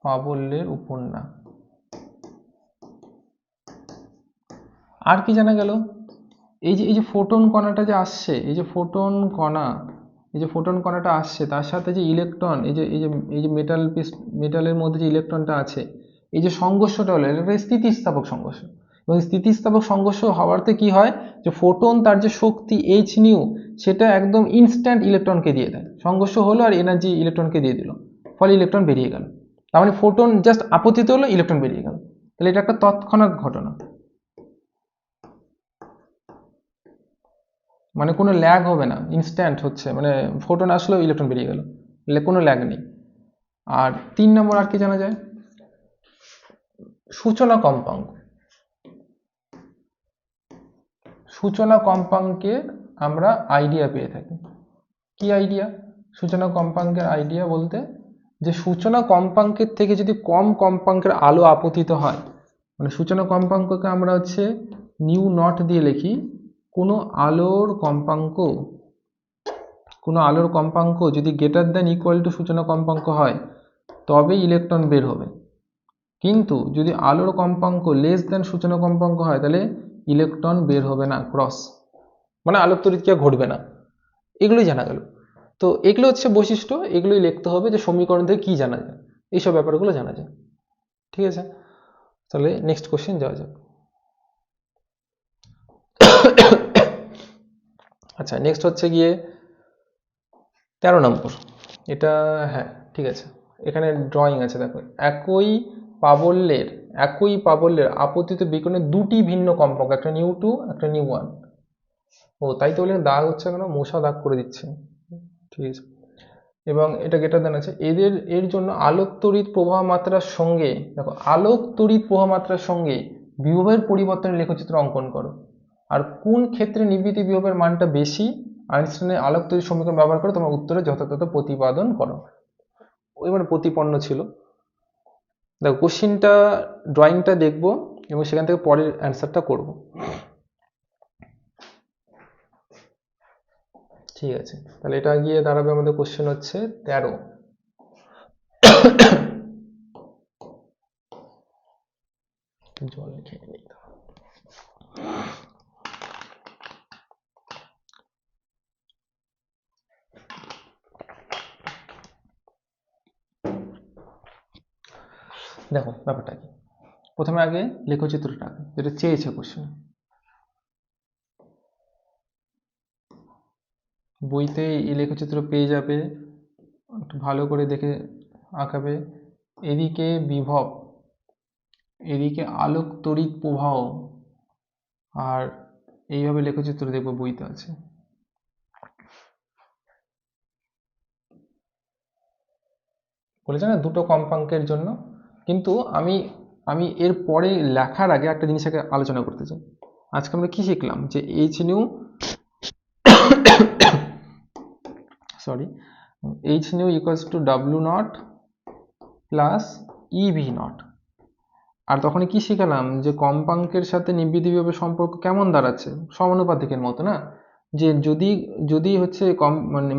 প্রাবল্যের উপর না। আর কি জানা গেল, এই যে ফোটন কণাটা যে আসছে, এই যে ফোটন কণাটা আসছে, তার সাথে যে ইলেকট্রন, এই যে মেটালের মধ্যে যে ইলেকট্রনটা আছে, এই যে সংঘর্ষটা হলো, এটা স্থিতিস্থাপক সংঘর্ষ। এবং স্থিতিস্থাপক সংঘর্ষ হওয়াতে কি হয়, যে ফোটন তার যে শক্তি এইচ নিউ, সেটা একদম ইনস্ট্যান্ট ইলেকট্রনকে দিয়ে দেয়। সংঘর্ষ হলো আর এনার্জি ইলেকট্রনকে দিয়ে দিল, ফলে ইলেকট্রন বেরিয়ে গেল। তার মানে ফোটন জাস্ট আপতিত হলো, ইলেকট্রন বেরিয়ে গেল। তাহলে এটা একটা তৎক্ষণাৎ ঘটনা, মানে কোনো ল্যাগ হবে না, ইনস্ট্যান্ট হচ্ছে, মানে ফোটন আসলো, ইলেকট্রন বেরিয়ে গেল, কোনো ল্যাগ নেই। আর 3 নম্বর আর কি জানা যায়, সূচনা কম্পাঙ্ক। সূচনা কম্পাঙ্কের আমরা আইডিয়া পেয়ে থাকি। কি আইডিয়া? সূচনা কম্পাঙ্কের আইডিয়া বলতে, যে সূচনা কম্পাঙ্কের থেকে যদি কম কম্পাঙ্কের আলো আপতিত হয়, মানে সূচনা কম্পাঙ্ককে আমরা হচ্ছে নিউ নট দিয়ে লিখি, কোনো আলোর কম্পাঙ্ক যদি গ্রেটার দ্যান ইকুয়াল টু সূচনা কম্পাঙ্ক হয়, তবে ইলেকট্রন বের হবে। কিন্তু যদি আলোর কম্পাঙ্ক লেস দ্যান সূচনা কম্পাঙ্ক হয়, তাহলে ইলেকট্রন বের হবে না, ক্রস, মানে আলোক তড়িৎক্রিয়া ঘটবে না। এগুলোই জানা গেল। তো এগুলো হচ্ছে বৈশিষ্ট্য, এগুলোই লিখতে হবে যে সমীকরণ থেকে কি জানা যায়, এইসব ব্যাপারগুলো জানা যায়। ঠিক আছে, তাহলে নেক্সট কোশ্চেন যাওয়া যাক। আচ্ছা, নেক্সট হচ্ছে গিয়ে 13 নম্বর। এটা, হ্যাঁ ঠিক আছে, এখানে ড্রয়িং আছে, দেখো, একই প্রাবল্যের আপতিত বিকিরণের দুটি ভিন্ন কম্পাঙ্ক, একটা নিউ 2 একটা নিউ 1। ও তাই তো বলে দাগ হচ্ছে কেন, মশা দাগ করে দিচ্ছে। ঠিক আছে, এবং এটা গ্রেটার দ্যান আছে, এর জন্য আলোক তড়িৎ প্রবাহ মাত্রার সঙ্গে, দেখো, আলোক তড়িৎ প্রবাহ মাত্রার সঙ্গে বিভবের পরিবর্তনের লেখচিত্র অঙ্কন করো। আর কোন ক্ষেত্রে নিবৃত্তি বিভবের মানটা বেশি, আইনস্টাইনের আলোক তড়িৎ সমীকরণ ব্যবহার করে তোমার উত্তরে যথাযথ প্রতিপাদন করো। ওই মানে প্রতিপন্ন ছিল। দেখো, কোশ্চিনটা, ড্রয়িংটা দেখবো এবং সেখান থেকে পরের অ্যান্সারটা করব। ঠিক আছে, তাহলে এটা গিয়ে দাঁড়াবে আমাদের কোশ্চেন হচ্ছে 13। জল খেয়ে নিই। দেখো ব্যাপারটা কি, প্রথমে আগে লেখচিত্রটা যেটা চেয়েছে কোশ্চেন, বইতে এই লেখচিত্র পেয়ে যাবে, একটু ভালো করে দেখে আঁকাবে। এদিকে বিভব, এদিকে আলোক তড়িৎ প্রবাহ, আর এইভাবে লেখচিত্র দেখবো, বইতে আছে। বলেছে না দুটো কম্পাঙ্কের জন্য, কিন্তু আমি এর পরে লেখার আগে একটা জিনিস আগে আলোচনা করতে চাই। আজকে আমরা কি শিখলাম, যে H nu equals to W nought plus E V nought. আর তখন কি শিখালাম, যে কম্পাঙ্কের সাথে নিবৃত্তি বিভবের সম্পর্ক কেমন দাঁড়াচ্ছে, সমানুপাতিকের মতো না, যে যদি হচ্ছে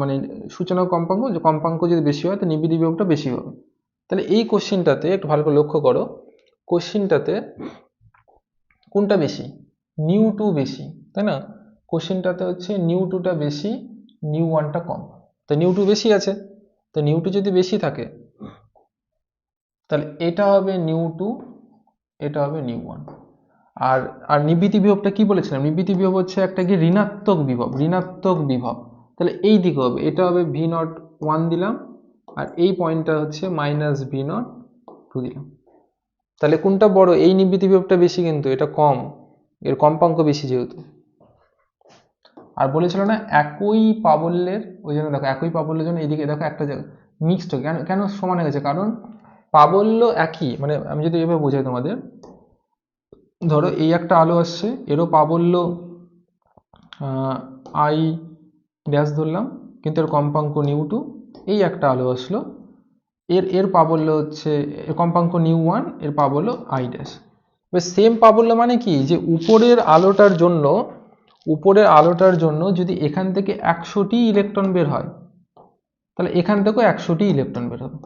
মানে সূচনা কম্পাঙ্ক যদি বেশি হয়, তো নিবৃত্তি বিভবটা বেশি হবে। তাহলে এই কোশ্চিনটাতে একটু ভালো করে লক্ষ্য করো, কোশ্চিনটাতে কোনটা বেশি, নিউ 2 বেশি, তাই না? কোশ্চিনটাতে হচ্ছে নিউ 2টা বেশি, নিউ 1টা কম। তো নিউ 2 বেশি আছে, তো নিউ 2 যদি বেশি থাকে, তাহলে এটা হবে নিউ 2, এটা হবে নিউ 1। আর আর নিবৃত্তি বিভবটা কি বলেছিলাম, নিবৃত্তি বিভব হচ্ছে একটা কি ঋণাত্মক বিভব। তাহলে এই দিকে হবে, এটা হবে ভি নট 1 দিলাম, আর এই পয়েন্টটা হচ্ছে মাইনাস ভি নট 2 দিলাম। তাহলে কোনটা বড়, এই নিবৃত্তি বিভবটা বেশি, কিন্তু এটা কম, এর কম্পাঙ্ক বেশি যেহেতু। আর বলেছিল না একই প্রাবল্যের, ওই জন্য দেখো একই প্রাবল্যের জন্য এদিকে দেখো একটা জায়গা মিক্সড, কেন সমান হয়ে গেছে, কারণ প্রাবল্য একই, মানে আমি যদি এভাবে বোঝাই তোমাদের, ধরো এই একটা আলো আসছে, এরও প্রাবল্য আই ড্যাশ ধরলাম, কিন্তু এর কম্পাঙ্ক নিউ 2। এই একটা আলো আসলো, এর এর প্রাবল্য হচ্ছে, এর কম্পাঙ্ক নিউ 1, এর প্রাবল্য আই ড্যাশ। এবার সেম প্রাবল্য মানে কি, যে উপরের আলোটার জন্য যদি এখান থেকে 100টি ইলেকট্রন বের হয়, তাহলে এখান থেকেও 100টি ইলেকট্রন বের হবে।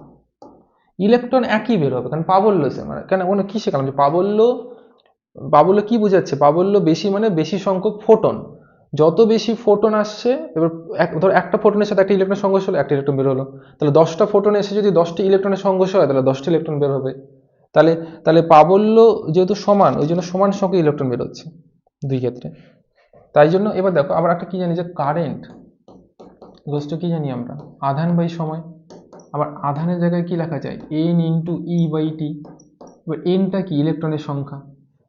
ইলেকট্রন একই বের হবে, কারণ প্রাবল্য সেম। কেন কি শেখালাম, যে প্রাবল্য কি বোঝাচ্ছে, প্রাবল্য বেশি মানে বেশি সংখ্যক ফোটন, যত বেশি ফোটন আসছে, এবার ধর একটা ফোটনের সাথে একটা ইলেকট্রন সংঘর্ষ হলো, একটা ইলেকট্রন বের হলো, তাহলে 10টা ফোটন এসে যদি 10টি ইলেকট্রনের সংঘর্ষ হয়, তাহলে 10টি ইলেকট্রন বের হবে। তাহলে তাহলে প্রাবল্য যেহেতু সমান, ওই জন্য সমান সংখ্যক ইলেকট্রন বের হচ্ছে দুই ক্ষেত্রে। তাই জন্য এবার দেখো, আমরা একটা কি জানি, যে কারেন্ট গোষ্ঠ কি জানি আমরা, আধান বাই সময়। আবার আধানের জায়গায় কি লেখা যায়, n into E by T. এবার এনটা কি, ইলেকট্রনের সংখ্যা।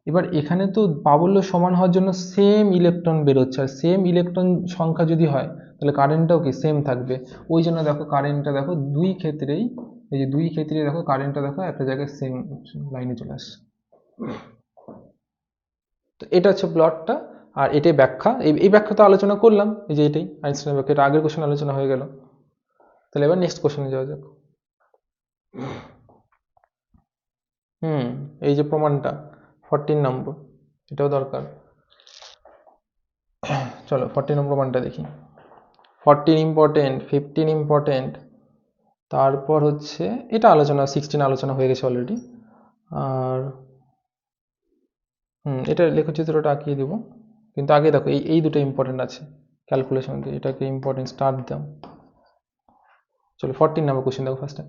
এবার এখানে তো প্রাবল্য সমান হওয়ার জন্য সেম ইলেকট্রন বেরোচ্ছে, আর সেম ইলেকট্রন সংখ্যা যদি হয়, তাহলে কারেন্টটাও কি সেম থাকবে। ওই জন্য দেখো কারেন্টটা দেখো দুই ক্ষেত্রেই, এই যে দুই ক্ষেত্রেই দেখো কারেন্টটা দেখো একটা জায়গায় সেম লাইনে চলে আসছে। তো এটা হচ্ছে প্লটটা, আর এটাই ব্যাখ্যা। এই ব্যাখ্যা তো আলোচনা করলাম, এই যে এটাই আইনস্টাইনের ব্যাখ্যা, এটা আগের কোশ্চেন আলোচনা হয়ে গেল। তাহলে এবার নেক্সট কোশ্চেনে যাওয়া যাক। এই যে প্রমাণটা 14 নম্বর, এটাও দরকার। চলো 14 নম্বর প্রমাণটা দেখি। 14 ইম্পর্টেন্ট, 15 ইম্পর্টেন্ট, তারপর হচ্ছে এটা আলোচনা 16 আলোচনা হয়ে গেছে অলরেডি। আর এটা লেখচিত্রটা আঁকিয়ে দেবো, কিন্তু আগে দেখো এই দুটো ইম্পর্টেন্ট আছে ক্যালকুলেশন, এটাকে ইম্পর্টেন্ট স্টার্ট দাও। চলো 14 নম্বর কোশ্চেন দেখো ফার্স্টে।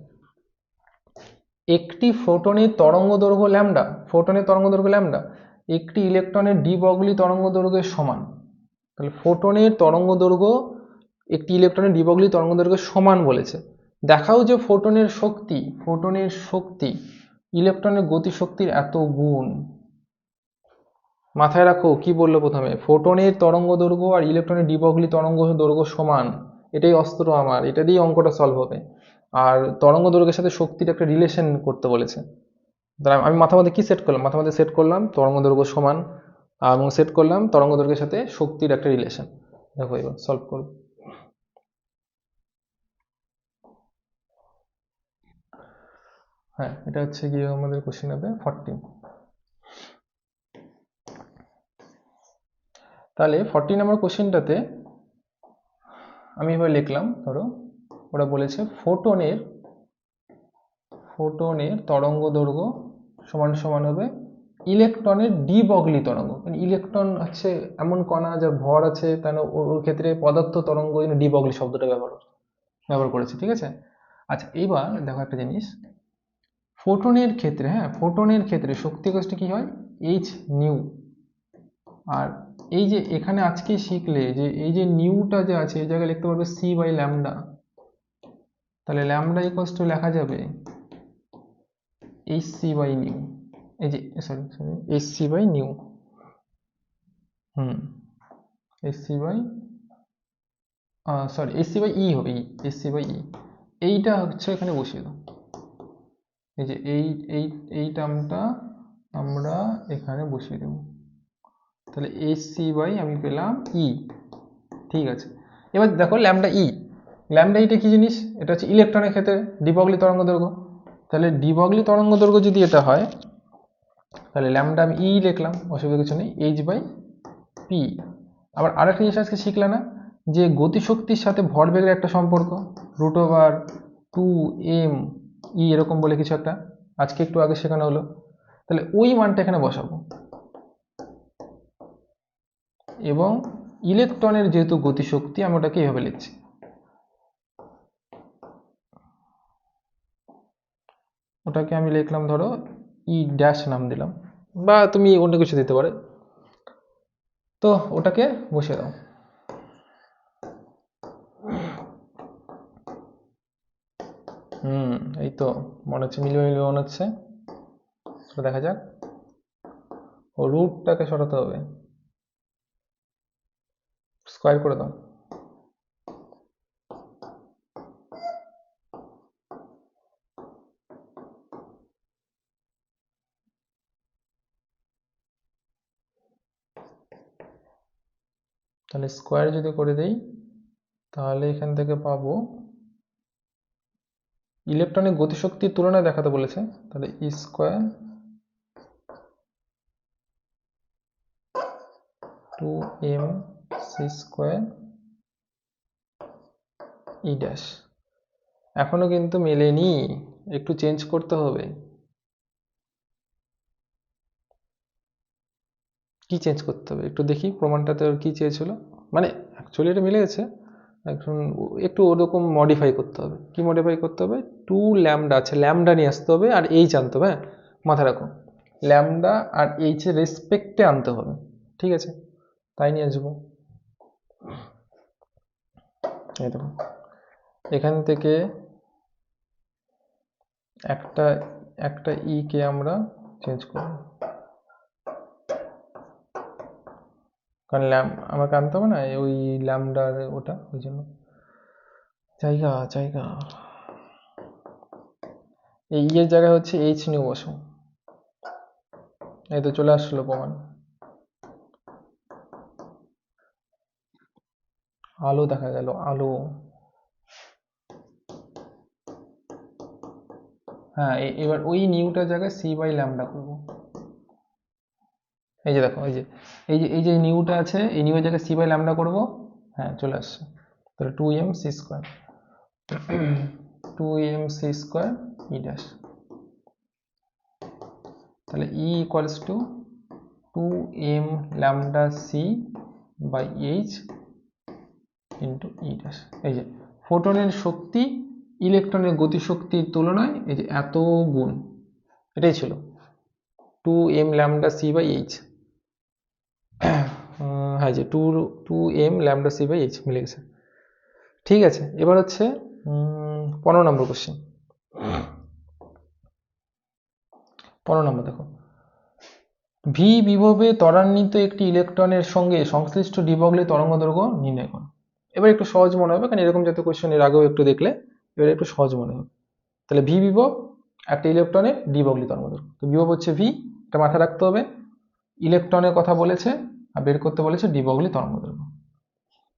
একটি ফোটনের তরঙ্গ দৈর্ঘ্য ল্যামডা, ফোটনের তরঙ্গ দৈর্ঘ্য ল্যামডা একটি ইলেকট্রনের ডি বগলি তরঙ্গ দৈর্ঘ্যের সমান। তাহলে ফোটনের তরঙ্গ দৈর্ঘ্য একটি ইলেকট্রনের ডি বগলি তরঙ্গ দৈর্ঘ্যের সমান বলেছে। দেখাও যে ফোটনের শক্তি ইলেকট্রনের গতিশক্তির এত গুণ। মাথায় রাখো কি বললো প্রথমে, ফোটনের তরঙ্গ দৈর্ঘ্য আর ইলেকট্রনের ডি বগলি তরঙ্গ দৈর্ঘ্য সমান। এটাই অস্ত্র আমার, এটা দিয়েই অঙ্কটা সলভ হবে। আর তরঙ্গ দৈর্ঘ্যের সাথে শক্তির একটা রিলেশন করতে বলেছে। তাহলে আমি মাথার মধ্যে কি সেট করলাম, মাথার মধ্যে সেট করলাম তরঙ্গ দৈর্ঘ্য সমান, এবং সেট করলাম তরঙ্গ দৈর্ঘ্যের সাথে শক্তির একটা রিলেশন। দেখো এবার সলভ করব। হ্যাঁ, এটা হচ্ছে গিয়ে আমাদের কোশ্চেন হবে 14। তাহলে 14 নম্বর কোশ্চেনটাতে আমি এবার লিখলাম, ধরো ওরা বলেছে ফোটনের তরঙ্গ দৈর্ঘ্য সমান সমান হবে ইলেকট্রনের ডি বগলি তরঙ্গ। ইলেকট্রন হচ্ছে এমন কণা যার ভর আছে, তাহলে ওর ক্ষেত্রে পদার্থ তরঙ্গ ডি বগলি শব্দটা ব্যবহার করেছে, ঠিক আছে। আচ্ছা এবার দেখো একটা জিনিস, ফোটনের ক্ষেত্রে শক্তি কোষটি কি হয়, এইচ নিউ। আর এই যে এখানে আজকে শিখলে যে এই যে নিউটা যে আছে, এই জায়গায় লিখতে পারবে সি বাই ল্যামডা। তাহলে ল্যামডা ইকুয়ালস টু লেখা যাবে এইচ সি বাই নিউ। এই যে sorry H C by nu, H C by H C by E হবে, এইচ সি বাই ই। এইটা হচ্ছে এখানে বসিয়ে দাও, এই যে এই টার্মটা আমরা এখানে বসিয়ে দেব। তাহলে এইচ সি বাই আমি পেলাম ই, ঠিক আছে। এবার দেখো ল্যামডা ইটা কি জিনিস, এটা হচ্ছে ইলেকট্রনের ক্ষেত্রে ডিবগলি তরঙ্গ দৈর্ঘ্য। তাহলে ডিবগলি তরঙ্গ দৈর্ঘ্য যদি এটা হয়, তাহলে ল্যামডা আমি ই লিখলাম, অসুবিধা কিছু নেই, এইচ বাই পি। আবার আরেকটা জিনিস আজকে শিখলে না, যে গতিশক্তির সাথে ভরবেগের একটা সম্পর্ক, √2m ই এরকম বলে কিছু একটা আজকে একটু আগে শেখানো হলো। তাহলে ওই মানটা এখানে বসাবো, এবং ইলেকট্রনের যেহেতু গতিশক্তি আমি ওটাকে এইভাবে লিখছি। ওটাকে আমি লিখলাম ধরো ই ড্যাশ নাম দিলাম, বা তুমি অন্য কিছু দিতে পারে। তো ওটাকে বসিয়ে দাও। এই তো মনে হচ্ছে মিলিয়ে মনে হচ্ছে, দেখা যাক। ও রুটটাকে সরাতে হবে, স্কোয়ার করে দাও। তাহলে স্কোয়ার যদি করে দেই তাহলে এখান থেকে পাবো ইলেকট্রনিক গতিশক্তির তুলনায় দেখাতে বলেছে, তাহলে ই square 2mc square E dash. এখনো কিন্তু মেলেনি, একটু চেঞ্জ করতে হবে। কি চেঞ্জ করতে হবে একটু দেখি, প্রমাণটাতে ওর কি চেয়েছিল, মানে অ্যাকচুয়ালি এটা মিলে গেছে, এখন একটু ওরকম মডিফাই করতে হবে। কি মডিফাই করতে হবে, 2 ল্যামডা আছে, ল্যামডা নিয়ে আসতে হবে আর এইচ আনতে হবে। হ্যাঁ মাথায় রাখো, ল্যামডা আর এইচ এর রেসপেক্টে আনতে হবে, ঠিক আছে? তাই নিয়ে আসবো। এই দেখো এখান থেকে একটা একটা ই কে আমরা চেঞ্জ করব, কারণ আমাকে আনতে হবে না ওই ল্যামডার ওটা, ওই জন্য। জায়গা জায়গা এই এর জায়গায় হচ্ছে এইচ নিয়ে বসো। এই তো চলে আসলো প্রমাণ। আলো দেখা গেল, আলো। হ্যাঁ এবার ওই নিউটার জায়গায় সি বাই ল্যামডা করবো। এই যে দেখো, এই যে নিউটা আছে, এই নিউয়ের জায়গায় সি বাই ল্যামডা করবো। হ্যাঁ চলে আসছে, তাহলে 2mc square 2mc square E dash, তাহলে E equals to 2m lambda C by H into E dash. এই যে ফোটনের শক্তি ইলেকট্রনের গতিশক্তির তুলনায় এই যে এত গুণ, এটাই ছিল 2m lambda C by H. হ্যাঁ যে 2m lambda C by H মিলে গেছে। ঠিক আছে, এবার হচ্ছে 15 নম্বর কোশ্চেন। 15 নম্বর দেখো, ভি বিভবে ত্বরান্বিত একটি ইলেকট্রনের সঙ্গে সংশ্লিষ্ট ডিবগলি তরঙ্গদৈর্ঘ্য নির্ণয় করো। এবার একটু সহজ মনে হবে, কারণ এরকম জাতীয় কোশ্চেন এর আগেও একটু দেখলে, এবার একটু সহজ মনে হবে। তাহলে ভি বিভব একটা ইলেকট্রনের ডিবগলি তরঙ্গদৈর্ঘ্য, তো বিভব হচ্ছে ভি, এটা মাথায় রাখতে হবে। ইলেকট্রনের কথা বলেছে আর বের করতে বলেছে ডিবগলি তরঙ্গদৈর্ঘ্য।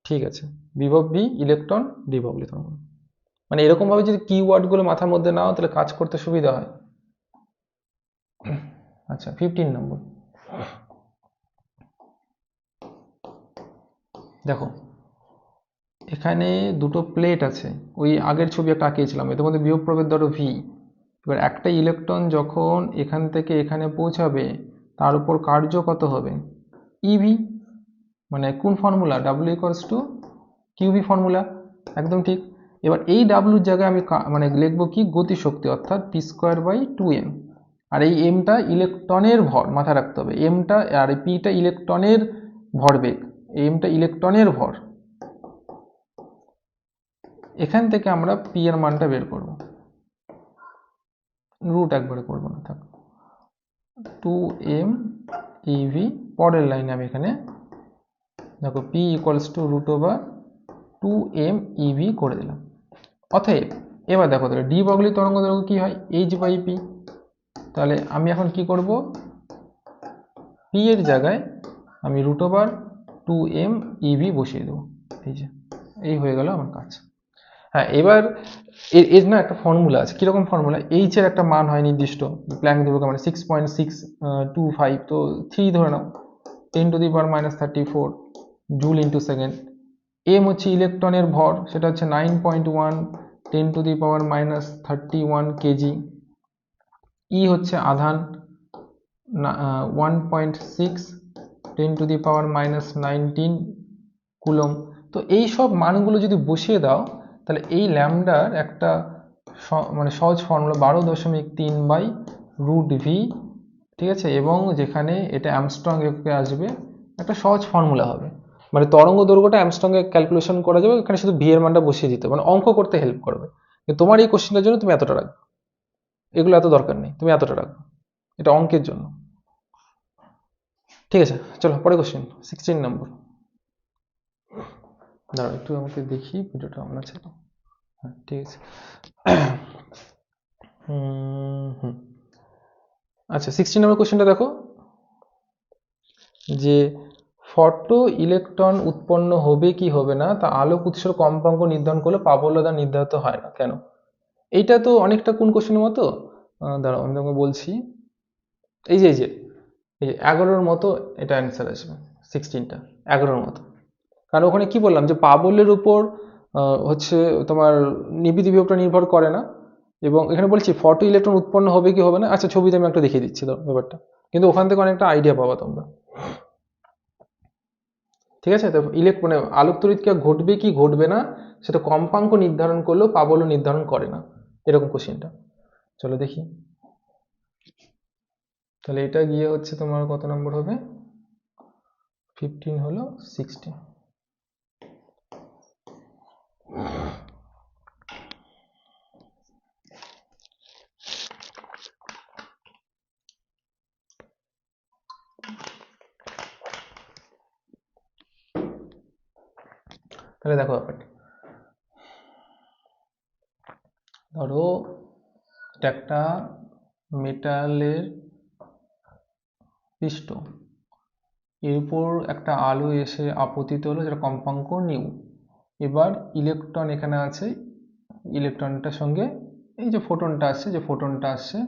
ঠিক আছে, বিভব ভি, ইলেকট্রন, ডিবগলি তরঙ্গদৈর্ঘ্য, মানে এরকম ভাবে যদি কিওয়ার্ড গুলো মাথার মধ্যে নাও তাহলে কাজ করতে সুবিধা হয়। আচ্ছা 15 নম্বর দেখো, এখানে দুটো প্লেট আছে, ওই আগের ছবি একটা আঁকিয়েছিলাম, এর মধ্যে বিভব প্রভেদ ধরো ভি। এবার একটা ইলেকট্রন যখন এখান থেকে এখানে পৌঁছাবে তার উপর কার্য কত হবে, ইভি, মানে কোন formula, W equals to QV formula, একদম ঠিক। এবার এই ডাব্লিউর জায়গায় আমি মানে লিখবো কি, গতিশক্তি, অর্থাৎ পি স্কোয়ার বাই 2m। আর এই এমটা ইলেকট্রনের ভর, মাথায় রাখতে হবে এমটা, আর পিটা ইলেকট্রনের ভরবেগ, এমটা ইলেকট্রনের ভর। এখান থেকে আমরা পি এর মানটা বের করব, রুট একবারে করবো না, থাক 2m ইভি। পরের লাইনে আমি এখানে দেখো P equals to root over 2m EV করে দিলাম। অতএব এবার দেখো তাহলে ডি বগলি তরঙ্গদৈর্ঘ্য কি হয়, এইচ বাই পি। তাহলে আমি এখন কি করব, পি এর জায়গায় আমি রুট ওভার 2m ইভি বসিয়ে দেবো। এই যে এই হয়ে গেল আমার কাজ। হ্যাঁ এবার এর না একটা ফর্মুলা আছে, কিরকম ফর্মুলা, এইচ এর একটা মান হয় নির্দিষ্ট, প্ল্যাঙ্ক ধ্রুবক মানে 6.625, তো 3 ধরে নাও, 10⁻34 জুল ইন্টু সেকেন্ড। এম হচ্ছে ইলেকট্রনের ভর, সেটা হচ্ছে 9.1 10⁻31 কেজি। ই হচ্ছে আধান, 1.6 10⁻19 কুলম। তো এই সব মানগুলো যদি বসিয়ে দাও তাহলে এই ল্যামডার একটা মানে সহজ ফর্মুলা 12.3 বাই রুট ভি, ঠিক আছে? এবং যেখানে এটা অ্যামস্ট্রং এককে আসবে, একটা সহজ ফর্মুলা হবে, মানে তরঙ্গ দৈর্ঘ্যটা অ্যামস্ট্রং এ ক্যালকুলেশন করা যাবে, এখানে শুধু ভি এর মানটা বসিয়ে দিতে হবে, মানে অঙ্ক করতে হেল্প করবে। তোমার এই কোশ্চেনটার জন্য তুমি এতটা রাখবে, এগুলো এত দরকার নেই, তুমি এতটা রাখবে, এটা অঙ্কের জন্য। ঠিক আছে, চলো পরে কোশ্চেন 16 নম্বর। দাঁড়াও একটু আমাকে দেখি ভিডিওটা অন আছে তো, হ্যাঁ ঠিক আছে। আচ্ছা 16 নম্বর কোশ্চেনটা দেখো, যে ফটো ইলেকট্রন উৎপন্ন হবে কি হবে না তা আলোক উৎসের কম্পাঙ্ক নির্ধারণ করলে প্রাবল্য দ্বারা নির্ধারিত হয় না কেন? এইটা তো অনেকটা কোন কোশ্চেনের মতো, দাঁড়াও আমি তোমাকে বলছি। এই যে 11-র মতো এটা অ্যান্সার আসবে, 16টা 11-র মতো। কারণ ওখানে কি বললাম যে প্রাবল্যের উপর হচ্ছে তোমার নিবিড় বিভবটা নির্ভর করে না, এবং এখানে বলছি ফটো ইলেকট্রন উৎপন্ন হবে কি হবে না। আচ্ছা ছবিতে আমি একটা দেখিয়ে দিচ্ছি ব্যাপারটা, কিন্তু ওখান থেকে অনেকটা আইডিয়া পাবা তোমরা। ঠিক আছে, তো মানে আলোক তড়িৎক্রিয়া ঘটবে কি ঘটবে না সেটা কম্পাঙ্ক নির্ধারণ করলেও প্রাবল্য নির্ধারণ করে না, এরকম কোশ্চেনটা। চলো দেখি, তাহলে এটা গিয়ে হচ্ছে তোমার কত নম্বর হবে? 15 হলো 60। তাহলে দেখো ব্যাপারটা, ধরো এটা একটা মেটালের পৃষ্ঠ, এর উপর একটা আলো এসে আপতিত হলো, যেটা কম্পাঙ্ক নিউ। এবার ইলেকট্রন এখানে আছে, ইলেকট্রনটার সঙ্গে এই যে ফোটনটা আসছে,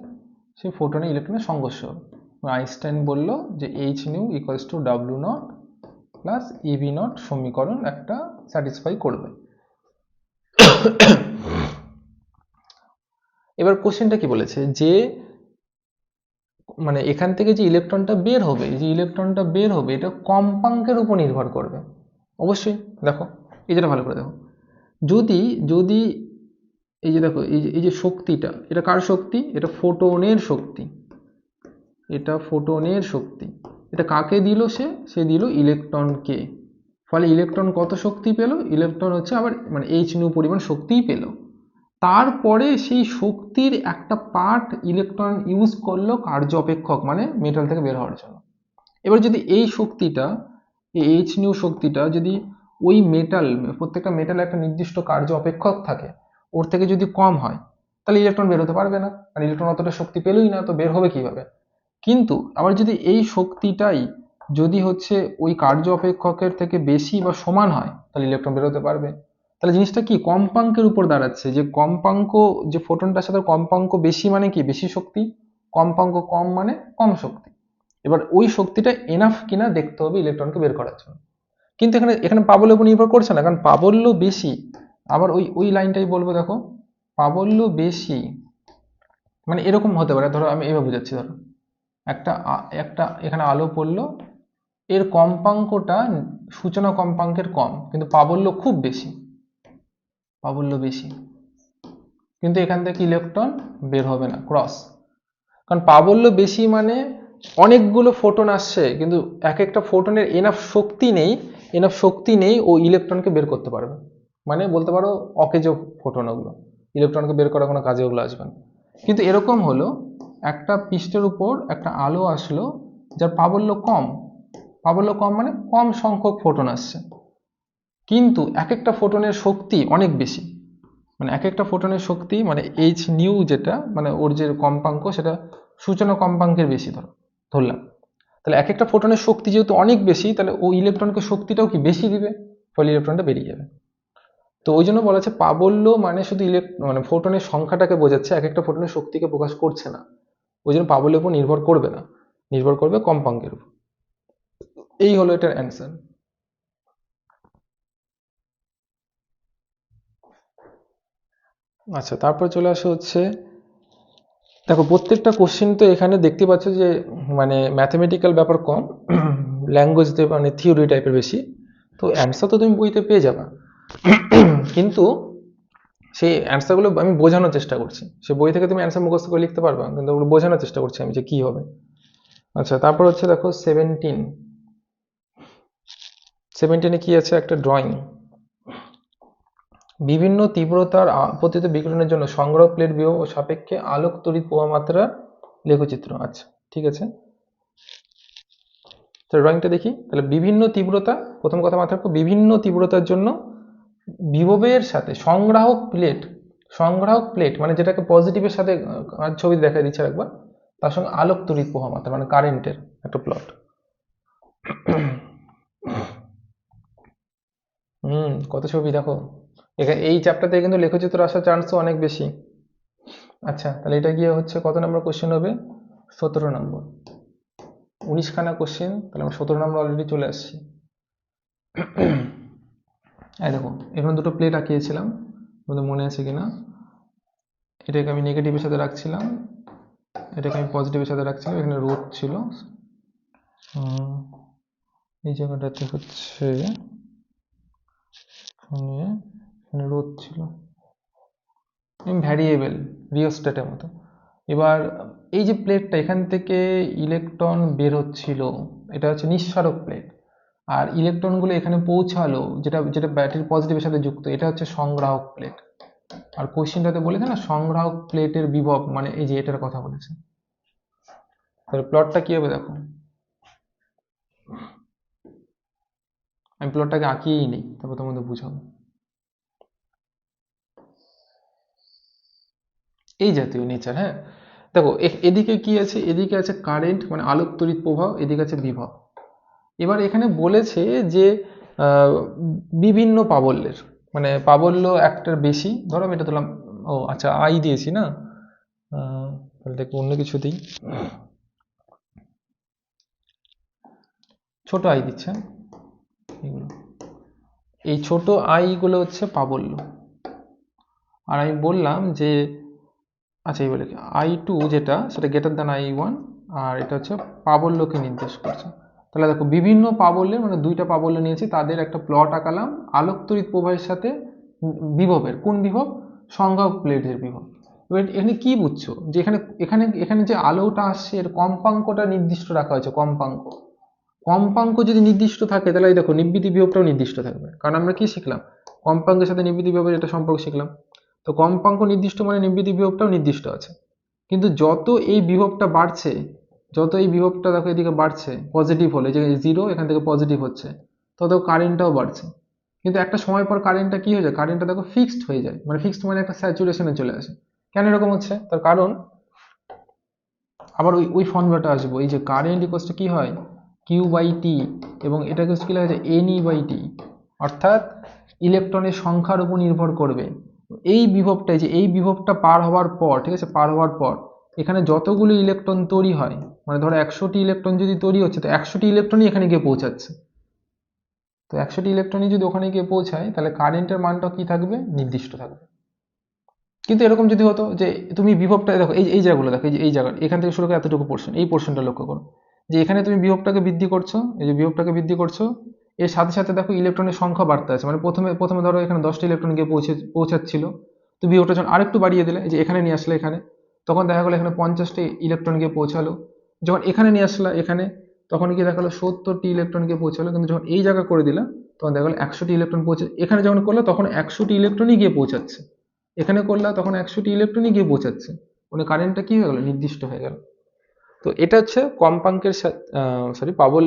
সেই ফোটনে ইলেকট্রনের সংঘর্ষ হবে। আইনস্টাইন বলল যে H nu equals to W nought plus E V not সমীকরণ একটা স্যাটিসফাই করবে। এবার কোশ্চেনটা কি বলেছে যে মানে এখান থেকে যে ইলেকট্রনটা বের হবে এটা কম্পাঙ্কের উপর নির্ভর করবে অবশ্যই। দেখো এই যেটা ভালো করে দেখো, যদি যদি এই যে দেখো এই যে শক্তিটা, এটা কার শক্তি? এটা ফোটনের শক্তি, এটা কাকে দিল? সে দিল ইলেকট্রনকে। ফলে ইলেকট্রন কত শক্তি পেল? ইলেকট্রন হচ্ছে আবার মানে এইচ নিউ পরিমাণ শক্তিই পেল। তারপরে সেই শক্তির একটা পার্ট ইলেকট্রন ইউজ করলো কার্য অপেক্ষক মানে মেটাল থেকে বের হওয়ার জন্য। এবার যদি এই শক্তিটা, এই এইচ নিউ শক্তিটা যদি ওই মেটাল, প্রত্যেকটা মেটালে একটা নির্দিষ্ট কার্য অপেক্ষক থাকে, ওর থেকে যদি কম হয় তাহলে ইলেকট্রন বের হতে পারবে না, কারণ ইলেকট্রন অতটা শক্তি পেলই না, তো বের হবে কিভাবে? কিন্তু আবার যদি এই শক্তিটাই যদি হচ্ছে ওই কার্য অপেক্ষকের থেকে বেশি বা সমান হয় তাহলে ইলেকট্রন বের হতে পারবে। তাহলে জিনিসটা কি কম্পাঙ্কের উপর দাঁড়াচ্ছে, যে কম্পাঙ্ক, যে ফোটনটার সাথে কম্পাঙ্ক বেশি মানে কি বেশি শক্তি, কম্পাঙ্ক কম মানে কম শক্তি। এবার ওই শক্তিটা এনাফ কিনা দেখতে হবে ইলেকট্রনকে বের করার জন্য। কিন্তু এখানে এখানে প্রাবল্যের উপর নির্ভর করছে না, কারণ প্রাবল্য বেশি। আবার ওই লাইনটাই বলবো, দেখো প্রাবল্য বেশি মানে এরকম হতে পারে। ধরো আমি এভাবে বোঝাচ্ছি, ধরো একটা একটা এখানে আলো পড়লো, এর কম্পাঙ্কটা সূচনা কম্পাঙ্কের কম কিন্তু প্রাবল্য খুব বেশি, কিন্তু এখান থেকে ইলেকট্রন বের হবে না ক্রস। কারণ প্রাবল্য বেশি মানে অনেকগুলো ফোটন আসছে কিন্তু এক একটা ফোটনের এনাফ শক্তি নেই ও ইলেকট্রনকে বের করতে পারবে, মানে বলতে পারো অকেজো ফোটন, ওগুলো ইলেকট্রনকে বের করার কোনো কাজে ওগুলো আসবে না। কিন্তু এরকম হলো একটা পৃষ্ঠের উপর একটা আলো আসলো যার প্রাবল্য কম মানে কম সংখ্যক ফোটন আসছে, কিন্তু এক একটা ফোটনের শক্তি অনেক বেশি, মানে এক একটা ফোটনের শক্তি মানে এইচ নিউ যেটা মানে ওর যে কম্পাঙ্ক সেটা সূচনা কম্পাঙ্কের বেশি ধরলাম। তাহলে এক একটা ফোটনের শক্তি যেহেতু অনেক বেশি, তাহলে ও ইলেকট্রনকে শক্তিটাও কি বেশি দিবে, ফলে ইলেকট্রনটা বেরিয়ে যাবে। তো ওই জন্য বলা আছে প্রাবল্য মানে শুধু মানে ফোটনের সংখ্যাটাকে বোঝাচ্ছে, এক একটা ফোটনের শক্তিকে প্রকাশ করছে না। ওই জন্য প্রাবল্যের উপর নির্ভর করবে না, নির্ভর করবে কম্পাঙ্কের উপর। এই হলো এটার অ্যান্সার। আচ্ছা তারপর চলে আসে হচ্ছে, দেখো প্রত্যেকটা কোশ্চেন তো এখানে দেখতে পাচ্ছ যে মানে ম্যাথমেটিক্যাল ব্যাপার কম, ল্যাঙ্গুয়েজ মানে থিওরি টাইপের বেশি। তো অ্যান্সার তো তুমি বইতে পেয়ে যাবে, কিন্তু সেই অ্যান্সারগুলো আমি বোঝানোর চেষ্টা করছি। সে বই থেকে তুমি অ্যান্সার মুখস্থ করে লিখতে পারবে, কিন্তু ওগুলো বোঝানোর চেষ্টা করছি আমি যে কি হবে। আচ্ছা তারপর হচ্ছে দেখো 17 কি আছে, একটা ড্রয়িং। বিভিন্ন তীব্রতার আপতিত বিকিরণের জন্য সংগ্রহ প্লেট বিভব ও সাপেক্ষে আলোক তড়িৎ প্রবাহ মাত্রার লেখচিত্র। আচ্ছা ঠিক আছে, তো ড্রয়িংটা দেখি। তাহলে বিভিন্ন তীব্রতা, প্রথম কথা মাথায় রাখো, বিভিন্ন তীব্রতার জন্য বিভবের সাথে সংগ্রাহক প্লেট মানে যেটাকে পজিটিভের সাথে ছবি দেখা দিচ্ছে একবার, তার সঙ্গে আলোক তড়িৎ প্রবাহ মাত্রা মানে কারেন্টের একটা প্লট। কত ছবি দেখো, এই চ্যাপ্টারতে কিন্তু লেখচিত্র আসার চান্সও অনেক বেশি। আচ্ছা, তাহলে এটা গিয়ে হচ্ছে কত নম্বর কোশ্চেন হবে? 17 নম্বর। 19খানা কোশ্চেন, তাহলে আমরা 17 নম্বর অলরেডি চলে আসছি। এই দেখো, এখানে দুটো প্লেট আঁকিয়েছিলাম, তোমাদের মনে আছে কিনা। এটাকে আমি নেগেটিভের সাথে রাখছিলাম, এটাকে আমি পজিটিভের সাথে রাখছিলাম। এখানে রোদ ছিল, এই জায়গাটাতে হচ্ছে এখানে রোদ ছিল, ভ্যারিয়েবল রিওস্ট্যাটের মতো। এবার এই যে প্লেটটা, এখান থেকে ইলেকট্রন বের হচ্ছিল, এটা হচ্ছে নিঃসারক প্লেট। আর ইলেকট্রনগুলো এখানে পৌঁছালো, যেটা যেটা ব্যাটারির পজিটিভের সাথে যুক্ত, এটা হচ্ছে সংগ্রাহক প্লেট। আর কোশ্চেনটাতে বলেছে না সংগ্রাহক প্লেটের বিভব, মানে এই যে এটার কথা বলেছে। তাহলে প্লটটা কি হবে দেখো, আমি প্লটটাকে আঁকিয়েই নেই, তারপর তোমাদের বুঝাবো। এই জাতীয় নেচার, হ্যাঁ। দেখো এদিকে কি আছে, এদিকে আছে কারেন্ট মানে আলোক তড়িৎ প্রবাহ, এদিকে আছে বিভব। এবার এখানে বলেছে যে আহ, বিভিন্ন প্রাবল্যের, মানে প্রাবল্য একটার বেশি, ধরো আমি এটা ধরলাম, ও আচ্ছা আই দিয়েছি না, তাহলে দেখো অন্য কিছু দিই, ছোট আই দিচ্ছে, এগুলো এই ছোট আই গুলো হচ্ছে প্রাবল্য। আর আমি বললাম যে আচ্ছা এবারে I2 যেটা, সেটা গ্রেটার দ্যান I1, আর এটা হচ্ছে প্রাবল্যকে নির্দেশ করছে। তাহলে দেখো বিভিন্ন প্রাবল্যের, মানে দুইটা প্রাবল্য নিয়েছি, তাদের একটা প্লট আঁকালাম আলোক তড়িৎ প্রবাহের সাথে বিভবের। কোন বিভব? সংগ্রাহক প্লেটের বিভব। এবার এখানে কি বুঝছো, যে এখানে এখানে এখানে যে আলোটা আসছে এর কম্পাঙ্কটা নির্দিষ্ট রাখা হয়েছে, কম্পাঙ্ক। কম্পাঙ্ক যদি নির্দিষ্ট থাকে তাহলে এই দেখো নিবৃত্তি বিভবটাও নির্দিষ্ট থাকবে, কারণ আমরা কি শিখলাম, কম্পাঙ্কের সাথে নিবৃত্তি বিভবের এটা সম্পর্ক শিখলাম। তো কম্পাঙ্ক নির্দিষ্ট মানে নিবৃত্তি বিভবটাও নির্দিষ্ট আছে। কিন্তু যত এই বিভবটা বাড়ছে, যত এই বিভবটা দেখো এদিকে বাড়ছে, পজিটিভ হলে যে জিরো এখান থেকে পজিটিভ হচ্ছে, তত কারেন্টটাও বাড়ছে। কিন্তু একটা সময় পর কারেন্টটা কি হয়ে যায়, কারেন্টটা দেখো ফিক্সড হয়ে যায়, মানে ফিক্সড মানে একটা স্যাচুরেশনে চলে আসে। কেন এরকম হচ্ছে, তার কারণ আবার ওই ওই ফর্মুলাটা আসবো, এই যে কারেন্ট ইকোয়াস টু কি হয়, কিউ বাই টি, এবং এটাকে কি লেখা যায়, এনই বাই টি, অর্থাৎ ইলেকট্রনের সংখ্যার উপর নির্ভর করবে এই বিভবটা। যে এই বিভবটা পার হওয়ার পর, ঠিক আছে, পার হওয়ার পর এখানে যতগুলো ইলেকট্রন তৈরি হয়, মানে ধরো 100টি ইলেকট্রন যদি তৈরি হচ্ছে, তো 100টি ইলেকট্রনই এখানে গিয়ে পৌঁছাচ্ছে। তো 100টি ইলেকট্রনই যদি ওখানে গিয়ে পৌঁছায়, তাহলে কারেন্টের মানটা কি থাকবে, নির্দিষ্ট থাকবে। কিন্তু এরকম যদি হতো যে তুমি বিভবটা দেখো, এই জায়গাগুলো দেখো, এই যে এই জায়গা এখান থেকে শুরু করে এতটুকু পোর্শন, এই পোর্শনটা লক্ষ্য করো, যে এখানে তুমি বিভবটাকে বৃদ্ধি করছো, এই যে বিভবটাকে বৃদ্ধি করছো, এর সাথে সাথে দেখো ইলেকট্রনের সংখ্যা বাড়তে আছে। মানে প্রথমে প্রথমে ধরো এখানে 10টা ইলেকট্রন গিয়ে পৌঁছাচ্ছিল, তো বিভবটা যখন আরেকটু বাড়িয়ে দিলে, এই যে এখানে নিয়ে আসলে এখানে, তখন দেখা গেলো এখানে 50টি ইলেকট্রন গিয়ে পৌঁছালো। যখন এখানে নিয়ে আসলা এখানে, তখন গিয়ে দেখা গেলো 70টি ইলেকট্রন গিয়ে পৌঁছালো। কিন্তু যখন এই জায়গা করে দিলাম, তখন দেখা গেলো 100টি ইলেকট্রন পৌঁছে, এখানে যখন করলো তখন 100টি ইলেকট্রনই গিয়ে পৌঁছাচ্ছে, এখানে করলে তখন 100টি ইলেকট্রনই গিয়ে পৌঁছাচ্ছে, মানে কারেন্টটা কি হয়ে গেল, নির্দিষ্ট হয়ে গেল। তো এটা হচ্ছে কম্পাঙ্কের সরি পাবল,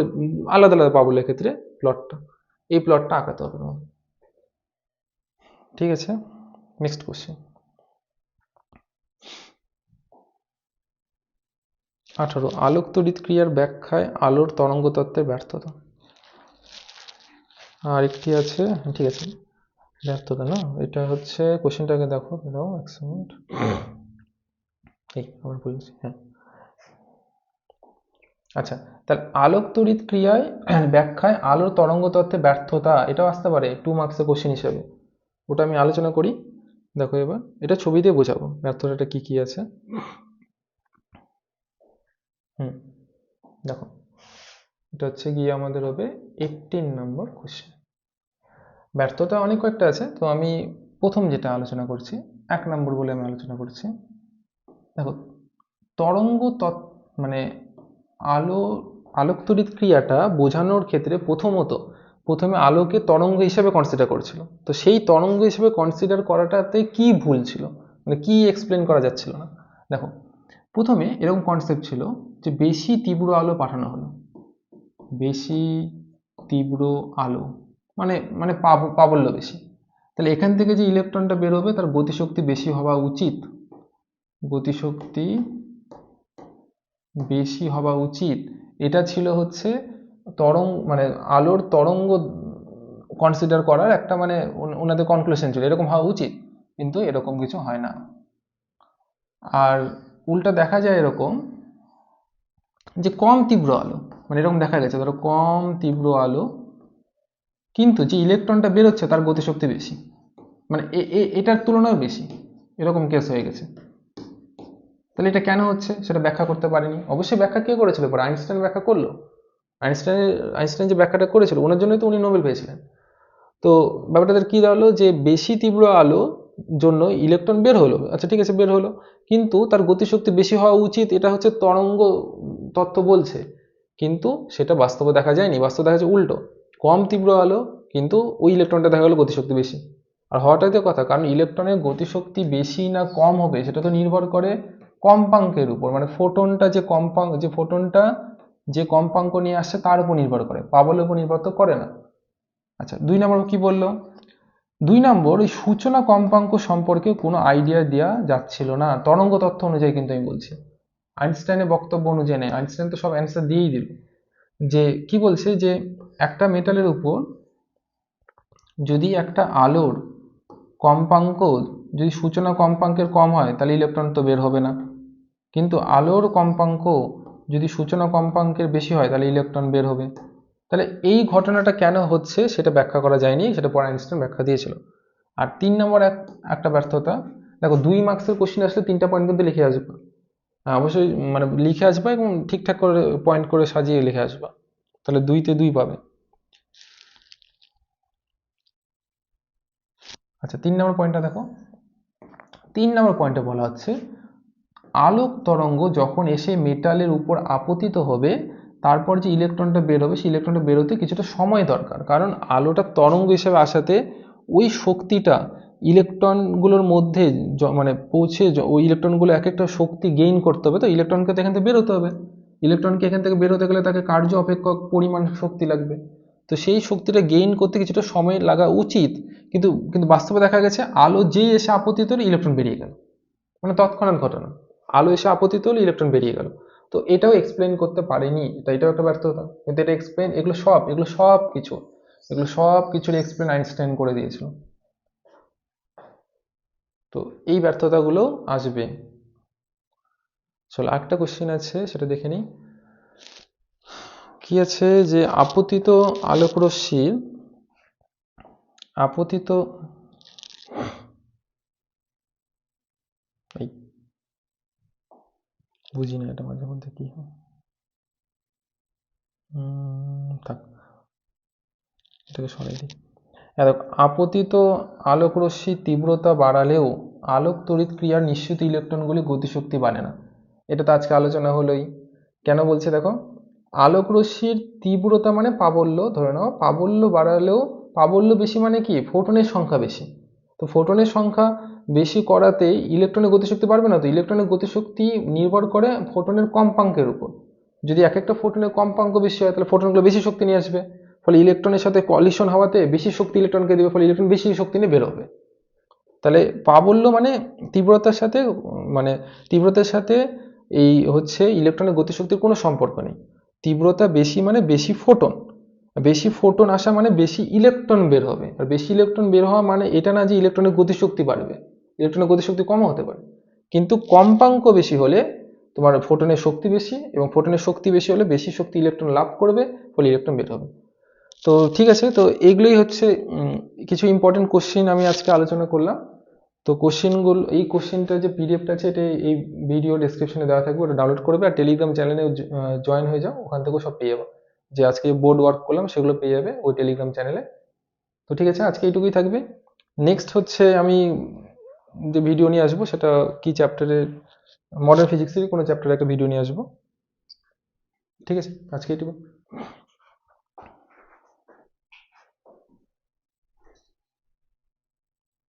আলাদা আলাদা পাবলের ক্ষেত্রে প্লটটা, এই প্লটটা আঁকাতে হবে তোমাকে। ঠিক আছে, নেক্সট কোশ্চেন। 18, আলোক তড়িৎ ক্রিয়ার ব্যাখ্যায় আলোর তরঙ্গ তত্ত্বের ব্যর্থতা। আর একটি আছে, ঠিক আছে, ব্যর্থতা না, এটা হচ্ছে কোশ্চেনটাকে দেখো, দাও 1 সেকেন্ড, এই আমার বলছি, হ্যাঁ। আচ্ছা, তাহলে আলোক তড়িৎ ক্রিয়ায় ব্যাখ্যায় আলোর তরঙ্গ তত্ত্বে ব্যর্থতা, এটাও আসতে পারে 2 মার্কসের কোশ্চেন হিসেবে। ওটা আমি আলোচনা করি, দেখো এবার এটা ছবি দিয়ে বোঝাবো ব্যর্থতাটা কি কি আছে। দেখো, এটা হচ্ছে গিয়ে আমাদের হবে 18 নম্বর কোশ্চেন। ব্যর্থতা অনেক কয়েকটা আছে, তো আমি প্রথম যেটা আলোচনা করছি, 1 নম্বর বলে আমি আলোচনা করছি। দেখো, তরঙ্গ মানে আলো, আলোক তড়িৎ ক্রিয়াটা বোঝানোর ক্ষেত্রে প্রথমে আলোকে তরঙ্গ হিসেবে কনসিডার করছিল। তো সেই তরঙ্গ হিসেবে কনসিডার করাটাতে কি ভুল ছিল, মানে কি এক্সপ্লেন করা যাচ্ছিল না। দেখো, প্রথমে এরকম কনসেপ্ট ছিল যে বেশি তীব্র আলো পাঠানো হলো, বেশি তীব্র আলো মানে মানে প্রাবল্য বেশি, তাহলে এখান থেকে যে ইলেকট্রনটা বেরোবে তার গতিশক্তি বেশি হওয়া উচিত, গতিশক্তি বেশি হওয়া উচিত। এটা ছিল হচ্ছে মানে আলোর তরঙ্গ কনসিডার করার একটা মানে ওনাদের কনক্লুশন ছিল এরকম হওয়া উচিত, কিন্তু এরকম কিছু হয় না। আর উল্টা দেখা যায় এরকম যে কম তীব্র আলো, মানে এরকম দেখা গেছে ধরো কম তীব্র আলো কিন্তু যে ইলেকট্রনটা বেরোচ্ছে তার গতিশক্তি বেশি, মানে এটার তুলনায় বেশি, এরকম কেস হয়ে গেছে। তাহলে এটা কেন হচ্ছে সেটা ব্যাখ্যা করতে পারেনি। অবশ্যই ব্যাখ্যা কে করেছিল, পরে আইনস্টাইন ব্যাখ্যা করলো। আইনস্টাইন যে ব্যাখ্যাটা করেছিল ওনার জন্যই তো উনি নোবেল পেয়েছিলেন। তো ব্যাপারটা কি দাঁড়ালো যে বেশি তীব্র আলো জন্য ইলেকট্রন বের হলো, আচ্ছা ঠিক আছে বের হলো, কিন্তু তার গতিশক্তি বেশি হওয়া উচিত, এটা হচ্ছে তরঙ্গ তত্ত্ব বলছে, কিন্তু সেটা বাস্তবে দেখা যায়নি। বাস্তবে দেখা যায় উল্টো, কম তীব্র আলো কিন্তু ওই ইলেকট্রনটা দেখা গেলো গতিশক্তি বেশি। আর হওয়াটাই তো কথা, কারণ ইলেকট্রনের গতিশক্তি বেশি না কম হবে সেটা তো নির্ভর করে কম্পাঙ্কের উপর, মানে ফোটনটা যে কম্পাঙ্ক নিয়ে আসছে তার উপর নির্ভর করে, পাবলের উপর নির্ভর তো করে না। আচ্ছা 2 নম্বর কি বললো, 2 নম্বর ওই সূচনা কম্পাঙ্ক সম্পর্কে কোনো আইডিয়া দেওয়া যাচ্ছিল না তরঙ্গ তত্ত্ব অনুযায়ী, কিন্তু আমি বলছি আইনস্টাইনের বক্তব্য অনুযায়ী নেই। আইনস্টাইন তো সব অ্যান্সার দিয়েই দিল, যে কি বলছে যে একটা মেটালের উপর যদি একটা আলোর কম্পাঙ্ক যদি সূচনা কম্পাঙ্কের কম হয় তাহলে ইলেকট্রন তো বের হবে না, কিন্তু আলোর কম্পাঙ্ক যদি সূচনা কম্পাঙ্কের বেশি হয় তাহলে ইলেকট্রন বের হবে। তাহলে এই ঘটনাটা কেন হচ্ছে সেটা ব্যাখ্যা করা যায়নি, সেটা পরে আইনস্টাইন ব্যাখ্যা দিয়েছিল। আর 3 নম্বর একটা ব্যর্থতা, দেখো 2 মার্কসের কোশ্চেন আসলে 3টা পয়েন্ট কিন্তু লিখে আসবে, অবশ্যই মানে লিখে আসবে এবং ঠিকঠাক করে পয়েন্ট করে সাজিয়ে লিখে আসবে, তাহলে 2তে 2 পাবে। আচ্ছা 3 নম্বর পয়েন্টটা দেখো, 3 নম্বর পয়েন্টে বলা হচ্ছে আলোক তরঙ্গ যখন এসে মেটালের উপর আপতিত হবে তারপর যে ইলেকট্রনটা বের হবে সেই ইলেকট্রনটা বেরোতে কিছুটা সময় দরকার, কারণ আলোটা তরঙ্গ হিসেবে আসাতে ওই শক্তিটা ইলেকট্রনগুলোর মধ্যে মানে পৌঁছে ওই ইলেকট্রনগুলো এক একটা শক্তি গেইন করতে হবে, তো ইলেকট্রনকে তো এখান থেকে বেরোতে হবে, ইলেকট্রনকে এখান থেকে বেরোতে গেলে তাকে কার্য অপেক্ষক পরিমাণ শক্তি লাগবে, তো সেই শক্তিটা গেইন করতে কিছুটা সময় লাগা উচিত, কিন্তু কিন্তু বাস্তবে দেখা গেছে আলো যেই এসে আপতিত হলো ইলেকট্রন বেরিয়ে গেল, মানে তৎক্ষণাৎ ঘটনা, আলো এসে আপতিত হলো ইলেকট্রন বেরিয়ে গেল। তো এটাও এক্সপ্লেন করতে পারেনি, এটাও একটা ব্যর্থতা, কিন্তু এটা এক্সপ্লেন এগুলো সব কিছুর এক্সপ্লেন আইনস্টাইন করে দিয়েছিল। তো এই ব্যর্থতাগুলো আসবে। চলো একটা কোশ্চেন আছে সেটা দেখে নিই। কি আছে যে আপতিত আলোকরশ্মির আপতিত এই বুঝি না এটা মাঝে মধ্যে কি হয়, থাক এটাকে সরাই দিই। আপতিত আলোকরশ্মির তীব্রতা বাড়ালেও আলোক তড়িৎ ক্রিয়ার নিঃসৃত ইলেকট্রনগুলি গতিশক্তি বাড়ে না, এটা তো আজকে আলোচনা হলোই। কেন বলছে দেখো, আলোকরশ্মির তীব্রতা মানে প্রাবল্য, ধরে নাও প্রাবল্য বাড়ালেও, প্রাবল্য বেশি মানে কি ফোটনের সংখ্যা বেশি, তো ফোটনের সংখ্যা বেশি করাতে ইলেকট্রনের গতিশক্তি বাড়বে না, তো ইলেকট্রনের গতিশক্তি নির্ভর করে ফোটনের কম্পাঙ্কের উপর, যদি এক একটা ফোটনের কম্পাঙ্ক বেশি হয় তাহলে ফোটনগুলো বেশি শক্তি নিয়ে আসবে, ফলে ইলেকট্রনের সাথে কলিশন হওয়াতে বেশি শক্তি ইলেকট্রনকে দেবে, ফলে ইলেকট্রন বেশি শক্তি নিয়ে বের হবে। তাহলে প্রাবল্য মানে তীব্রতার সাথে মানে তীব্রতার সাথে এই হচ্ছে ইলেকট্রনের গতিশক্তির কোনো সম্পর্ক নেই, তীব্রতা বেশি মানে বেশি ফোটন আসা মানে বেশি ইলেকট্রন বের হবে, আর বেশি ইলেকট্রন বের হওয়া মানে এটা না যে ইলেকট্রনের গতিশক্তি বাড়বে, ইলেকট্রনের গতিশক্তি কমও হতে পারে, কিন্তু কম্পাঙ্ক বেশি হলে তোমার ফোটনের শক্তি বেশি, এবং ফোটনের শক্তি বেশি হলে বেশি শক্তি ইলেকট্রন লাভ করবে, ফলে ইলেকট্রন বের হবে। তো ঠিক আছে, তো এগুলোই হচ্ছে কিছু ইম্পর্টেন্ট কোশ্চেন আমি আজকে আলোচনা করলাম। তো কোশ্চেনগুলো, এই কোশ্চেনটা যে পিডিএফটা আছে এটা এই ভিডিও ডেসক্রিপশনে দেওয়া থাকবে, ওটা ডাউনলোড করবে আর টেলিগ্রাম চ্যানেলে জয়েন হয়ে যাও, ওখান থেকেও সব পেয়ে যাবো, যে আজকে বোর্ড ওয়ার্ক করলাম সেগুলো পেয়ে যাবে ওই টেলিগ্রাম চ্যানেলে। তো ঠিক আছে, আজকে এইটুকুই থাকবে। নেক্সট হচ্ছে আমি যে ভিডিও নিয়ে আসবো সেটা কি চ্যাপ্টারের, মডার্ন ফিজিক্সেরই কোনো চ্যাপ্টারে একটা ভিডিও নিয়ে আসবো। ঠিক আছে, আজকে এইটুকু।